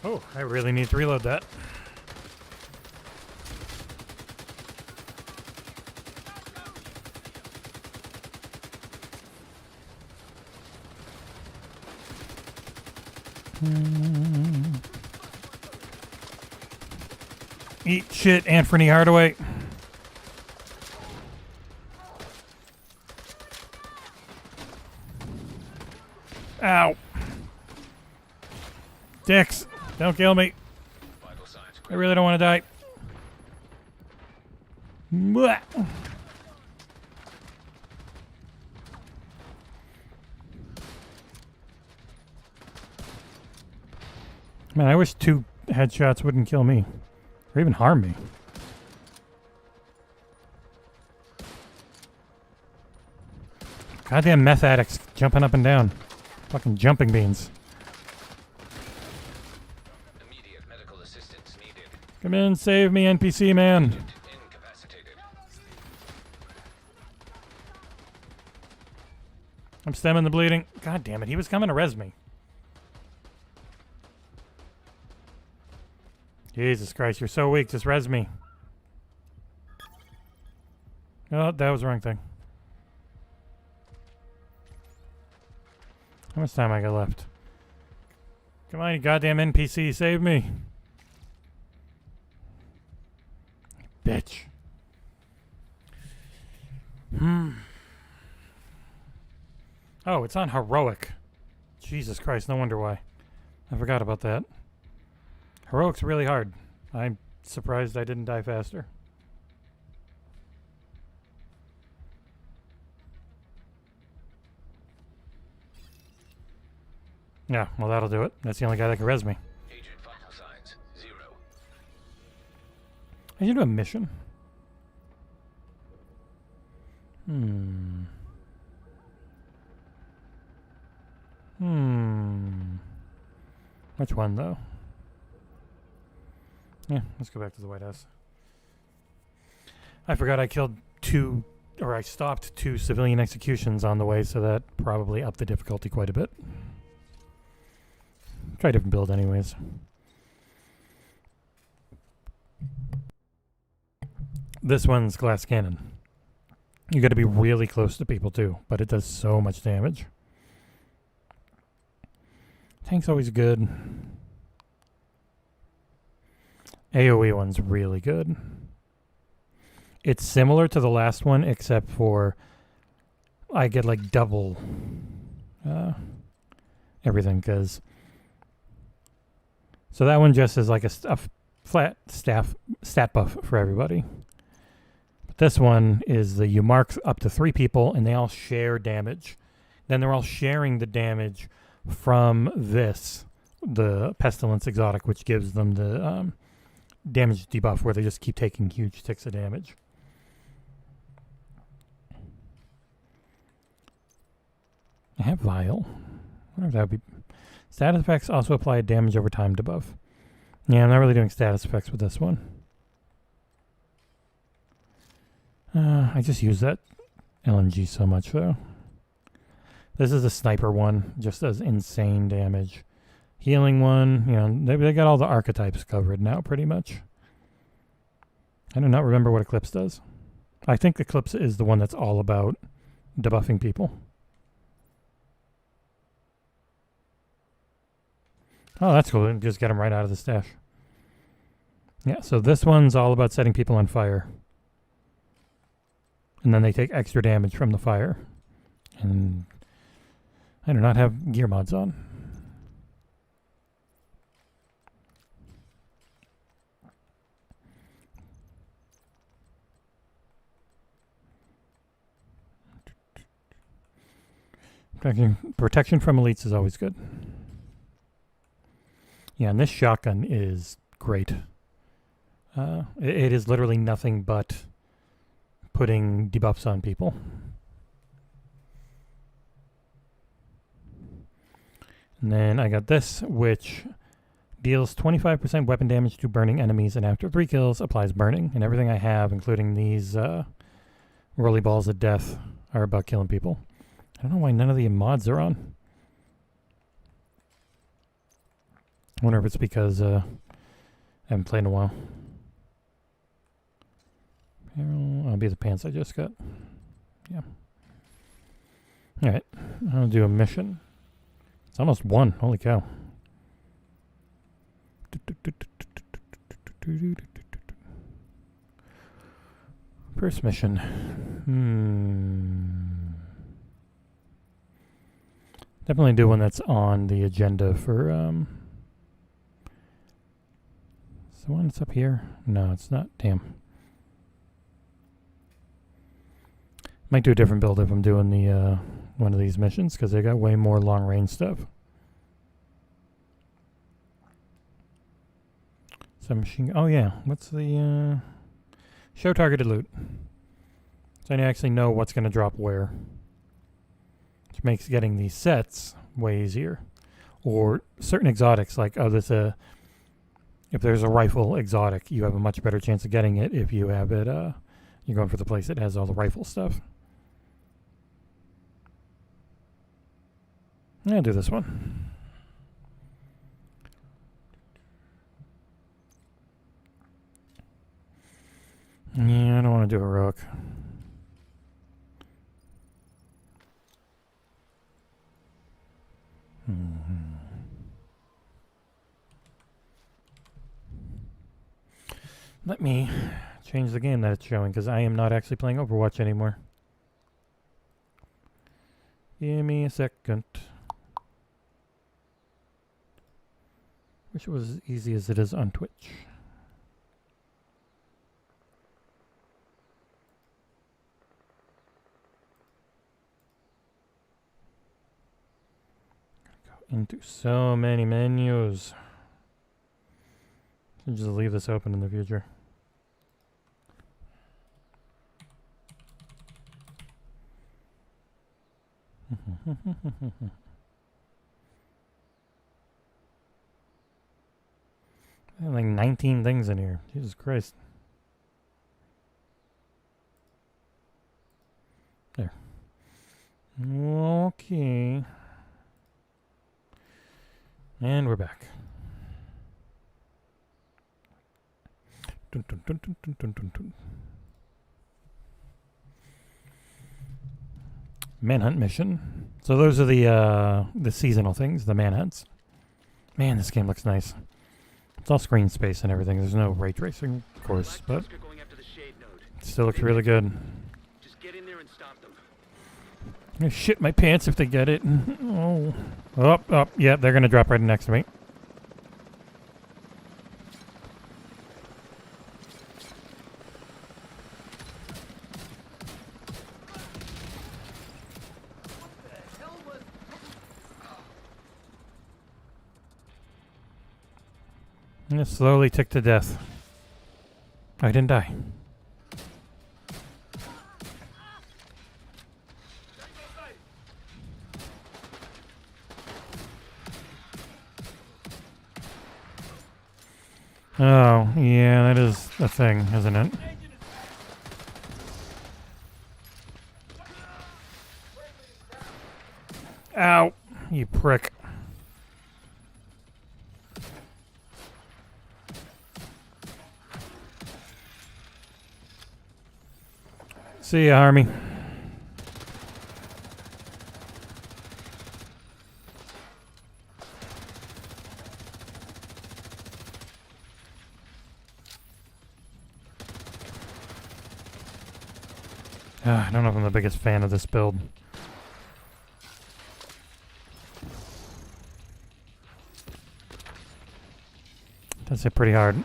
Oh, I really need to reload that. Eat shit, Anthony Hardaway. Ow. Dicks, don't kill me. I really don't want to die. Blah. Man, I wish 2 headshots wouldn't kill me. Or even harm me. Goddamn meth addicts jumping up and down. Fucking jumping beans. Immediate medical assistance needed. Come in, save me, NPC man. Incapacitated. I'm stemming the bleeding. God damn it, he was coming to res me. Jesus Christ, you're so weak. Just res me. Oh, that was the wrong thing. How much time I got left? Come on, you goddamn NPC, save me. Bitch. Oh, it's on heroic. Jesus Christ, no wonder why. I forgot about that. Heroic's really hard. I'm surprised I didn't die faster. Yeah, well that'll do it. That's the only guy that can res me. Agent vital signs 0. I should do a mission. Which one though? Yeah, let's go back to the White House. I forgot I killed 2, or I stopped 2 civilian executions on the way, so that probably upped the difficulty quite a bit. Try a different build anyways. This one's glass cannon. You gotta be really close to people too, but it does so much damage. Tank's always good. AoE one's really good. It's similar to the last one, except for I get like double everything, because so that one just is like a flat stat buff for everybody. But this one is the you mark up to 3 people and they all share damage. Then they're all sharing the damage from this, the Pestilence Exotic, which gives them the damage debuff where they just keep taking huge ticks of damage. I have Vial. I wonder if that would be... Status effects also apply a damage over time debuff. Yeah, I'm not really doing status effects with this one. I just use that LMG so much though. This is a sniper one, just does insane damage. Healing one, you know, they got all the archetypes covered now pretty much. I do not remember what Eclipse does. I think Eclipse is the one that's all about debuffing people. Oh, that's cool. Just get them right out of the stash. Yeah, so this one's all about setting people on fire. And then they take extra damage from the fire. And I do not have gear mods on. Protection from elites is always good. Yeah, and this shotgun is great. It is literally nothing but putting debuffs on people. And then I got this, which deals 25% weapon damage to burning enemies, and after 3 kills, applies burning. And everything I have, including these rolly balls of death, are about killing people. I don't know why none of the mods are on. I wonder if it's because I haven't played in a while. I'll be the pants I just got. Yeah. Alright, I'll do a mission. It's almost 1. Holy cow. First mission. Definitely do one that's on the agenda for, is the one that's up here? No, it's not. Damn. Might do a different build if I'm doing the, one of these missions, because they got way more long-range stuff. Machine. Oh yeah, what's the show targeted loot? So I actually know what's going to drop where, which makes getting these sets way easier. Or certain exotics, like if there's a rifle exotic, you have a much better chance of getting it if you have it. You're going for the place that has all the rifle stuff. I'll do this one. Yeah, I don't want to do heroic. Let me change the game that it's showing, because I am not actually playing Overwatch anymore. Give me a second. Wish it was as easy as it is on Twitch. Into so many menus. Should just leave this open in the future. I have like 19 things in here. Jesus Christ. There. Okay. And we're back. Dun, dun, dun, dun, dun, dun, dun, dun. Manhunt mission. So those are the seasonal things, the manhunts. Man, this game looks nice. It's all screen space and everything. There's no ray tracing, of course, but it still looks really good. Just get in there and stop them. I'm gonna shit my pants if they get it. Oh. Oh, yeah, they're gonna drop right next to me. I'm gonna slowly tick to death. I didn't die. Oh, yeah, that is a thing, isn't it? Ow, you prick. See ya, Army. I don't know if I'm the biggest fan of this build. Does hit pretty hard.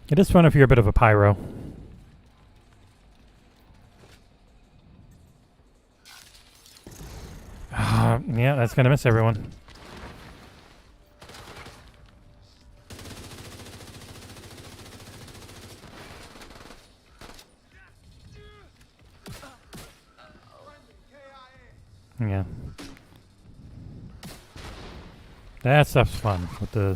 It is fun if you're a bit of a pyro. Yeah, that's gonna miss everyone. Yeah. That stuff's fun with the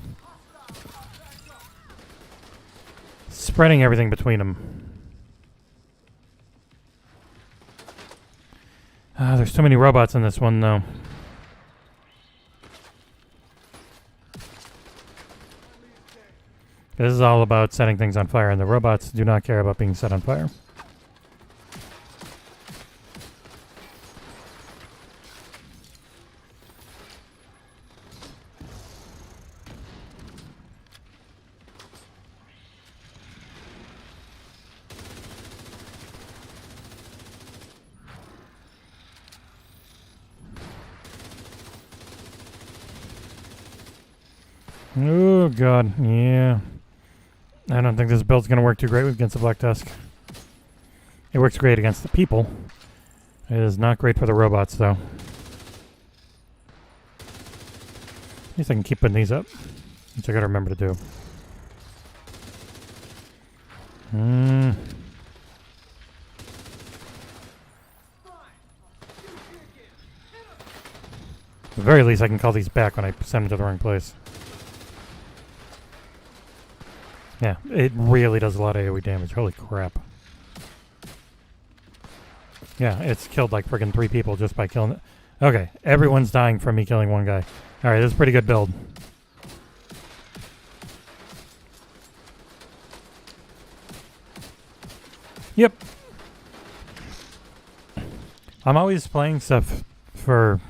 spreading everything between them. There's too many robots in this one, though. This is all about setting things on fire, and the robots do not care about being set on fire. Oh, God. Yeah. I don't think this build's going to work too great against the Black Tusk. It works great against the people. It is not great for the robots, though. At least I can keep putting these up, which I got to remember to do. At the very least, I can call these back when I send them to the wrong place. Yeah, it really does a lot of AoE damage. Holy crap. Yeah, it's killed like friggin' 3 people just by killing it. Okay, everyone's dying from me killing one guy. Alright, this is a pretty good build. Yep. I'm always playing stuff for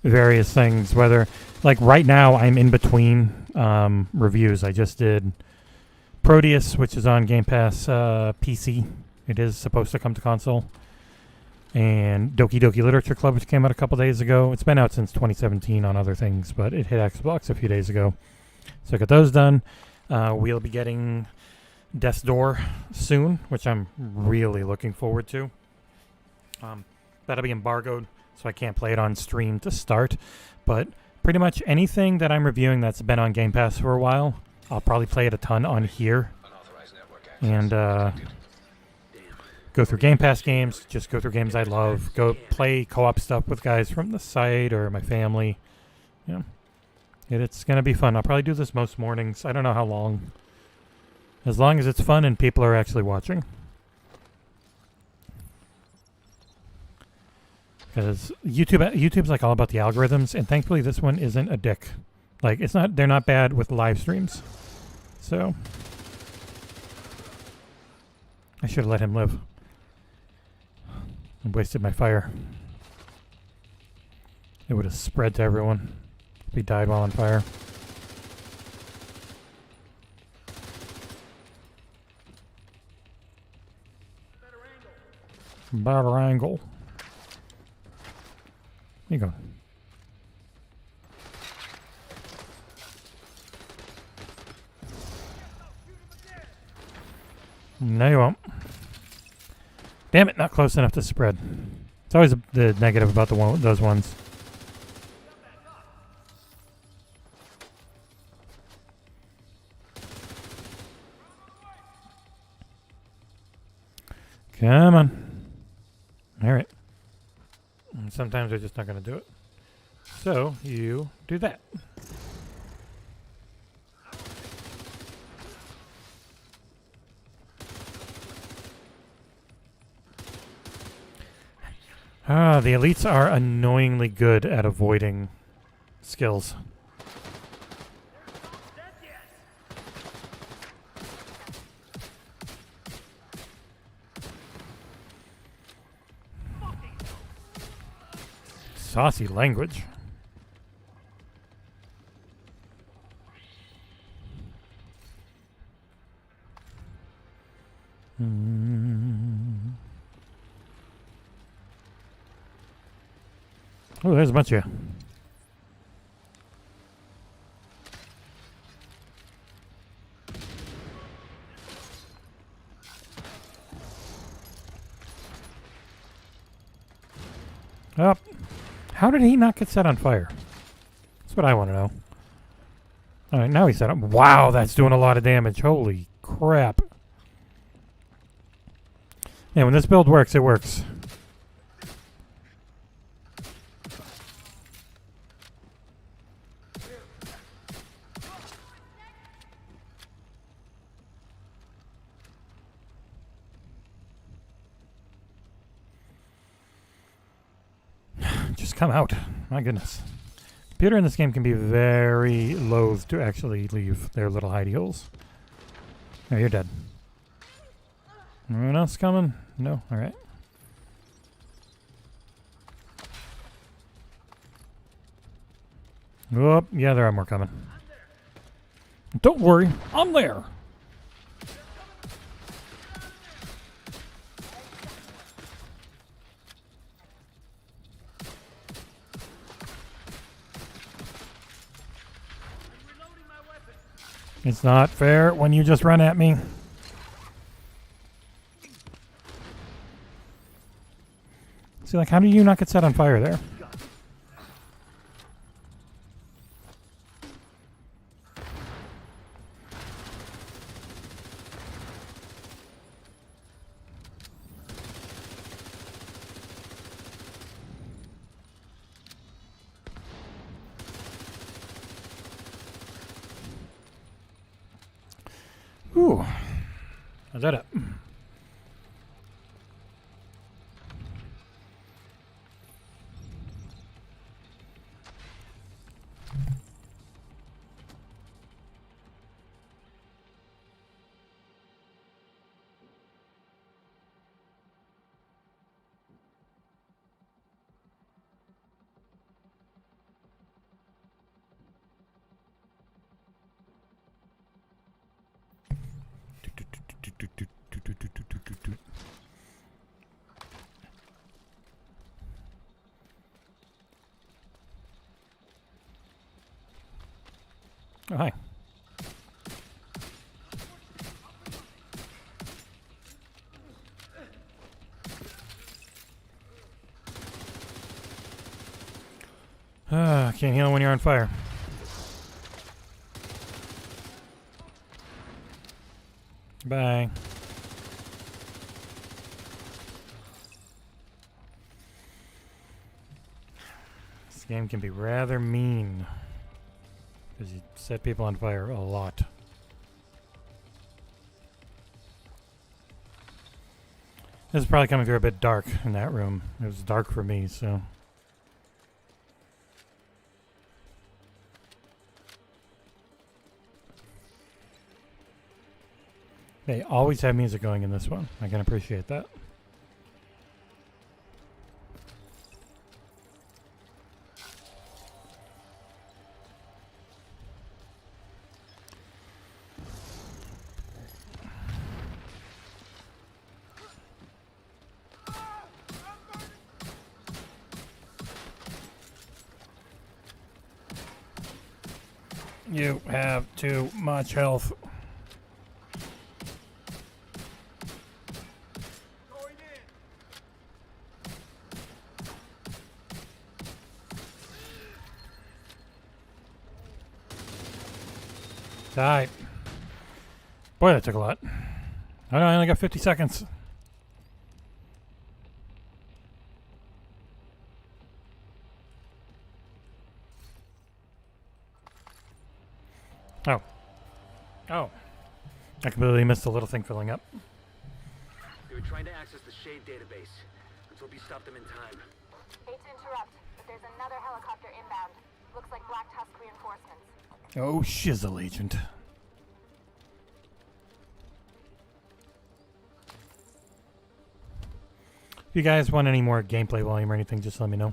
various things, whether... Like, right now, I'm in between reviews. I just did Proteus, which is on Game Pass PC. It is supposed to come to console. And Doki Doki Literature Club, which came out a couple days ago. It's been out since 2017 on other things, but it hit Xbox a few days ago. So I got those done. We'll be getting Death's Door soon, which I'm really looking forward to. That'll be embargoed, so I can't play it on stream to start. But pretty much anything that I'm reviewing that's been on Game Pass for a while, I'll probably play it a ton on here. And go through Game Pass games, just go through games I love, go play co-op stuff with guys from the site or my family. Yeah, it's going to be fun. I'll probably do this most mornings. I don't know how long. As long as it's fun and people are actually watching. Because YouTube's like all about the algorithms, and thankfully this one isn't a dick. Like, they're not bad with live streams. So I should have let him live. I wasted my fire. It would have spread to everyone if he died while on fire. Better angle. Here you go. No, you won't. Damn it, not close enough to spread. It's always the negative about those ones. Come on. All right. Sometimes they're just not going to do it. So, you do that. The elites are annoyingly good at avoiding skills. Saucy language. Oh, there's a bunch of you. Oh. How did he not get set on fire? That's what I want to know. Alright, now he's set up. Wow, that's doing a lot of damage. Holy crap. Yeah, when this build works, it works. come out. My goodness. Computer in this game can be very loath to actually leave their little hidey holes. Oh, you're dead. Anyone else coming? No? Alright. Oh, yeah, there are more coming. Don't worry, I'm there. It's not fair when you just run at me. See, like, how do you not get set on fire there? Ooh. Is that it? Oh, hi. Can't heal when you're on fire. Bye. This game can be rather mean. Because you set people on fire a lot. This is probably coming through a bit dark in that room. It was dark for me, so... They always have music going in this one. I can appreciate that. You have too much health. Die. Boy, that took a lot. I only got 50 seconds. Oh. Oh. I completely missed the little thing filling up. They were trying to access the Shade database. Let's hope you stopped them in time. Hate to interrupt, but there's another helicopter inbound. Looks like Black Tusk reinforcements. Oh, shizzle, agent. If you guys want any more gameplay volume or anything, just let me know.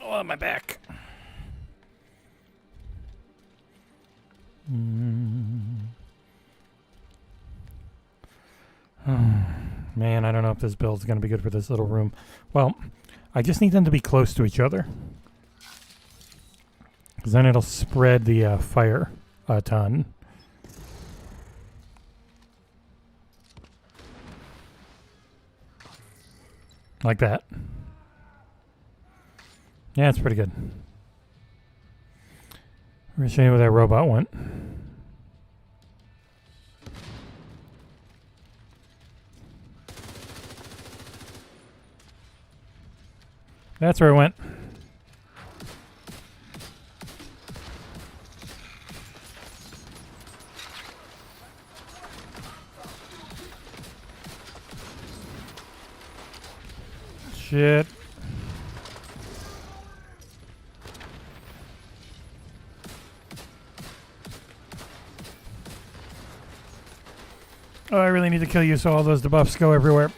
Oh, my back. Man, I don't know if this build's going to be good for this little room. Well, I just need them to be close to each other. Because then it'll spread the fire a ton. Like that. Yeah, it's pretty good. We're going to show you where that robot went. That's where it went. shit. Oh, I really need to kill you so all those debuffs go everywhere.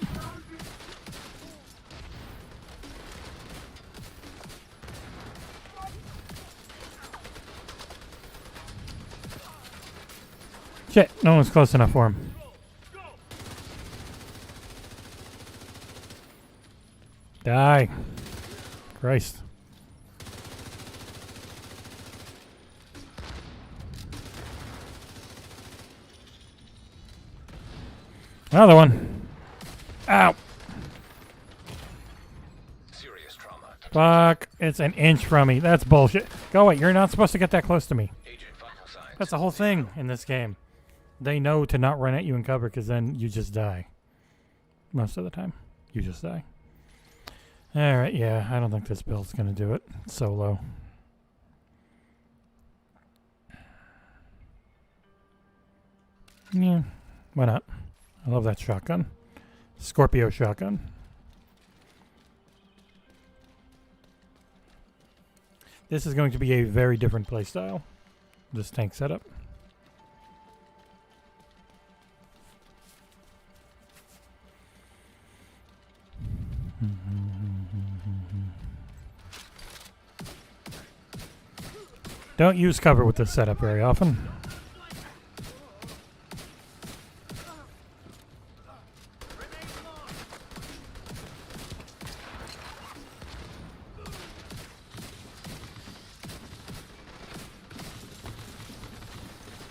Shit, no one's close enough for him. Die. Christ. Another one. Ow. Serious trauma. Fuck. It's an inch from me. That's bullshit. Go away. You're not supposed to get that close to me. Agent vital signs. That's the whole thing in this game. They know to not run at you in cover because then you just die. Most of the time. You just die. Alright, yeah. I don't think this build's going to do it. Solo. Yeah. Why not? I love that shotgun. Scorpio shotgun. This is going to be a very different playstyle. This tank setup. Don't use cover with this setup very often.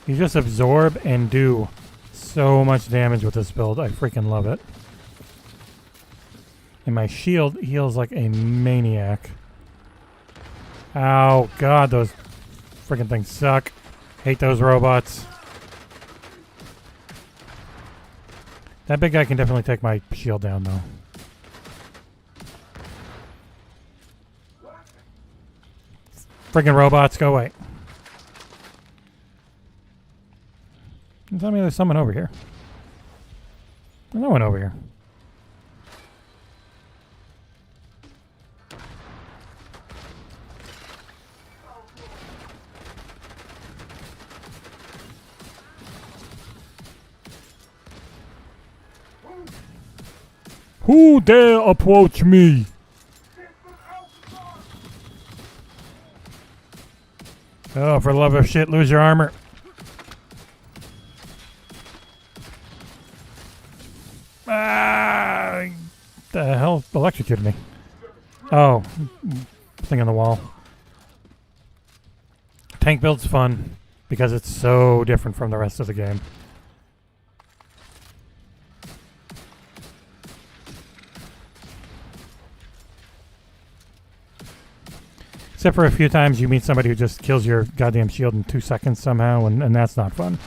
You just absorb and do so much damage with this build. I freaking love it. And my shield heals like a maniac. Ow, God, those freaking things suck. Hate those robots. That big guy can definitely take my shield down, though. Freaking robots, go away. Tell me there's someone over here. There's no one over here. Who dare approach me? Oh, for the love of shit, lose your armor. Ah, the hell electrocuted me. Oh, thing on the wall. Tank build's fun because it's so different from the rest of the game. Except for a few times you meet somebody who just kills your goddamn shield in 2 seconds somehow, and that's not fun.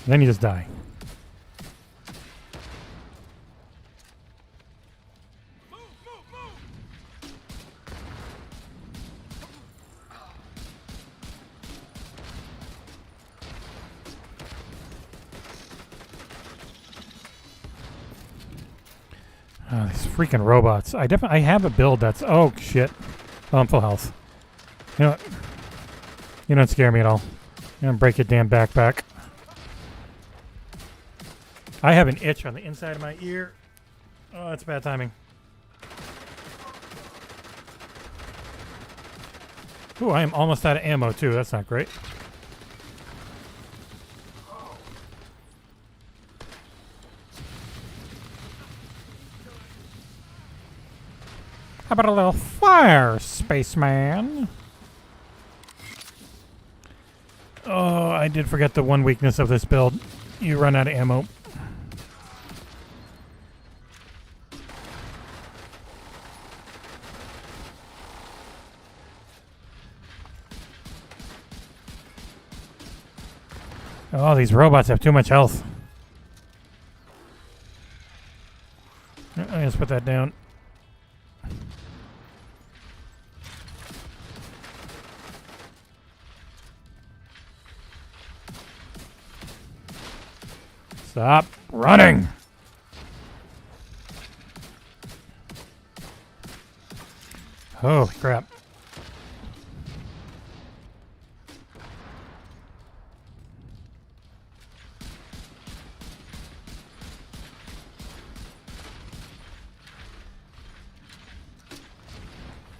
Then you just die. Oh, these freaking robots. I have a build that's... Oh, shit. Oh, I'm full health. You know what? You don't scare me at all. I'm gonna break your damn backpack. I have an itch on the inside of my ear. Oh, that's bad timing. Ooh, I am almost out of ammo, too. That's not great. How about a little fire, spaceman? Oh, I did forget the one weakness of this build. You run out of ammo. Oh, these robots have too much health. Let's put that down. Stop running! Holy crap.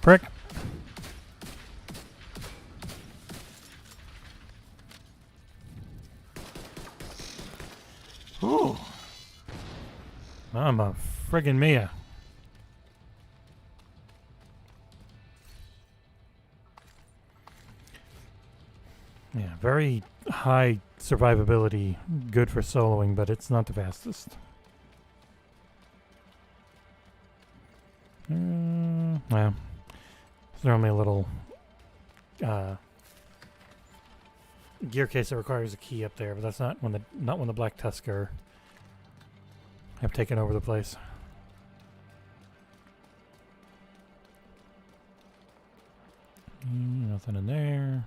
Prick. Ooh. Mamma friggin' mia. Yeah, very high survivability, good for soloing, but it's not the fastest. Well, there's normally a little gear case that requires a key up there, but that's not when the Black Tusker have taken over the place. Nothing in there.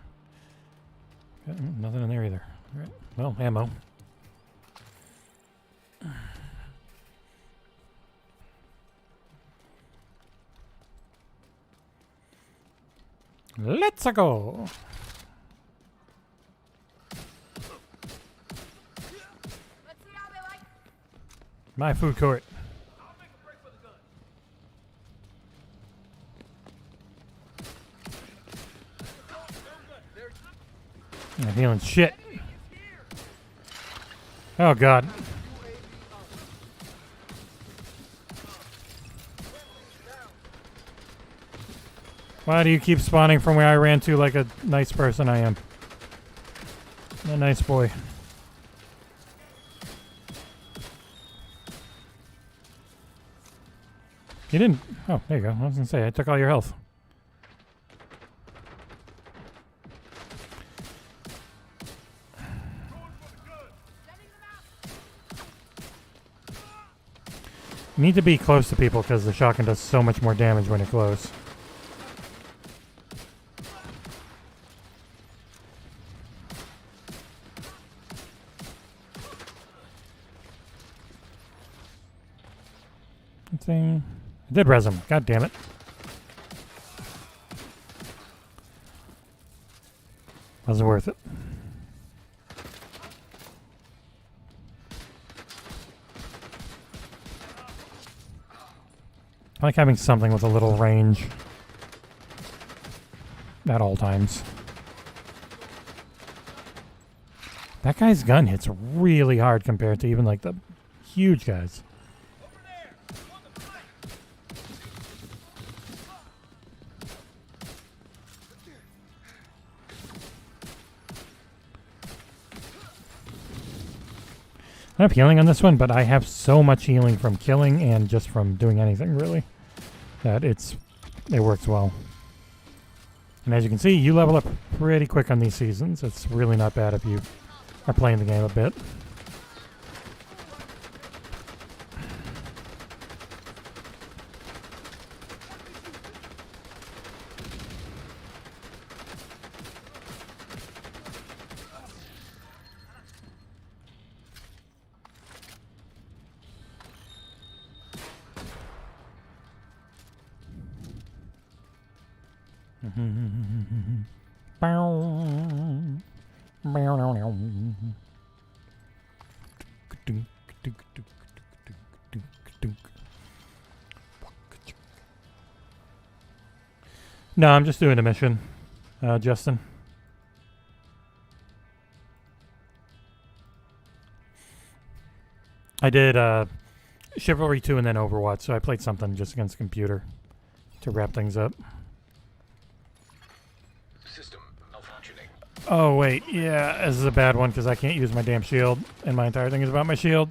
Nothing in there either. All right. Well, ammo. Let's go. My food court. I'm feeling shit. Oh god. Why do you keep spawning from where I ran to like a nice person I am? A nice boy. You didn't... Oh, there you go. I was gonna say, I took all your health. You need to be close to people because the shotgun does so much more damage when you're close. Thing. I did res him. God damn it. Wasn't worth it. I like having something with a little range at all times. That guy's gun hits really hard compared to even like the huge guys. I have healing on this one, but I have so much healing from killing and just from doing anything, really, that it works well. And as you can see, you level up pretty quick on these seasons. It's really not bad if you are playing the game a bit. No, I'm just doing a mission, Justin. I did Chivalry 2 and then Overwatch, so I played something just against the computer to wrap things up. System malfunctioning. Oh, wait. Yeah, this is a bad one because I can't use my damn shield, and my entire thing is about my shield.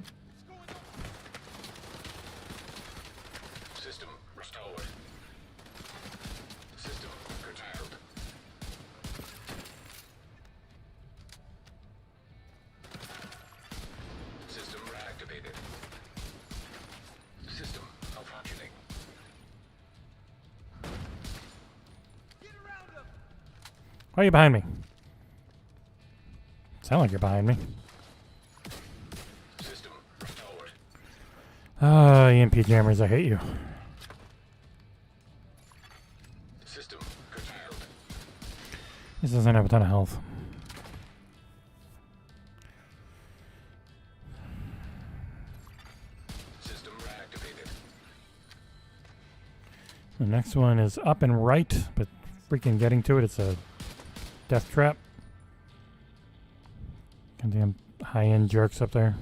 System restored. System curtailed. System reactivated. System malfunctioning. Why are you behind me? Sound like you're behind me. System restored. Ah, EMP jammers, I hate you. This doesn't have a ton of health. System reactivated. The next one is up and right, but freaking getting to it, it's a death trap. Goddamn high-end jerks up there.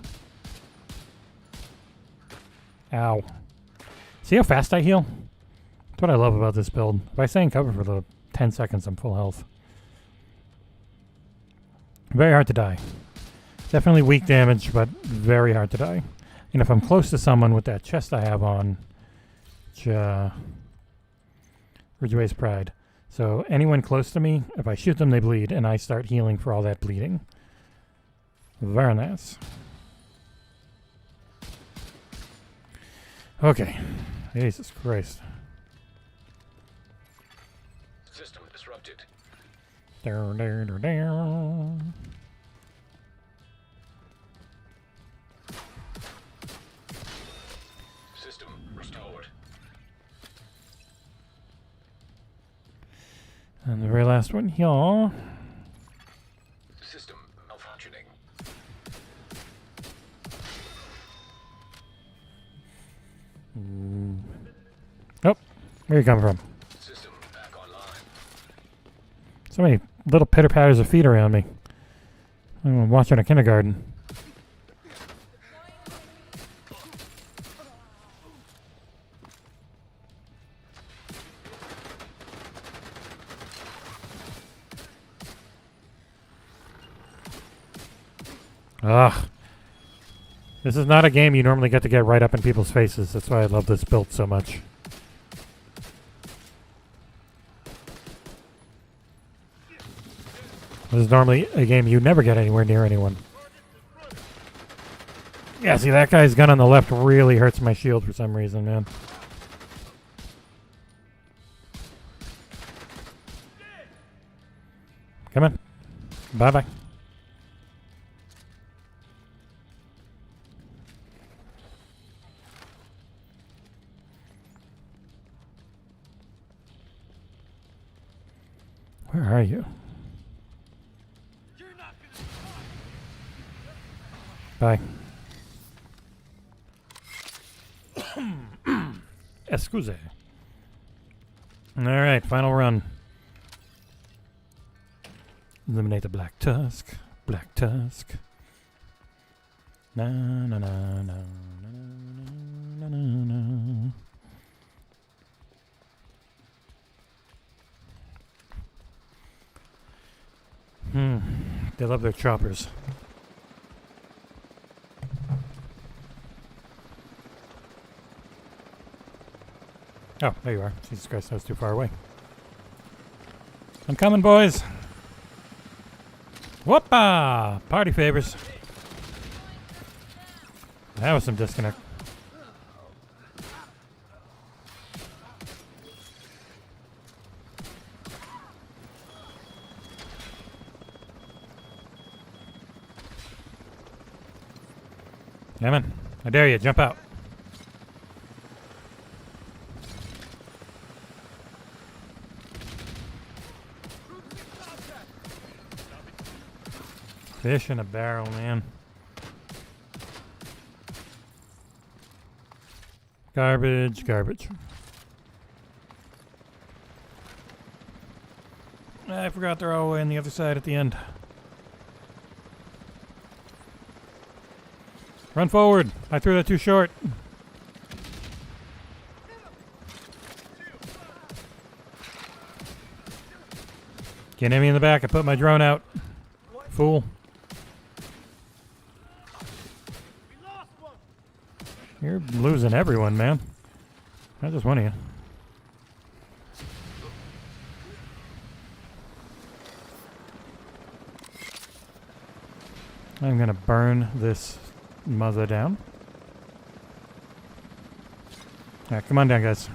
Ow. See how fast I heal? That's what I love about this build. If I stay in cover for the 10 seconds, I'm full health. Very hard to die. Definitely weak damage, but very hard to die. And if I'm close to someone with that chest I have on, which, Ridgeway's Pride. So anyone close to me, if I shoot them, they bleed, and I start healing for all that bleeding. Very nice. Okay. Jesus Christ. System disrupted. Down, down, down, down. System restored. And the very last one here. System malfunctioning. Oh, where you coming from? System back online. So many little pitter patters of feet around me. I'm watching a kindergarten. Ugh. This is not a game you normally get to get right up in people's faces. That's why I love this build so much. This is normally a game you never get anywhere near anyone. Yeah, see, that guy's gun on the left really hurts my shield for some reason, man. Come on. Bye-bye. Where are you? Bye. Excuse. Alright, final run. Eliminate the Black Tusk. Black Tusk. Na na na na na na na na. They love their choppers. Oh, there you are. Jesus Christ, I was too far away. I'm coming, boys. Whoopah! Party favors. That was some disconnect. Come on. I dare you. Jump out. Fish in a barrel, man. Garbage, garbage. I forgot they're all the way on the other side at the end. Run forward. I threw that too short. Can't hit me in the back. I put my drone out. Fool. You're losing everyone, man. Not just one of you. I'm gonna burn this mother down. Alright, come on down, guys.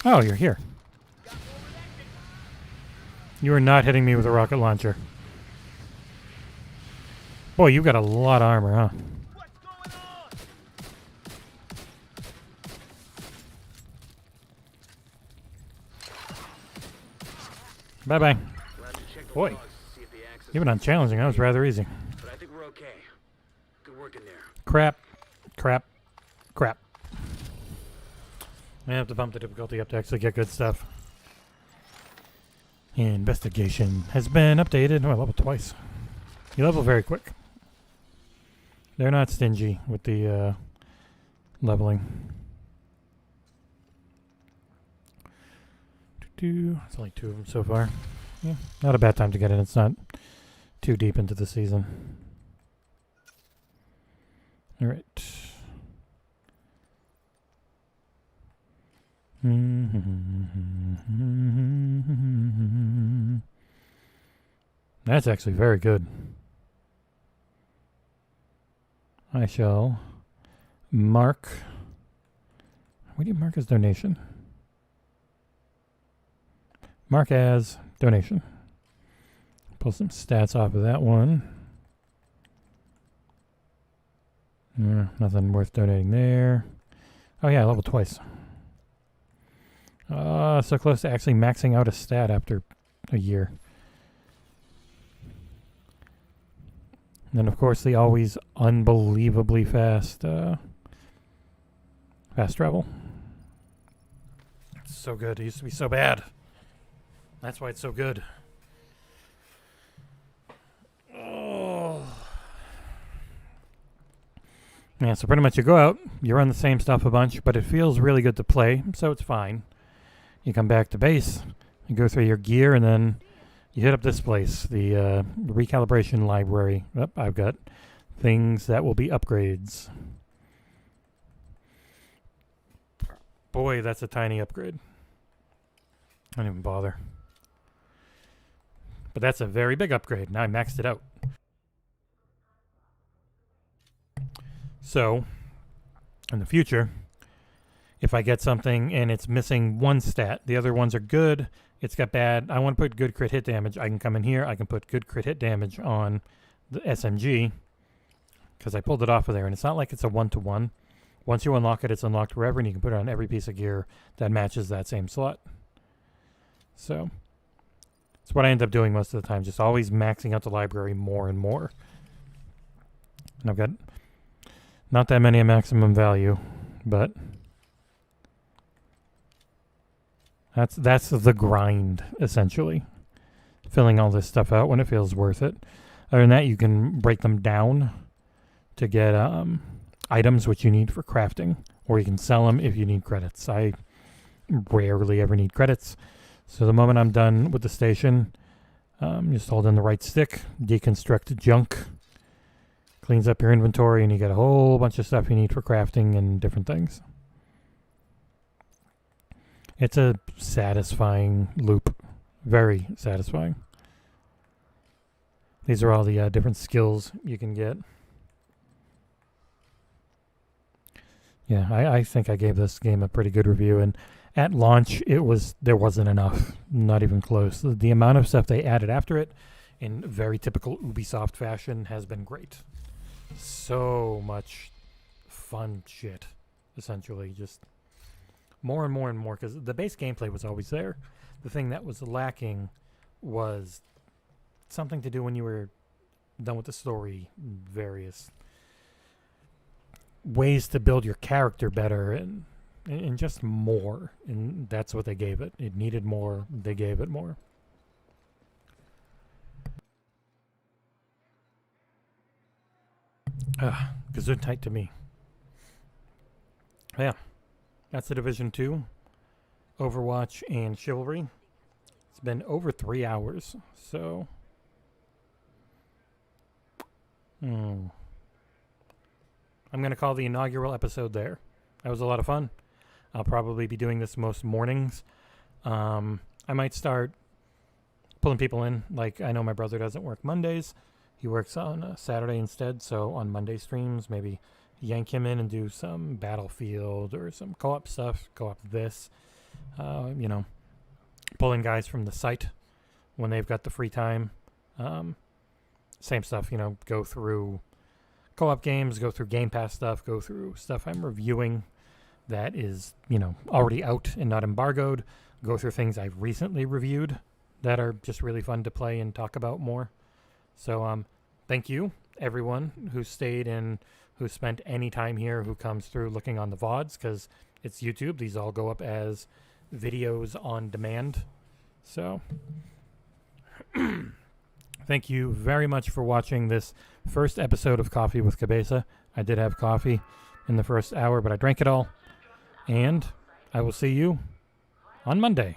Oh, you're here. You are not hitting me with a rocket launcher. Boy, you've got a lot of armor, huh? Bye-bye. We'll have to check the Boy. logs to see if the access Even on challenging, that was rather easy. But I think we're okay. Good work in there. Crap. Crap. Crap. I have to bump the difficulty up to actually get good stuff. Investigation has been updated. Oh, I leveled twice. You level very quick. They're not stingy with the leveling. It's only 2 of them so far. Yeah, not a bad time to get in. It's not too deep into the season. All right. That's actually very good. I shall mark. What do you mark as donation? Mark as donation. Pull some stats off of that one. Nothing worth donating there. Oh yeah, I leveled twice. So close to actually maxing out a stat after a year. And then of course the always unbelievably fast fast travel. It's so good. It used to be so bad. That's why it's so good. Oh. Yeah, so pretty much you go out, you run the same stuff a bunch, but it feels really good to play, so it's fine. You come back to base, you go through your gear, and then you hit up this place, the recalibration library. Oh, I've got things that will be upgrades. Boy, that's a tiny upgrade. I don't even bother. But that's a very big upgrade. Now I maxed it out. So, in the future, if I get something and it's missing one stat, the other ones are good, it's got bad, I want to put good crit hit damage, I can come in here, I can put good crit hit damage on the SMG, because I pulled it off of there, and it's not like it's a one-to-one. Once you unlock it, it's unlocked forever, and you can put it on every piece of gear that matches that same slot. So, it's what I end up doing most of the time, just always maxing out the library more and more. And I've got not that many at maximum value, but that's the grind, essentially. Filling all this stuff out when it feels worth it. Other than that, you can break them down to get items which you need for crafting, or you can sell them if you need credits. I rarely ever need credits. So the moment I'm done with the station, just hold in the right stick, deconstruct junk, cleans up your inventory, and you get a whole bunch of stuff you need for crafting and different things. It's a satisfying loop. Very satisfying. These are all the different skills you can get. Yeah, I think I gave this game a pretty good review, and at launch there wasn't enough, not even close. The amount of stuff they added after it, in very typical Ubisoft fashion, has been great. So much fun shit, essentially, just more and more and more, because the base gameplay was always there. The thing that was lacking was something to do when you were done with the story, various ways to build your character better, and just more. And that's what they gave it. It needed more. They gave it more. Gesundheit to me. Yeah. That's the Division 2, Overwatch, and Chivalry. It's been over 3 hours, so I'm going to call the inaugural episode there. That was a lot of fun. I'll probably be doing this most mornings. I might start pulling people in. Like, I know my brother doesn't work Mondays. He works on Saturday instead, so on Monday streams, maybe yank him in and do some Battlefield or some co-op stuff, co-op this. Pulling guys from the site when they've got the free time. Same stuff, go through co-op games, go through Game Pass stuff, go through stuff I'm reviewing that is, already out and not embargoed, go through things I've recently reviewed that are just really fun to play and talk about more. So thank you, everyone who stayed and who spent any time here, who comes through looking on the VODs, because it's YouTube. These all go up as videos on demand. So thank you very much for watching this first episode of Coffee with Cabesa. I did have coffee in the first hour, but I drank it all. And I will see you on Monday.